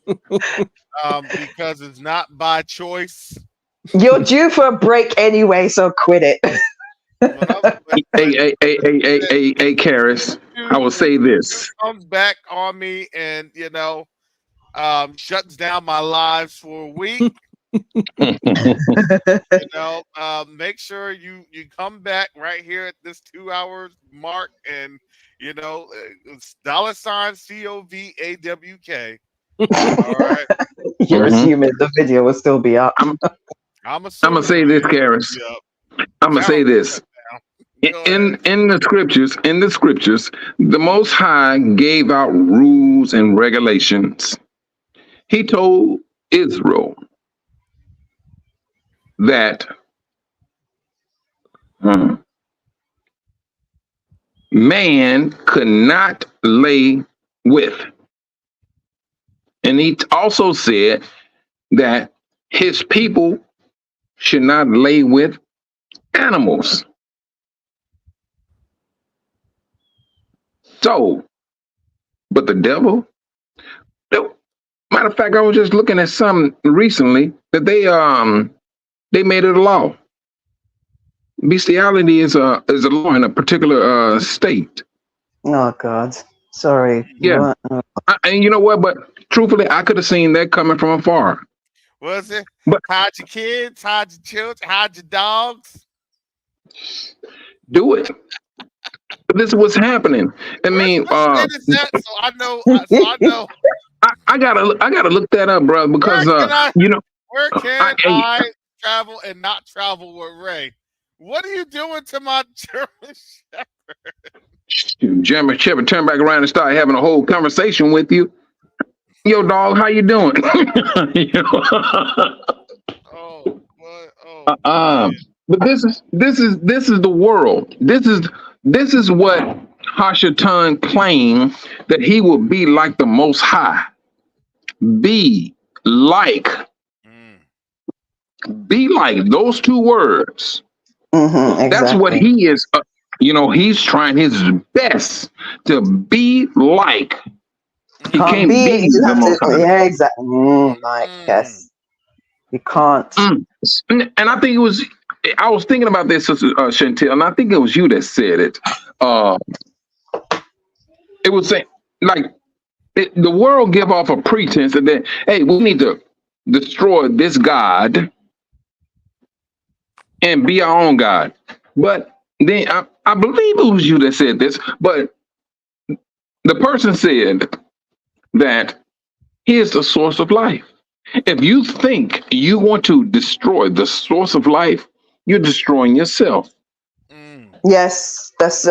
because it's not by choice. You're due for a break anyway, so quit it. Hey, Karis, I will say this. Comes back on me, and shuts down my lives for a week. Make sure you come back right here at this 2 hours mark, and it's $sign COVAWK. All right. You're assuming the video will still be up. I'm I'm assuming gonna say this, Karis. I'm gonna say this. In the scriptures, the Most High gave out rules and regulations. He told Israel that man could not lay with. And he also said that his people should not lay with animals. So, but the devil, matter of fact, I was just looking at some recently that they made it a law. Bestiality is a law in a particular state. Oh God, sorry. Yeah, and you know what? But truthfully, I could have seen that coming from afar. Was it? But hide your kids, hide your children, hide your dogs. Do it. But this is what's happening. I mean, so I know. So I know. I gotta look that up, bro, because where can I travel and not travel with Ray? What are you doing to my German Shepherd? German Shepherd turn back around and start having a whole conversation with you. Yo, dog, how you doing? But this is the world. This is what Hashatan claimed, that he will be like the Most High. Be like those two words. Exactly. That's what he is. He's trying his best to be like. He can't be the Most High. Yeah, exactly. Like, yes, you can't. And I think I was thinking about this, Chantel, and I think it was you that said it. It was saying, like, the world give off a pretense that, hey, we need to destroy this God and be our own God. But then I believe it was you that said this, but the person said that he is the source of life. If you think you want to destroy the source of life, you're destroying yourself. Yes, that's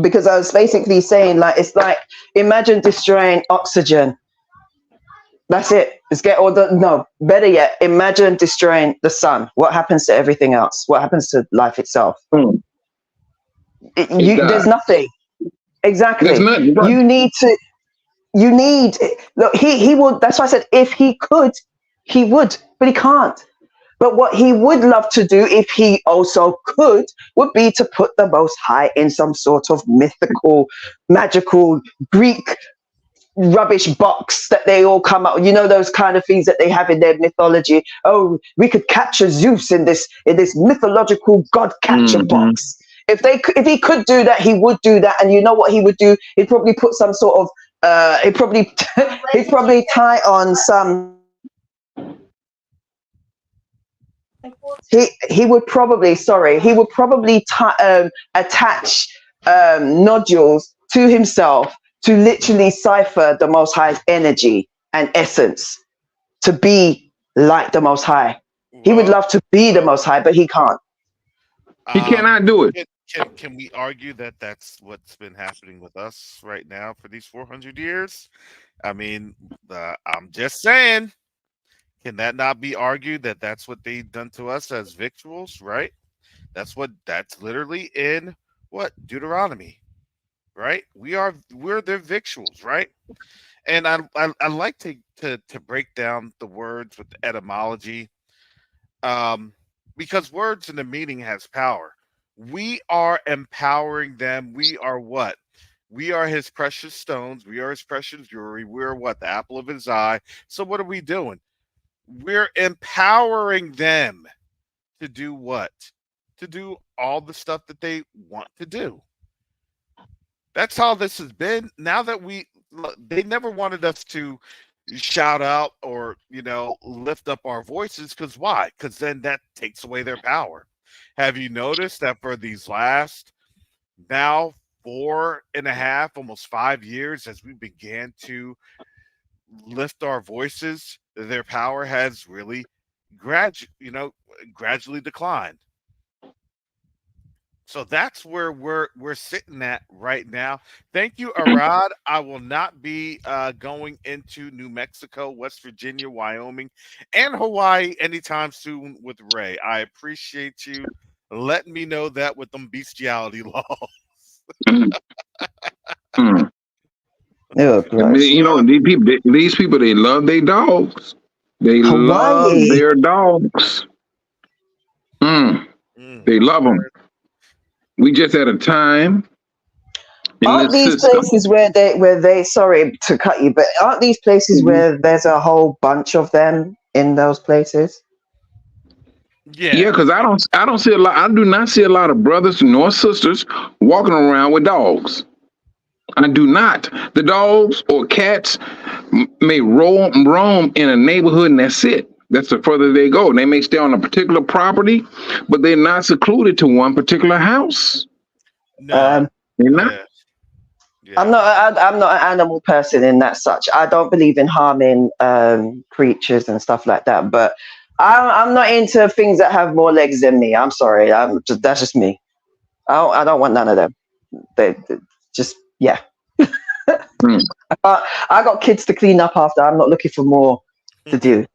because I was basically saying, like, it's like, imagine destroying oxygen. That's it. Better yet, imagine destroying the sun. What happens to everything else? What happens to life itself? There's nothing. Exactly. There's nothing, right. You need, look, he would, that's why I said, if he could, he would, but he can't. But what he would love to do, if he also could, would be to put the Most High in some sort of mythical, magical, Greek rubbish box that they all come up, those kind of things that they have in their mythology. Oh, we could capture Zeus in this mythological god capture box. If he could do that, he would do that. And you know what he would do? He'd probably put some sort of he'd probably tie on some. He would probably attach nodules to himself to literally cipher the Most High's energy and essence, to be like the Most High. He would love to be the Most High, but he can't. He cannot do it. Can we argue that that's what's been happening with us right now for these 400 years? I mean, I'm just saying, can that not be argued that that's what they've done to us as victuals, right? That's literally in Deuteronomy, right? We're their victuals, right? And I like to break down the words with the etymology, because words in the meaning has power. We are empowering them. We are what? We are his precious stones. We are his precious jewelry. We're what? The apple of his eye. So what are we doing? We're empowering them to do what? To do all the stuff that they want to do. That's how this has been. Now that they never wanted us to shout out or lift up our voices. Because why? Because then that takes away their power. Have you noticed that for these last now 4.5, almost 5 years, as we began to lift our voices, their power has really gradually declined. So that's where we're sitting at right now. Thank you, Arad. I will not be going into New Mexico, West Virginia, Wyoming, and Hawaii anytime soon with Ray. I appreciate you letting me know that with them bestiality laws. Mm. Oh, I mean, these people, they love their dogs. They love Hawaii. their dogs. They love them. We just at a time in Aren't this these system. places where they sorry to cut you, but aren't these places where there's a whole bunch of them in those places? Yeah, because I don't see a lot. I do not see a lot of brothers nor sisters walking around with dogs. I do not. The dogs or cats may roam in a neighborhood, and that's it. That's the further they go. They may stay on a particular property, but they're not secluded to one particular house. No, they're not. I'm not an animal person in that such. I don't believe in harming creatures and stuff like that. But I'm not into things that have more legs than me. I'm sorry. That's just me. I don't want none of them. They just yeah. I got kids to clean up after. I'm not looking for more to do.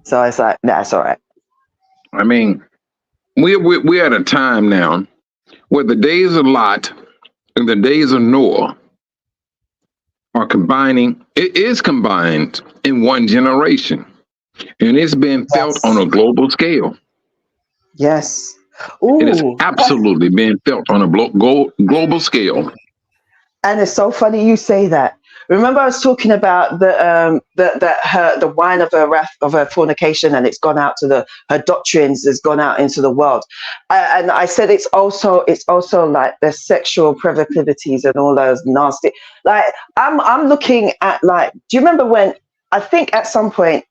So it's like, nah, it's all right. I mean, we're at a time now where the days of Lot and the days of Noah are combining. It is combined in one generation, and it's been felt on a global scale. Yes. It is absolutely being felt on a global scale. And it's so funny you say that. Remember, I was talking about the wine of her fornication, and it's gone out to her doctrines has gone out into the world. And I said it's also like the sexual proclivities and all those nasty. Like I'm looking at like, do you remember when I think at some point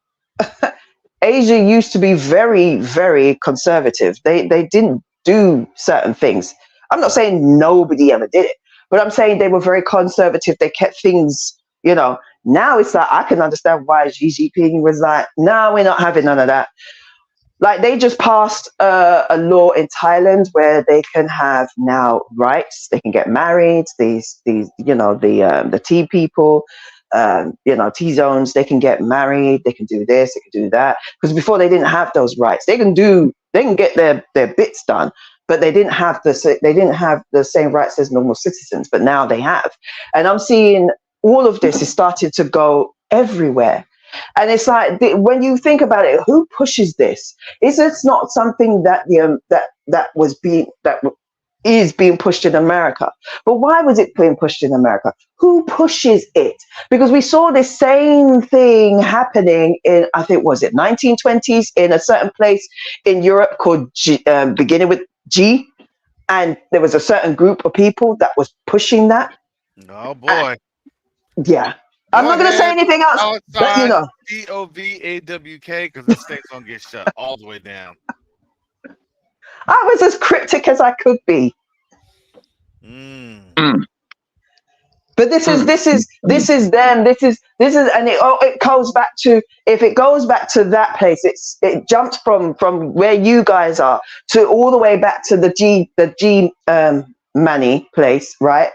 Asia used to be very, very conservative. They didn't do certain things. I'm not saying nobody ever did it, but I'm saying they were very conservative. They kept things, Now it's like I can understand why Xi Jinping was like, no, we're not having none of that. Like they just passed a law in Thailand where they can have now rights. They can get married. These the T people. T zones, they can get married, they can do this, they can do that. Because before they didn't have those rights. They can get their bits done, but they didn't have the same rights as normal citizens. But now they have, and I'm seeing all of this is starting to go everywhere. And it's like when you think about it, who pushes this? Is this not something that is being pushed in America? But why was it being pushed in America? Who pushes it? Because we saw this same thing happening in, I think, was it 1920s in a certain place in Europe called beginning with G, and there was a certain group of people that was pushing that. Oh boy. Yeah. I'm not going to say anything else, but DOVAWK, because this thing's going to get shut all the way down. I was as cryptic as I could be. But this is them. This is, and it goes back to, if it goes back to that place, it jumped from where you guys are to all the way back to the G Manny place, right?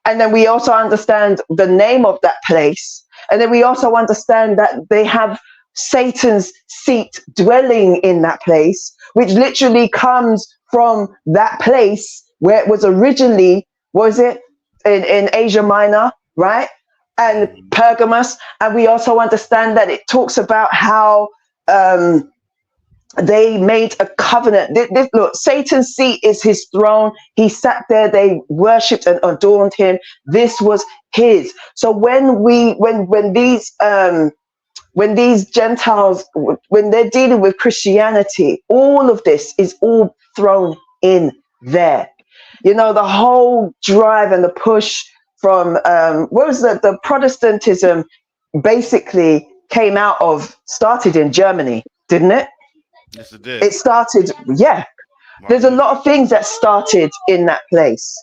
And then we also understand the name of that place. And then we also understand that they have Satan's seat dwelling in that place, which literally comes from that place where it was originally, was it in Asia Minor, right? And Pergamos. And we also understand that it talks about how they made a covenant. Look, Satan's seat is his throne. He sat there. They worshipped and adorned him. This was his. So when these Gentiles, when they're dealing with Christianity, all of this is all thrown in there. The whole drive and the push from what was the Protestantism basically started in Germany, didn't it? Yes, it did. It started, yeah. There's a lot of things that started in that place.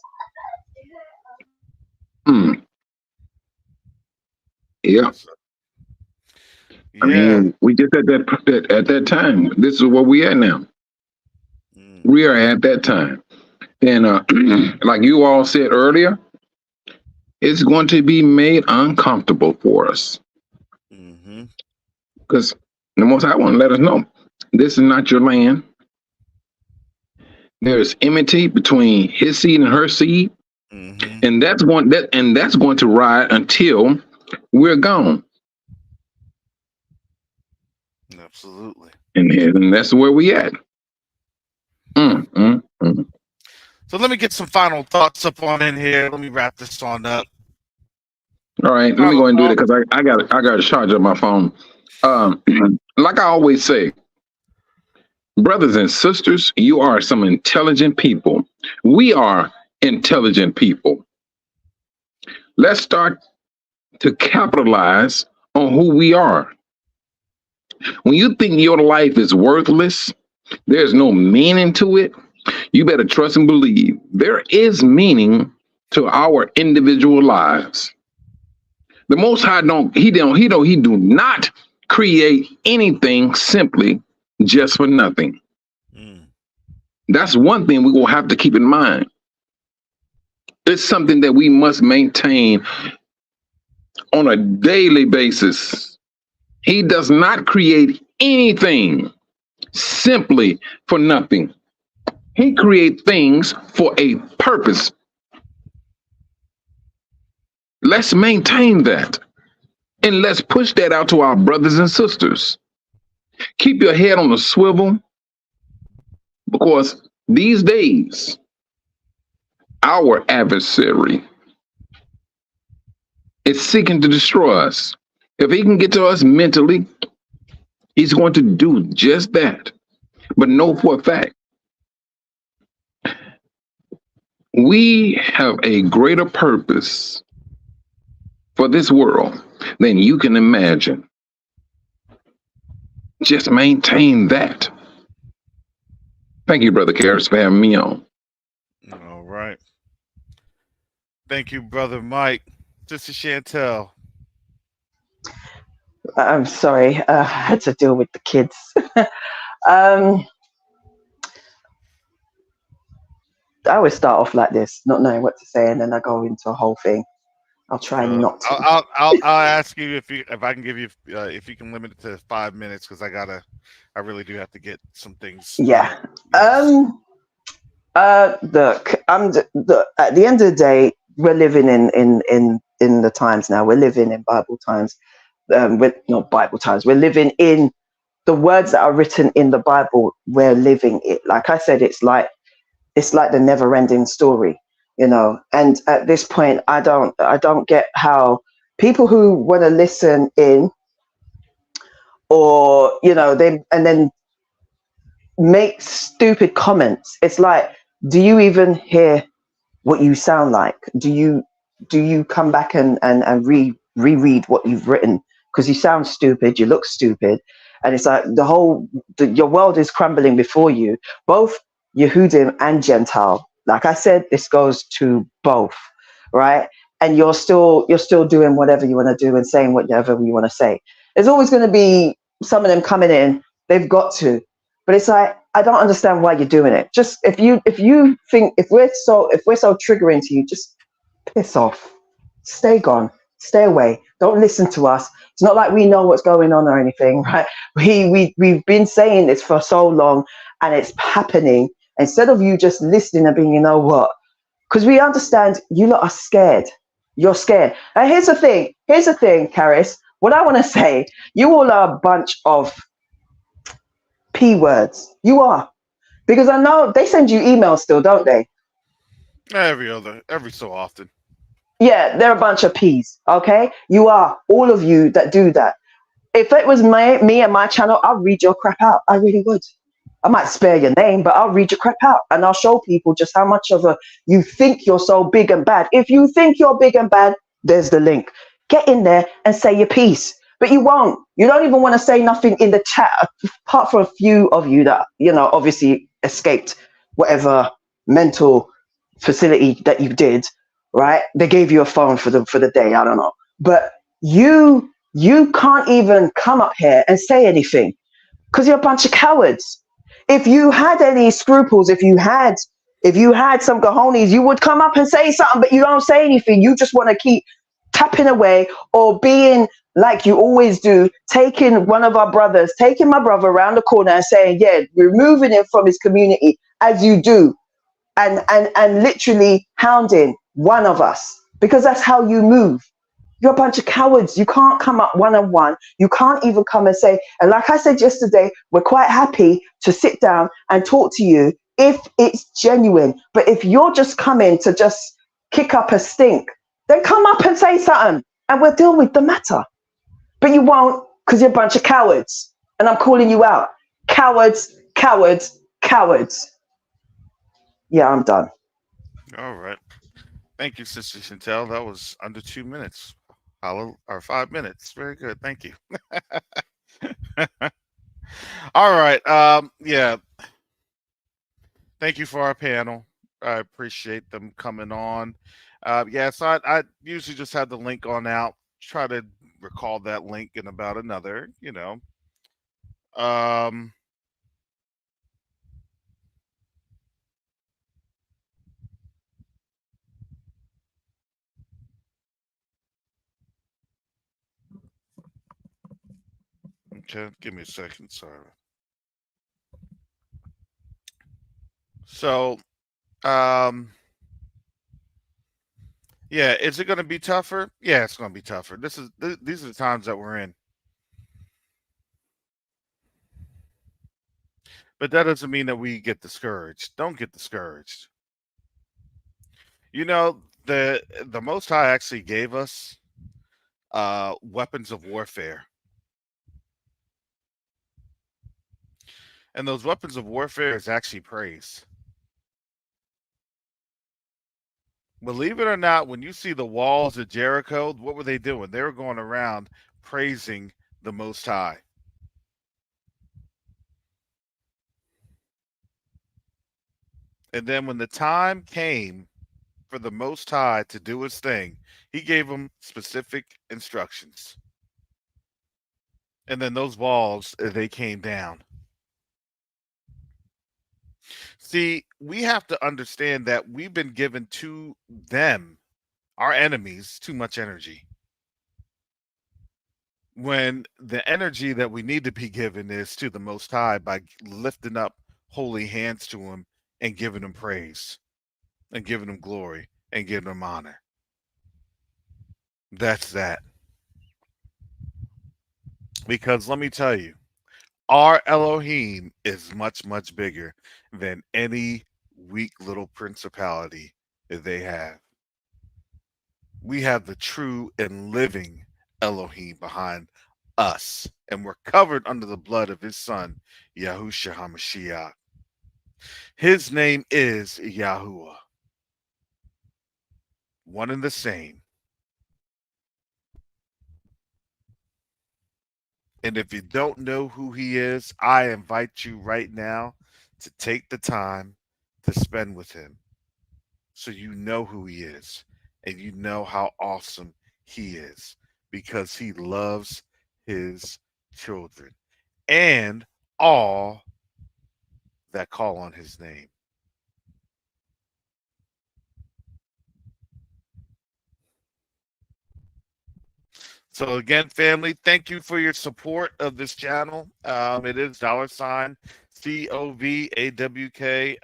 Yeah. I mean, we just at that time. This is where we at now. We are at that time, and like you all said earlier, it's going to be made uncomfortable for us because the Most High want to let us know this is not your land. There is enmity between His seed and her seed, and that's going to ride until we're gone. Absolutely. And that's where we at. So let me get some final thoughts up on in here. Let me wrap this on up. All right, let me go ahead and do that because I got to charge up my phone. Like I always say, brothers and sisters, you are some intelligent people. We are intelligent people. Let's start to capitalize on who we are. When you think your life is worthless, there's no meaning to it, you better trust and believe there is meaning to our individual lives. The Most High he do not create anything simply just for nothing. That's one thing we will have to keep in mind. It's something that we must maintain on a daily basis. He does not create anything simply for nothing. He creates things for a purpose. Let's maintain that. And let's push that out to our brothers and sisters. Keep your head on the swivel, because these days, our adversary is seeking to destroy us. If he can get to us mentally, he's going to do just that. But know for a fact, we have a greater purpose for this world than you can imagine. Just maintain that. Thank you, Brother Karras, for having me on. All right. Thank you, Brother Mike. Sister Chantel. I'm sorry, I had to deal with the kids. I always start off like this, not knowing what to say, and then I go into a whole thing. I'll try not to. I'll ask you if I can give you if you can limit it to 5 minutes, because I really do have to get some things. Yeah. Look, at the end of the day, we're living in the times now. We're living in Bible times. With not Bible times. We're living in the words that are written in the Bible. We're living it. Like I said, it's like the never-ending story, you know. And at this point, I don't get how people who want to listen in, or you know, then make stupid comments. It's like, do you even hear what you sound like? Do you come back and reread what you've written? Because you sound stupid, you look stupid, and it's like your world is crumbling before you, both Yehudim and Gentile. Like I said, this goes to both, right? And you're still doing whatever you want to do and saying whatever you want to say. There's always going to be some of them coming in. They've got to, but it's like, I don't understand why you're doing it. Just if you think if we're so triggering to you, just piss off, stay gone, stay away. Don't listen to us. It's not like we know what's going on or anything, right? We've been saying this for so long, and it's happening. Instead of you just listening and being, you know what? Because we understand you lot are scared. You're scared. And here's the thing, Karras. What I want to say, you all are a bunch of P words. You are. Because I know they send you emails still, don't they? Every so often. Yeah, they're a bunch of P's, okay? You are, all of you that do that. If it was me and my channel, I'll read your crap out. I really would. I might spare your name, but I'll read your crap out, and I'll show people just how much of you think you're so big and bad. If you think you're big and bad, there's the link. Get in there and say your piece. but you won't. You don't even want to say nothing in the chat, apart from a few of you that, you know, obviously escaped whatever mental facility that you did, right? They gave you a phone for the day, I don't know. But you can't even come up here and say anything because you're a bunch of cowards. If you had any scruples, if you had some cojones, you would come up and say something, but you don't say anything. You just want to keep tapping away or being like you always do, taking my brother around the corner and saying, yeah, removing him from his community as you do, and literally hounding one of us because that's how you move. You're a bunch of cowards. You can't come up one-on-one. You can't even come and say, and like I said yesterday, we're quite happy to sit down and talk to you if it's genuine. But if you're just coming to just kick up a stink, then come up and say something and we'll deal with the matter. But you won't because you're a bunch of cowards. And I'm calling you out. Cowards, cowards, cowards. Yeah, I'm done. All right. Thank you, Sister Chantel. That was under 2 minutes. Or 5 minutes. Very good. Thank you. All right. Yeah. Thank you for our panel. I appreciate them coming on. Yeah, so I usually just have the link on out. Try to recall that link in about another, you know. Okay, give me a second. Sorry. So, yeah, is it going to be tougher? Yeah, it's going to be tougher. These are the times that we're in. But that doesn't mean that we get discouraged. Don't get discouraged. You know, the Most High actually gave us weapons of warfare. And those weapons of warfare is actually praise. Believe it or not, when you see the walls of Jericho, what were they doing? They were going around praising the Most High. And then when the time came for the Most High to do his thing, he gave them specific instructions. And then those walls, they came down. See, we have to understand that we've been given to them, our enemies, too much energy. When the energy that we need to be given is to the Most High by lifting up holy hands to him and giving him praise and giving him glory and giving him honor. That's that. Because let me tell you, our Elohim is much, much bigger than any weak little principality that they have. We have the true and living Elohim behind us, and we're covered under the blood of his son, Yahushua HaMashiach. His name is Yahuwah, one and the same. And if you don't know who he is, I invite you right now to take the time to spend with him so you know who he is and you know how awesome he is because he loves his children and all that call on his name. So again, family, thank you for your support of this channel. It is $ COVAWK.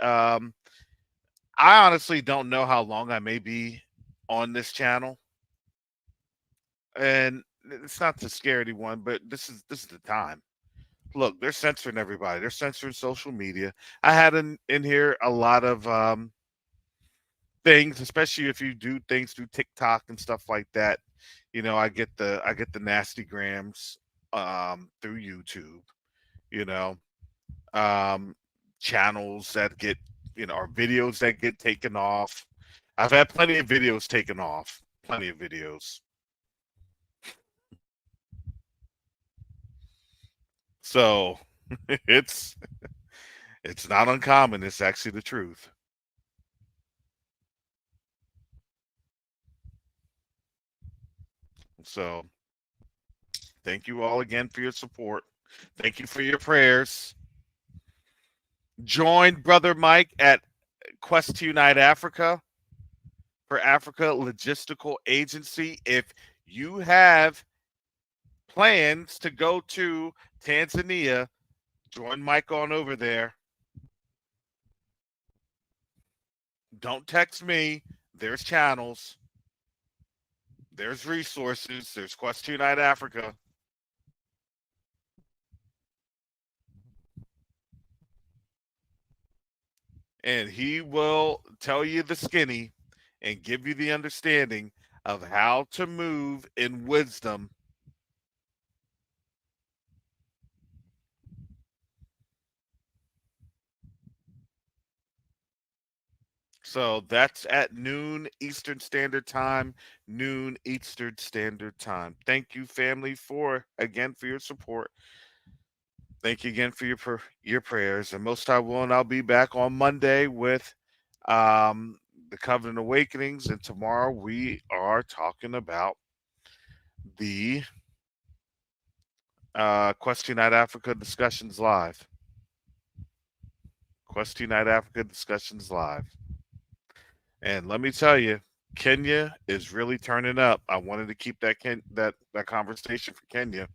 I honestly don't know how long I may be on this channel, and it's not to scare anyone, but this is the time. Look, they're censoring everybody. They're censoring social media. I had in here a lot of things, especially if you do things through TikTok and stuff like that. You know, I get the nasty grams through YouTube, you know, channels that get, you know, or videos that get taken off. I've had plenty of videos taken off, plenty of videos. So it's not uncommon. It's actually the truth. So thank you all again for your support. Thank you for your prayers. Join Brother Mike at Quest to Unite Africa for Africa Logistical Agency. If you have plans to go to Tanzania, join Mike on over there. Don't text me. There's channels. There's resources. There's Quest to Unite Africa. And he will tell you the skinny and give you the understanding of how to move in wisdom. So that's at noon Eastern Standard Time, noon Eastern Standard Time. Thank you, family, for your support. Thank you again for your prayers. And most I will, and I'll be back on Monday with the Covenant Awakenings. And tomorrow we are talking about the Quest Night Africa Discussions Live. Quest Night Africa Discussions Live. And let me tell you, Kenya is really turning up. I wanted to keep that conversation for Kenya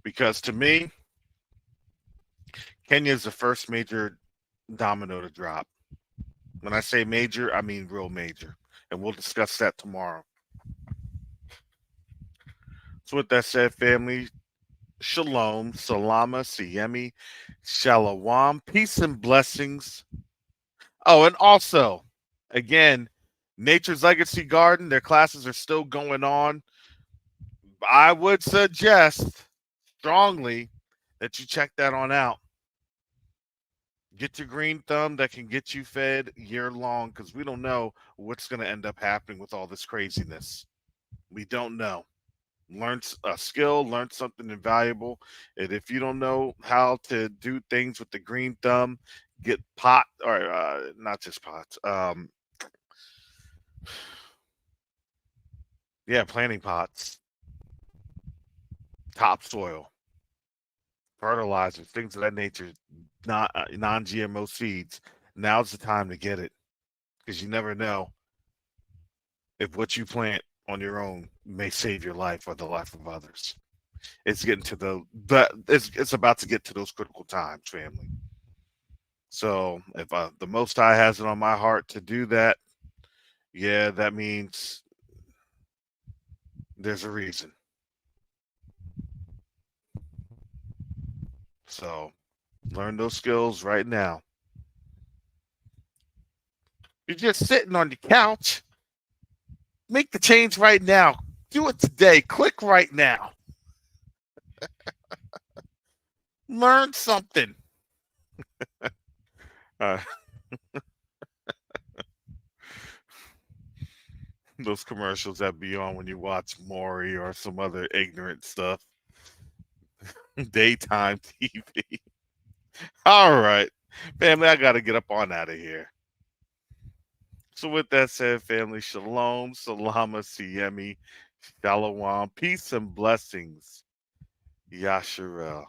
because to me, Kenya is the first major domino to drop. When I say major, I mean real major. And we'll discuss that tomorrow. So with that said, family, shalom, salama, siyemi, shalom, peace and blessings. Oh, and also, again, Nature's Legacy Garden, their classes are still going on. I would suggest strongly that you check that on out. Get your green thumb that can get you fed year long because we don't know what's going to end up happening with all this craziness. We don't know. Learn a skill, learn something invaluable. And if you don't know how to do things with the green thumb, get pot or not just pots. Yeah, planting pots, topsoil, fertilizers, things of that nature, not non-GMO seeds. Now's the time to get it because you never know if what you plant on your own may save your life or the life of others. It's getting to it's about to get to those critical times, family. So if the Most High has it on my heart to do that, yeah, that means there's a reason. So learn those skills right now. You're just sitting on the couch. Make the change right now. Do it today. Click right now. Learn something. Those commercials that be on when you watch Maury or some other ignorant stuff. Daytime TV. All right. Family, I got to get up on out of here. So with that said, family, shalom, salama, siyemi, shalom, peace and blessings. Yasharel.